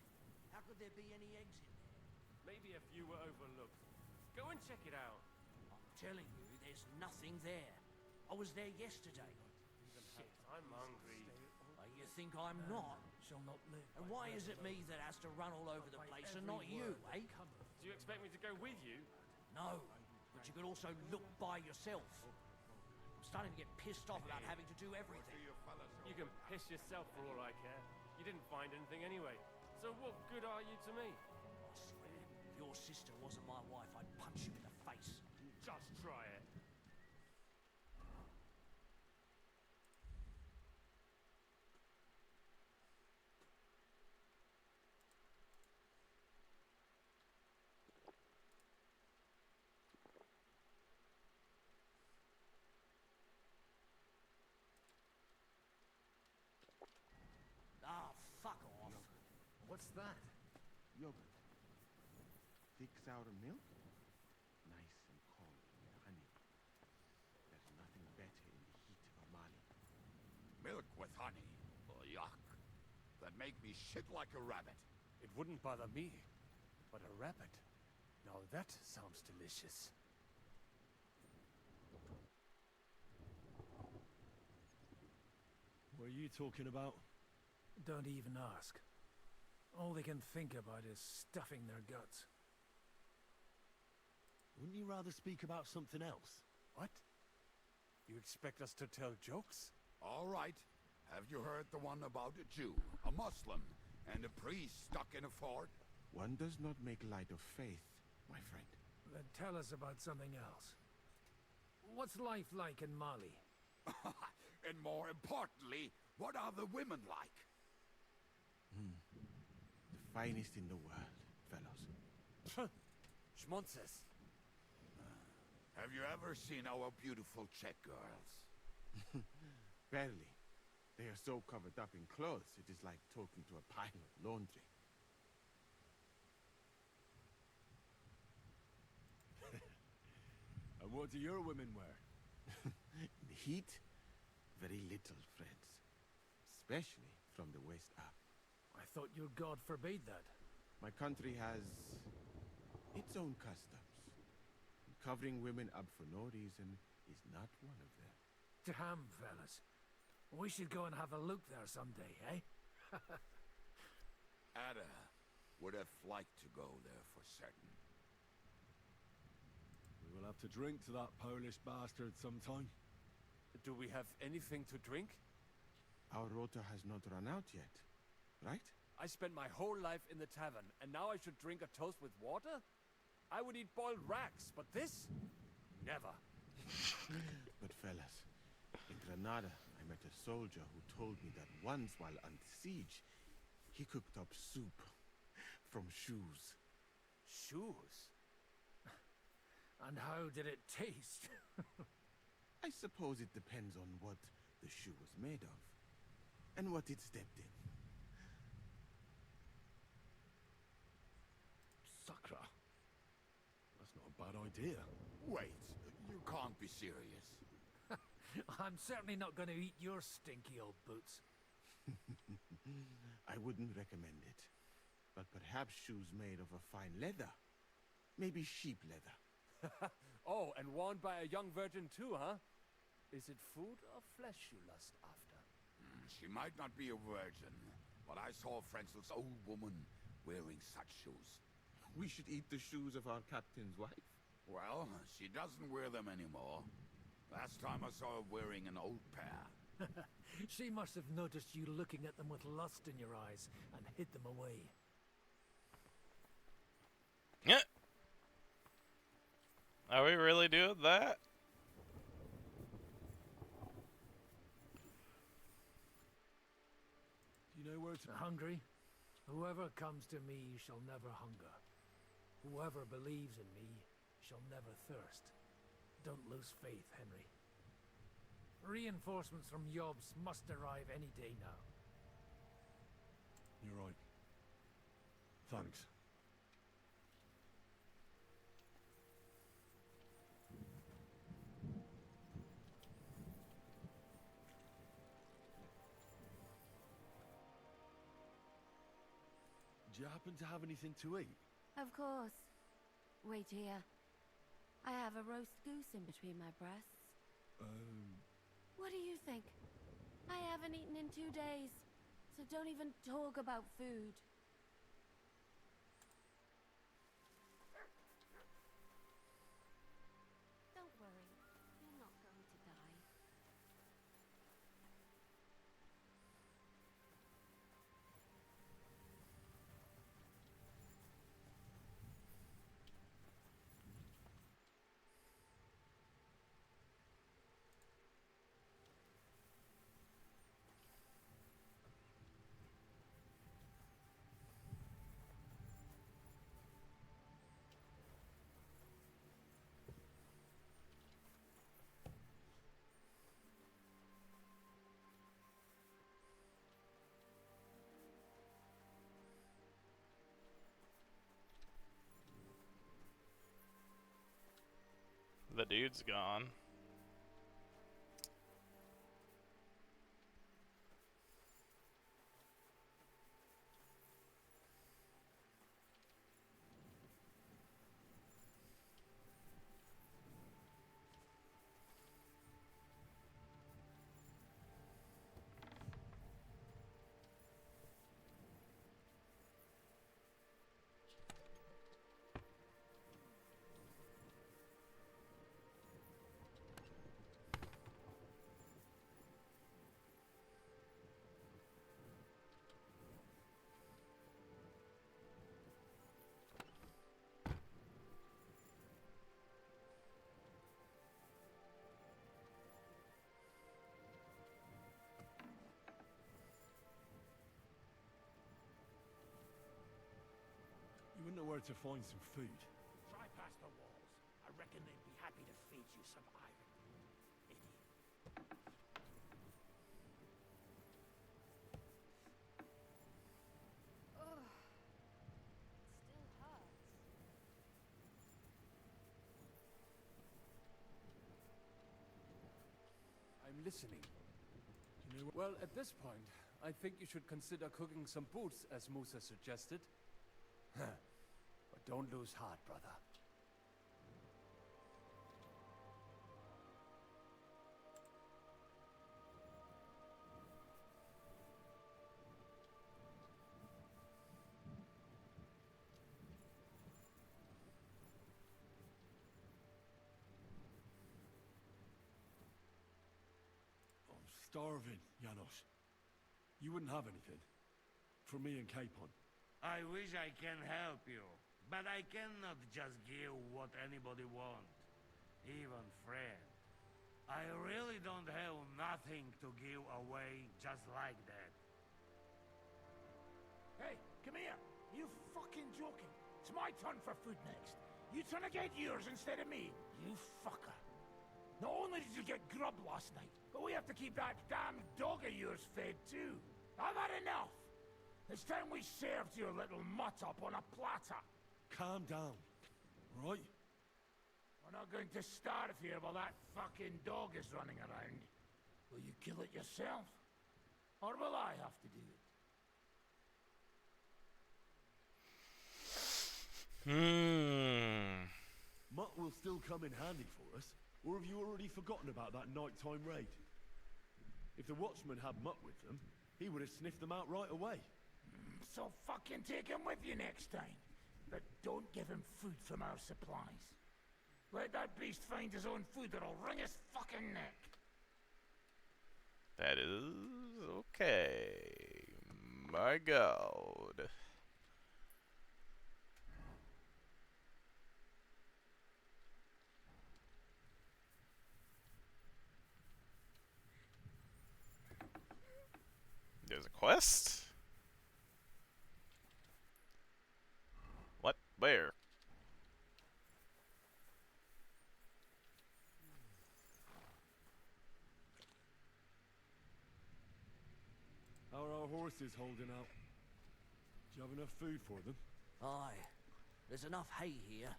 How could there be any eggs in there? Maybe a few were overlooked. Go and check it out. I'm telling you, there's nothing there. I was there yesterday. Shit, I'm hungry. You think I'm not? Shall not live. And why is it me that has to run all over the place and not you, eh? Do you expect me to go with you? No, but you could also look by yourself. I'm starting to get pissed off about having to do everything. You can piss yourself for all I care. You didn't find anything anyway. So what good are you to me? I swear, if your sister wasn't my wife, I'd punch you in the face. Just try it. Ah, fuck off. What's that? Yogurt. Thick sour milk. Nice and cold with honey. There's nothing better in the heat of a Mali. Milk with honey. Oh, yuck. That make me shit like a rabbit. It wouldn't bother me, but a rabbit. Now that sounds delicious. What are you talking about? Don't even ask. All they can think about is stuffing their guts. Wouldn't you rather speak about something else? What? You expect us to tell jokes? All right. Have you heard the one about a Jew, a Muslim, and a priest stuck in a fort? One does not make light of faith, my friend. Then tell us about something else. What's life like in Mali? And more importantly, what are the women like? The finest in the world, fellows. Schmonzes. Have you ever seen our beautiful Czech girls? Barely. They are so covered up in clothes, it is like talking to a pile of laundry. And what do your women wear? In the heat, very little, friends. Especially from the waist up. I thought your god forbade that. My country has its own customs. And covering women up for no reason is not one of them. Damn, fellas. We should go and have a look there someday, eh? Ada would have liked to go there for certain. We will have to drink to that Polish bastard sometime. Do we have anything to drink? Our rota has not run out yet, right? I spent my whole life in the tavern, and now I should drink a toast with water? I would eat boiled rats, but this? Never. But fellas, in Granada, I met a soldier who told me that once while under siege, he cooked up soup from shoes. Shoes? And how did it taste? I suppose it depends on what the shoe was made of, and what it stepped in. Sakra. That's not a bad idea. Wait, you can't be serious. I'm certainly not going to eat your stinky old boots. I wouldn't recommend it. But perhaps shoes made of a fine leather. Maybe sheep leather. Oh, and worn by a young virgin too, huh? Is it food or flesh you lust after? She might not be a virgin, but I saw Frenzel's old woman wearing such shoes. We should eat the shoes of our captain's wife. Well, she doesn't wear them anymore. Last time I saw her wearing an old pair. She must have noticed you looking at them with lust in your eyes and hid them away. Yeah. Are we really doing that? Do you know where to... Hungry? Whoever comes to me shall never hunger. Whoever believes in me shall never thirst. Don't lose faith, Henry. Reinforcements from Yobs must arrive any day now. You're right. Thanks. Do you happen to have anything to eat? Of course. Wait here. I have a roast goose in between my breasts. What do you think? I haven't eaten in 2 days, so don't even talk about food. Don't worry, you're not going to die. The dude's gone. You wouldn't know where to find some food. Try past the walls. I reckon they'd be happy to feed you some iron. Idiot. Ugh. Still hurts. I'm listening. You know, well, at this point, I think you should consider cooking some boots, as Musa suggested. But don't lose heart, brother. I'm starving, Janos. You wouldn't have anything? For me and Capon. I wish I can help you, but I cannot just give what anybody want, even friend. I really don't have nothing to give away just like that. Hey, come here. You fucking joking? It's my turn for food next. You trying to get yours instead of me? You fucker. Not only did you get grub last night, but we have to keep that damn dog of yours fed too. I've had enough. It's time we served your little mutt up on a platter. Calm down, right? We're not going to starve here while that fucking dog is running around. Will you kill it yourself? Or will I have to do it? Mutt will still come in handy for us, or have you already forgotten about that nighttime raid? If the watchman had Mutt with them, he would have sniffed them out right away. So fucking take him with you next time. But don't give him food from our supplies. Let that beast find his own food or I'll wring his fucking neck. That is okay. My God. There's a quest? What? Where? How are our horses holding out? Do you have enough food for them? Aye. There's enough hay here.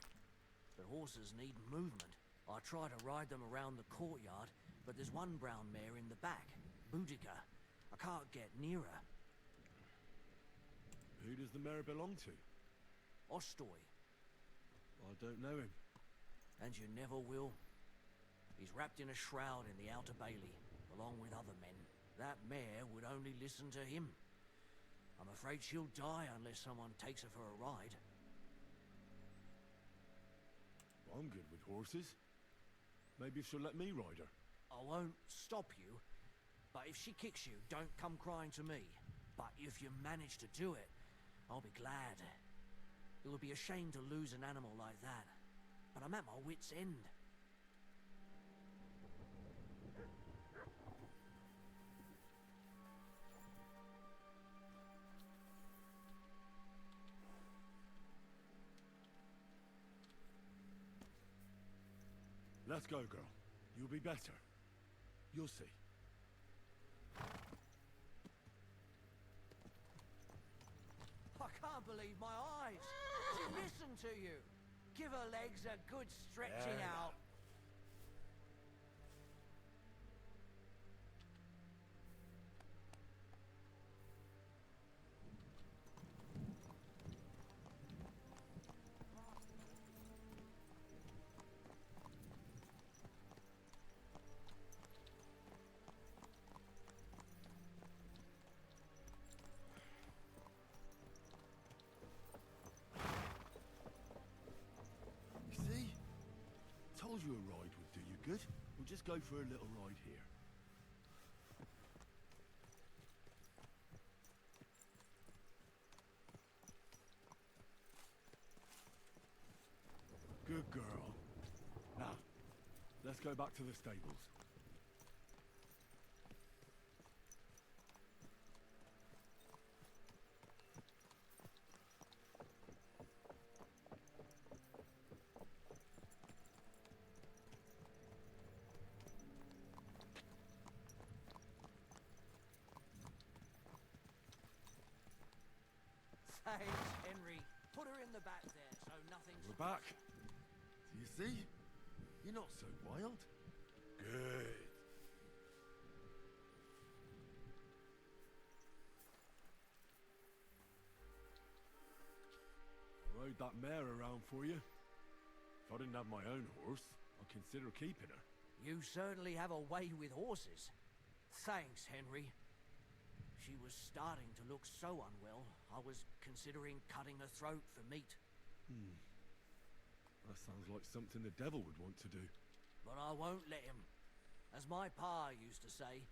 But horses need movement. I try to ride them around the courtyard, but there's one brown mare in the back, Boudica. I can't get near her. Who does the mare belong to? Ostoy. I don't know him. And you never will. He's wrapped in a shroud in the Outer Bailey, along with other men. That mare would only listen to him. I'm afraid she'll die unless someone takes her for a ride. I'm good with horses. Maybe she'll let me ride her. I won't stop you, but if she kicks you, don't come crying to me. But if you manage to do it, I'll be glad. It would be a shame to lose an animal like that. But I'm at my wit's end. Let's go, girl. You'll be better. You'll see. I can't believe my eyes. She listened to you. Give her legs a good stretching out. See? Told you a ride would do you good. We'll just go for a little ride here. Good girl. Now, let's go back to the stables. Thanks, Henry. Put her in the back there, so nothing's... We're back. Do you see? You're not so wild. Good. I rode that mare around for you. If I didn't have my own horse, I'd consider keeping her. You certainly have a way with horses. Thanks, Henry. She was starting to look so unwell, I was considering cutting her throat for meat. That sounds like something the devil would want to do. But I won't let him. As my pa used to say,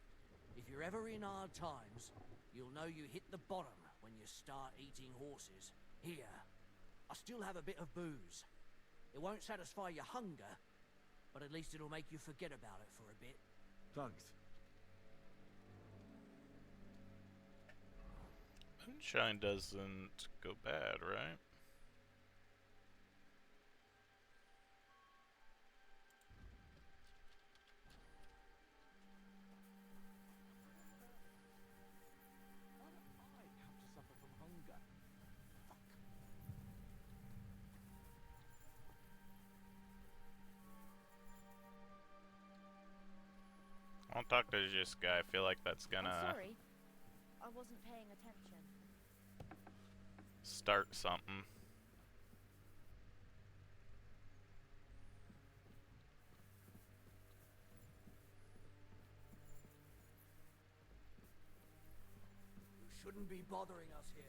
if you're ever in hard times, you'll know you hit the bottom when you start eating horses. Here, I still have a bit of booze. It won't satisfy your hunger, but at least it'll make you forget about it for a bit. Thanks. Moonshine doesn't go bad, right? Why do I have to suffer from hunger? Fuck. I'll talk to this guy. I feel like that's I'm gonna... sorry. I wasn't paying attention. Start something. You shouldn't be bothering us here.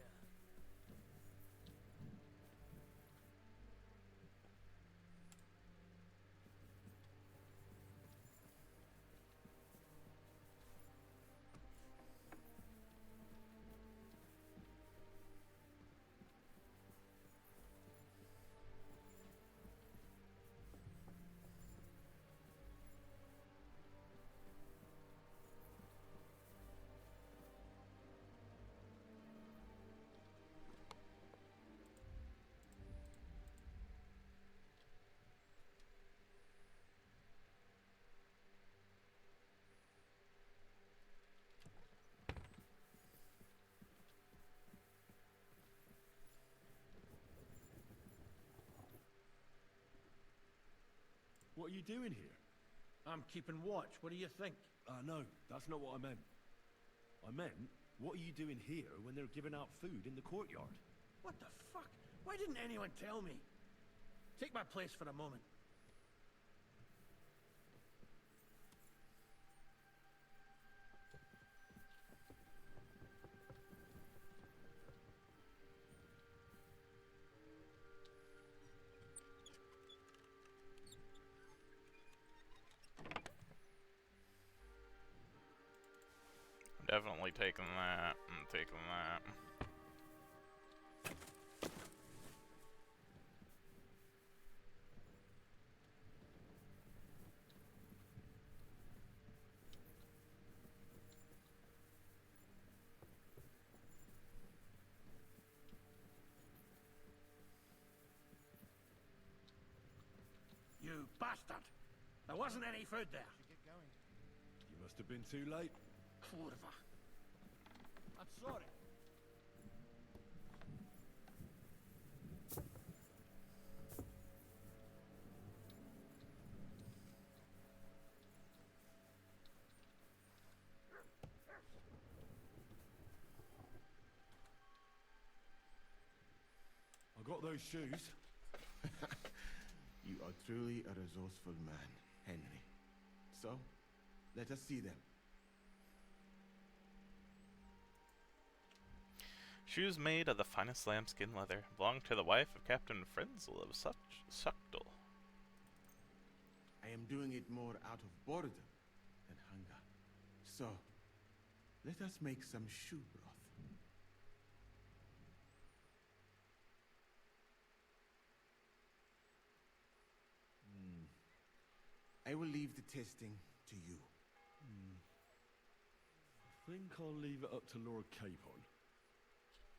What are you doing here? I'm keeping watch. What do you think? No, that's not what I meant. I meant, what are you doing here when they're giving out food in the courtyard? What the fuck? Why didn't anyone tell me? Take my place for a moment. Definitely taking that. I'm taking that. You bastard! There wasn't any food there. You must have been too late. Whatever. I'm sorry. I got those shoes. You are truly a resourceful man, Henry. So, let us see them. Shoes made of the finest lambskin leather, belong to the wife of Captain Frenzel of Suchtel. I am doing it more out of boredom than hunger. So, let us make some shoe broth. I will leave the testing to you. I think I'll leave it up to Lord Capon.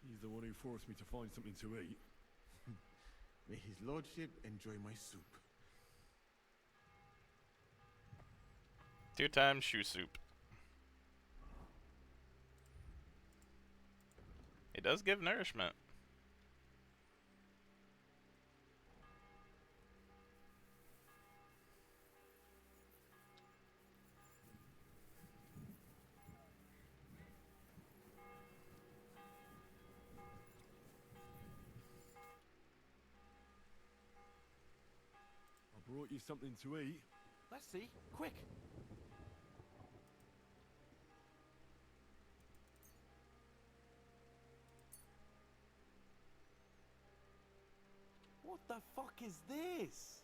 He's the one who forced me to find something to eat. May his lordship enjoy my soup. 2 times shoe soup. It does give nourishment. I brought you something to eat. Let's see. Quick. What the fuck is this?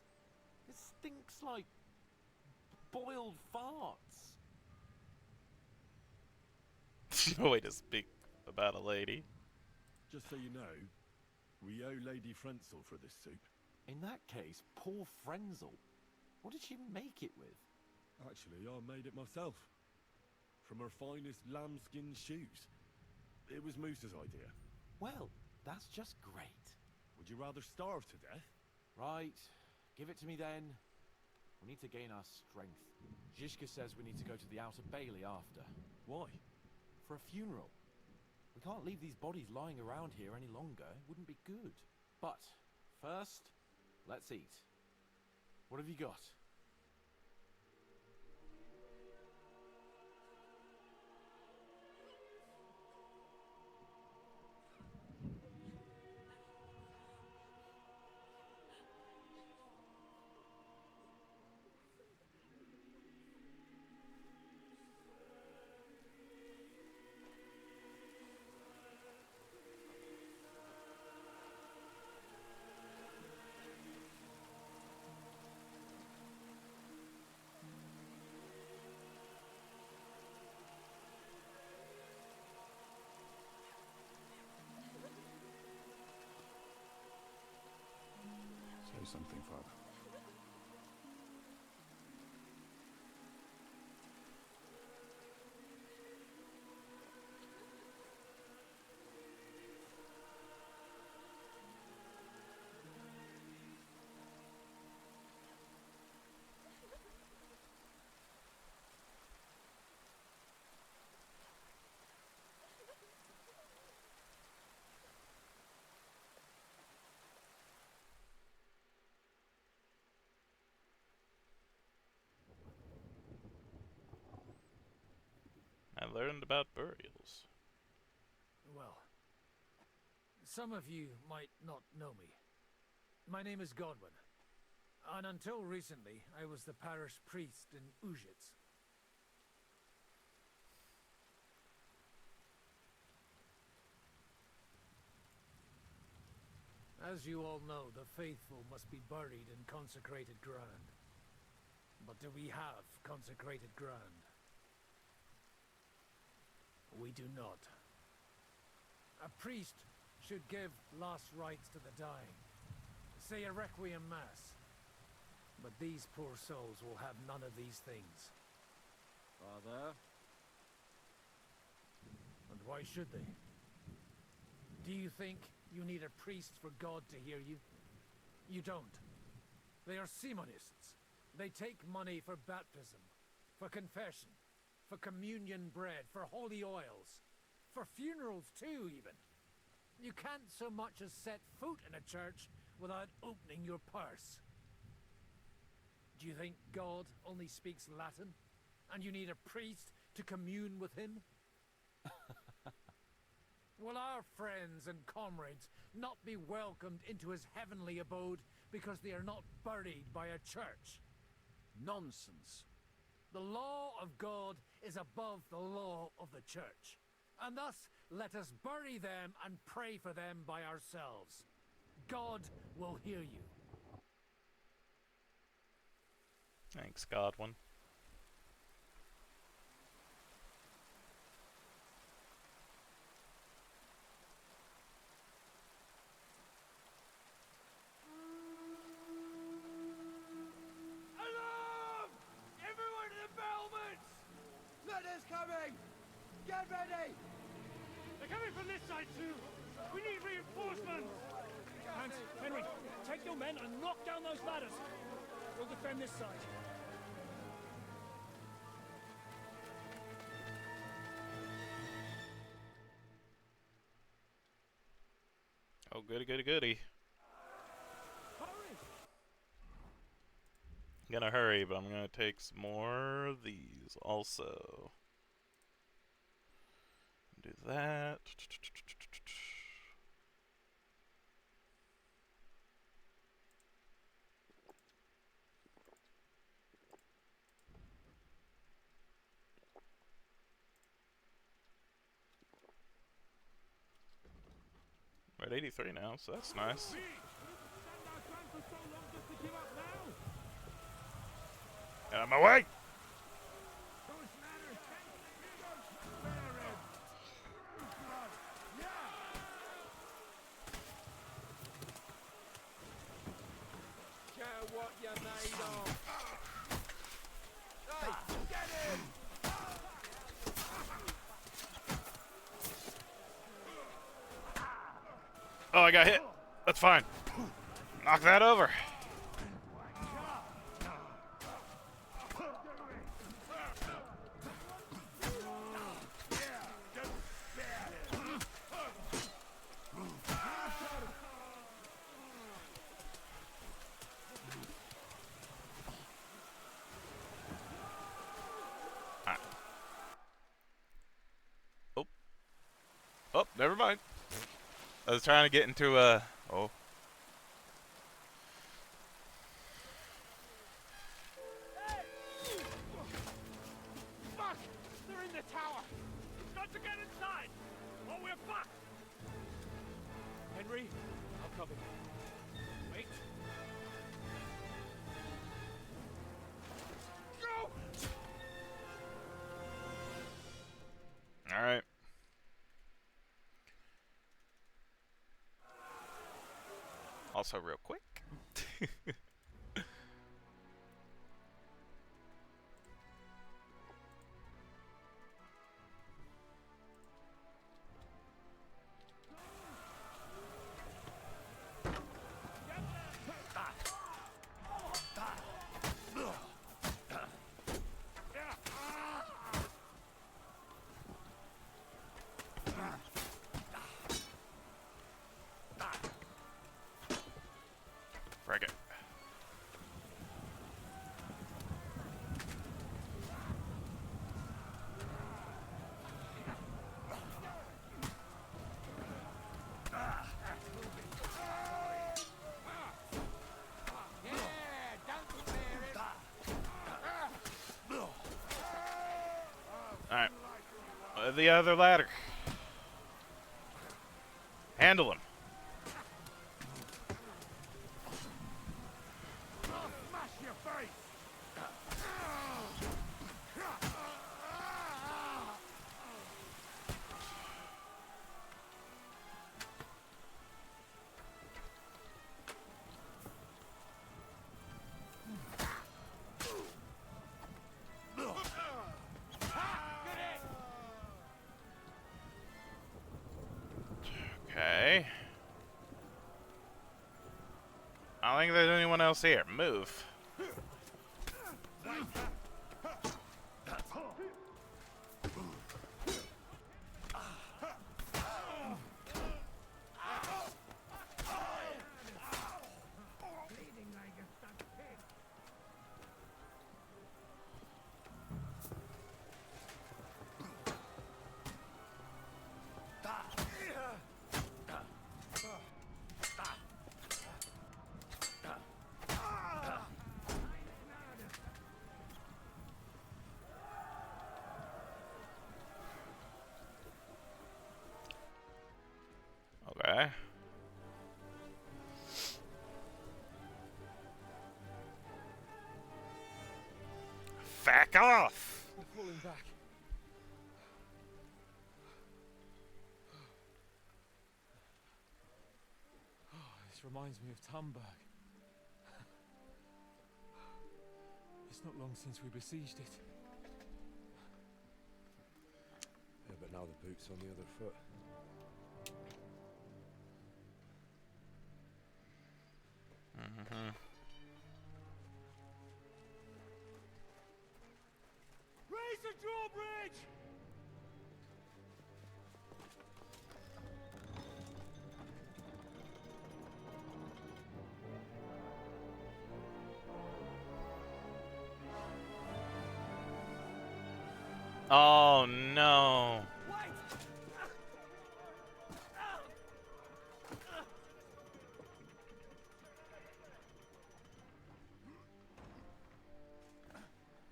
It stinks like boiled farts. No way to speak about a lady. Just so you know, we owe Lady Frenzel for this soup. In that case, poor Frenzel. What did she make it with? Actually, I made it myself. From her finest lambskin shoes. It was Moose's idea. Well, that's just great. Would you rather starve to death? Right. Give it to me then. We need to gain our strength. Zizka says we need to go to the Outer Bailey after. Why? For a funeral. We can't leave these bodies lying around here any longer. It wouldn't be good. But, first, let's eat. What have you got? say something, Father? I learned about burials. Well, some of you might not know me. My name is Godwin, and until recently, I was the parish priest in Ujitz. As you all know, the faithful must be buried in consecrated ground. But do we have consecrated ground? We do not. A priest should give last rites to the dying, say a requiem mass. But these poor souls will have none of these things. Father? And why should they? Do you think you need a priest for God to hear you? You don't. They are Simonists. They take money for baptism, for confession, for communion bread, for holy oils, for funerals too, even. You can't so much as set foot in a church without opening your purse. Do you think God only speaks Latin, and you need a priest to commune with him? Will our friends and comrades not be welcomed into his heavenly abode because they are not buried by a church? Nonsense. The law of God is above the law of the church, and thus let us bury them and pray for them by ourselves. God will hear you. Thanks, Godwin. Alarm! Everyone to the battlements! Letters coming! Get ready! They're coming from this side too! We need reinforcements! Hans, Henry, take your men and knock down those ladders! We'll defend this side. Oh, goody, goody, goody. Hurry! I'm gonna hurry, but I'm gonna take some more of these also. Do that. We're at 83 now, so that's nice. Get out of my way! Care what you're made of! Hey, get him! Oh, I got hit. That's fine. Knock that over. Oh. Oh, never mind. I was trying to get into a... Oh. Fuck! They're in the tower! We've got to get inside! Or we're fucked! Henry, I'll cover you. Wait. Go! Alright. Also, real quick. Frag it. Alright. The other ladder. Handle him. Smash your face! Okay. I don't think there's anyone else here. Move. Okay. Back off! I'm falling back. Oh, this reminds me of Tumberg. It's not long since we besieged it. Yeah, but now the boot's on the other foot. Mm-hmm. Raise the drawbridge! Oh no.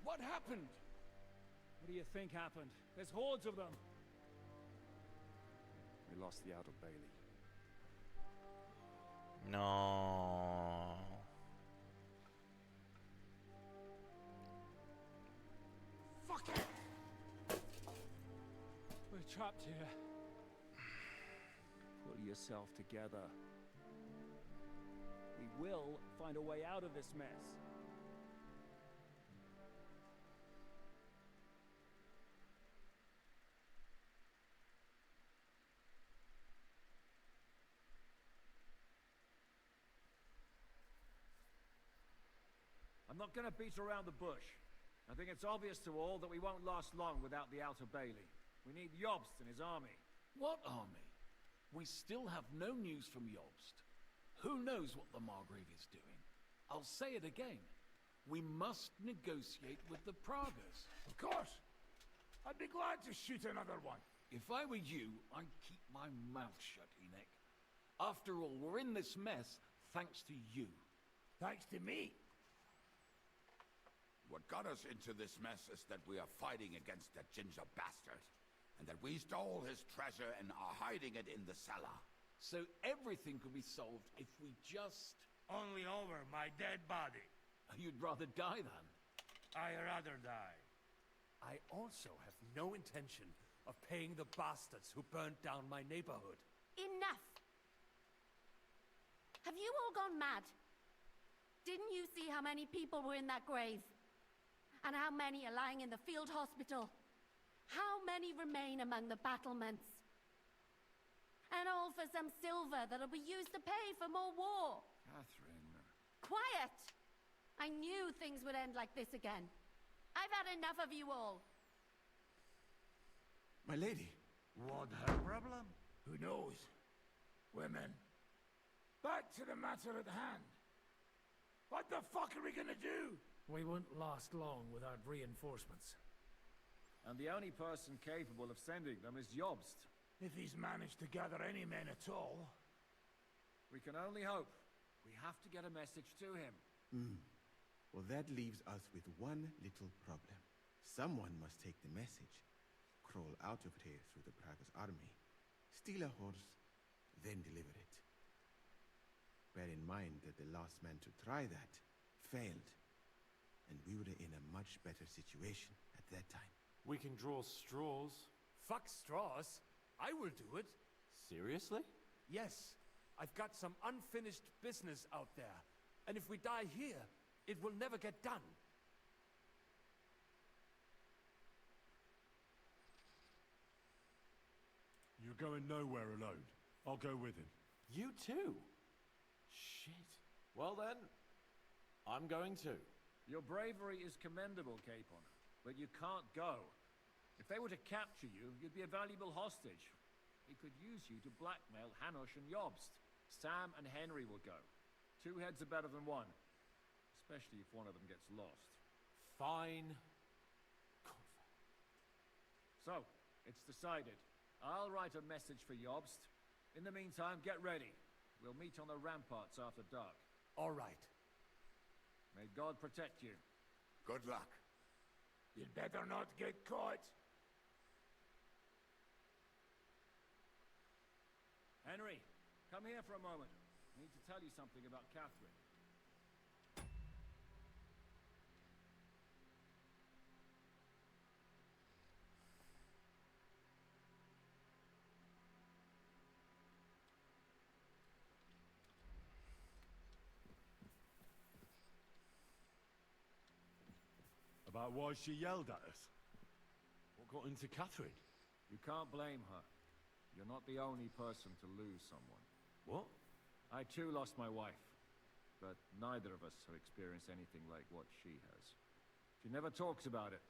What happened? What do you think happened? There's hordes of them. We lost the Outer Bailey. No. Fuck it! We're trapped here. Pull yourself together. We will find a way out of this mess. I'm not going to beat around the bush. I think it's obvious to all that we won't last long without the Outer Bailey. We need Jobst and his army. What army? We still have no news from Jobst. Who knows what the Margrave is doing? I'll say it again. We must negotiate with the Pragas. Of course. I'd be glad to shoot another one. If I were you, I'd keep my mouth shut, Enoch. After all, we're in this mess thanks to you. Thanks to me. What got us into this mess is that we are fighting against that ginger bastard. And that we stole his treasure and are hiding it in the cellar. So everything could be solved if we just... Only over my dead body. You'd rather die then? I'd rather die. I also have no intention of paying the bastards who burnt down my neighborhood. Enough! Have you all gone mad? Didn't you see how many people were in that grave? And how many are lying in the field hospital? How many remain among the battlements? And all for some silver that'll be used to pay for more war. Catherine. Quiet! I knew things would end like this again. I've had enough of you all. My lady. What her problem? Who knows? Women. Back to the matter at hand. What the fuck are we gonna do? We won't last long without reinforcements. And the only person capable of sending them is Jobst. If he's managed to gather any men at all. We can only hope. We have to get a message to him. Well, that leaves us with one little problem. Someone must take the message, crawl out of here through the Prague's army, steal a horse, then deliver it. Bear in mind that the last man to try that failed, and we were in a much better situation at that time. We can draw straws. Fuck straws. I will do it. Seriously? Yes. I've got some unfinished business out there. And if we die here, it will never get done. You're going nowhere alone. I'll go with him. You too? Shit. Well then, I'm going too. Your bravery is commendable, Capon, but you can't go. If they were to capture you, you'd be a valuable hostage. We could use you to blackmail Hanush and Jobst. Sam and Henry will go. 2 heads are better than 1, especially if one of them gets lost. Fine. So, it's decided. I'll write a message for Jobst. In the meantime, get ready. We'll meet on the ramparts after dark. All right. May God protect you. Good luck. You'd better not get caught. Henry, come here for a moment. I need to tell you something about Catherine. About why she yelled at us? What got into Catherine? You can't blame her. You're not the only person to lose someone. What? I too lost my wife, but neither of us have experienced anything like what she has. She never talks about it.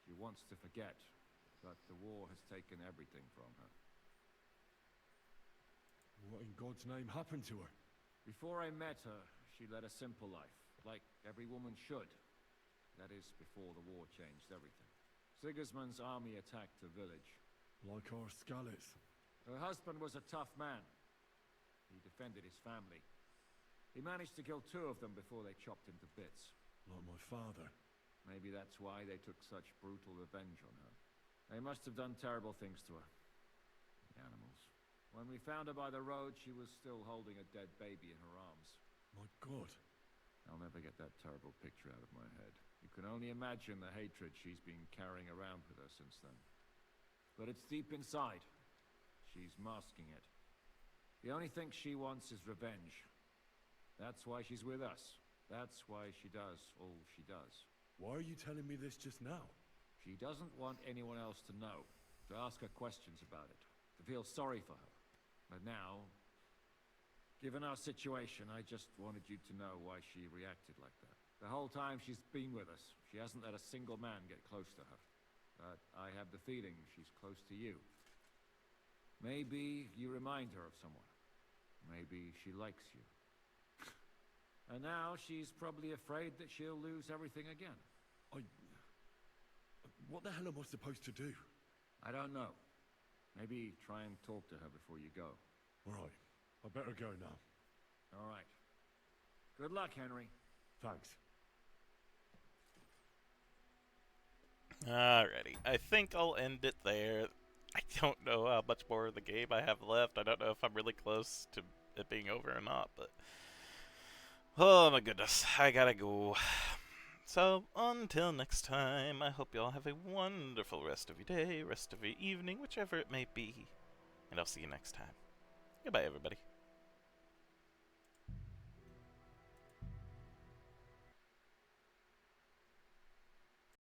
She wants to forget, but the war has taken everything from her. What in God's name happened to her? Before I met her, she led a simple life, like every woman should. That is, before the war changed everything. Sigismund's army attacked the village. Like our Scalets. Her husband was a tough man. He defended his family. He managed to kill 2 of them before they chopped him to bits. Like my father. Maybe that's why they took such brutal revenge on her. They must have done terrible things to her. The animals. When we found her by the road, she was still holding a dead baby in her arms. My God. I'll never get that terrible picture out of my head. You can only imagine the hatred she's been carrying around with her since then. But it's deep inside. She's masking it. The only thing she wants is revenge. That's why she's with us. That's why she does all she does. Why are you telling me this just now? She doesn't want anyone else to know, to ask her questions about it, to feel sorry for her. But now, given our situation, I just wanted you to know why she reacted like that. The whole time she's been with us, she hasn't let a single man get close to her. But I have the feeling she's close to you. Maybe you remind her of someone. Maybe she likes you. And now she's probably afraid that she'll lose everything again. What the hell am I supposed to do? I don't know. Maybe try and talk to her before you go. All right. I better go now. All right. Good luck, Henry. Thanks. Alrighty, I think I'll end it there. I don't know how much more of the game I have left. I don't know if I'm really close to it being over or not, but... Oh my goodness, I gotta go. So, until next time, I hope you all have a wonderful rest of your day, rest of your evening, whichever it may be. And I'll see you next time. Goodbye, everybody.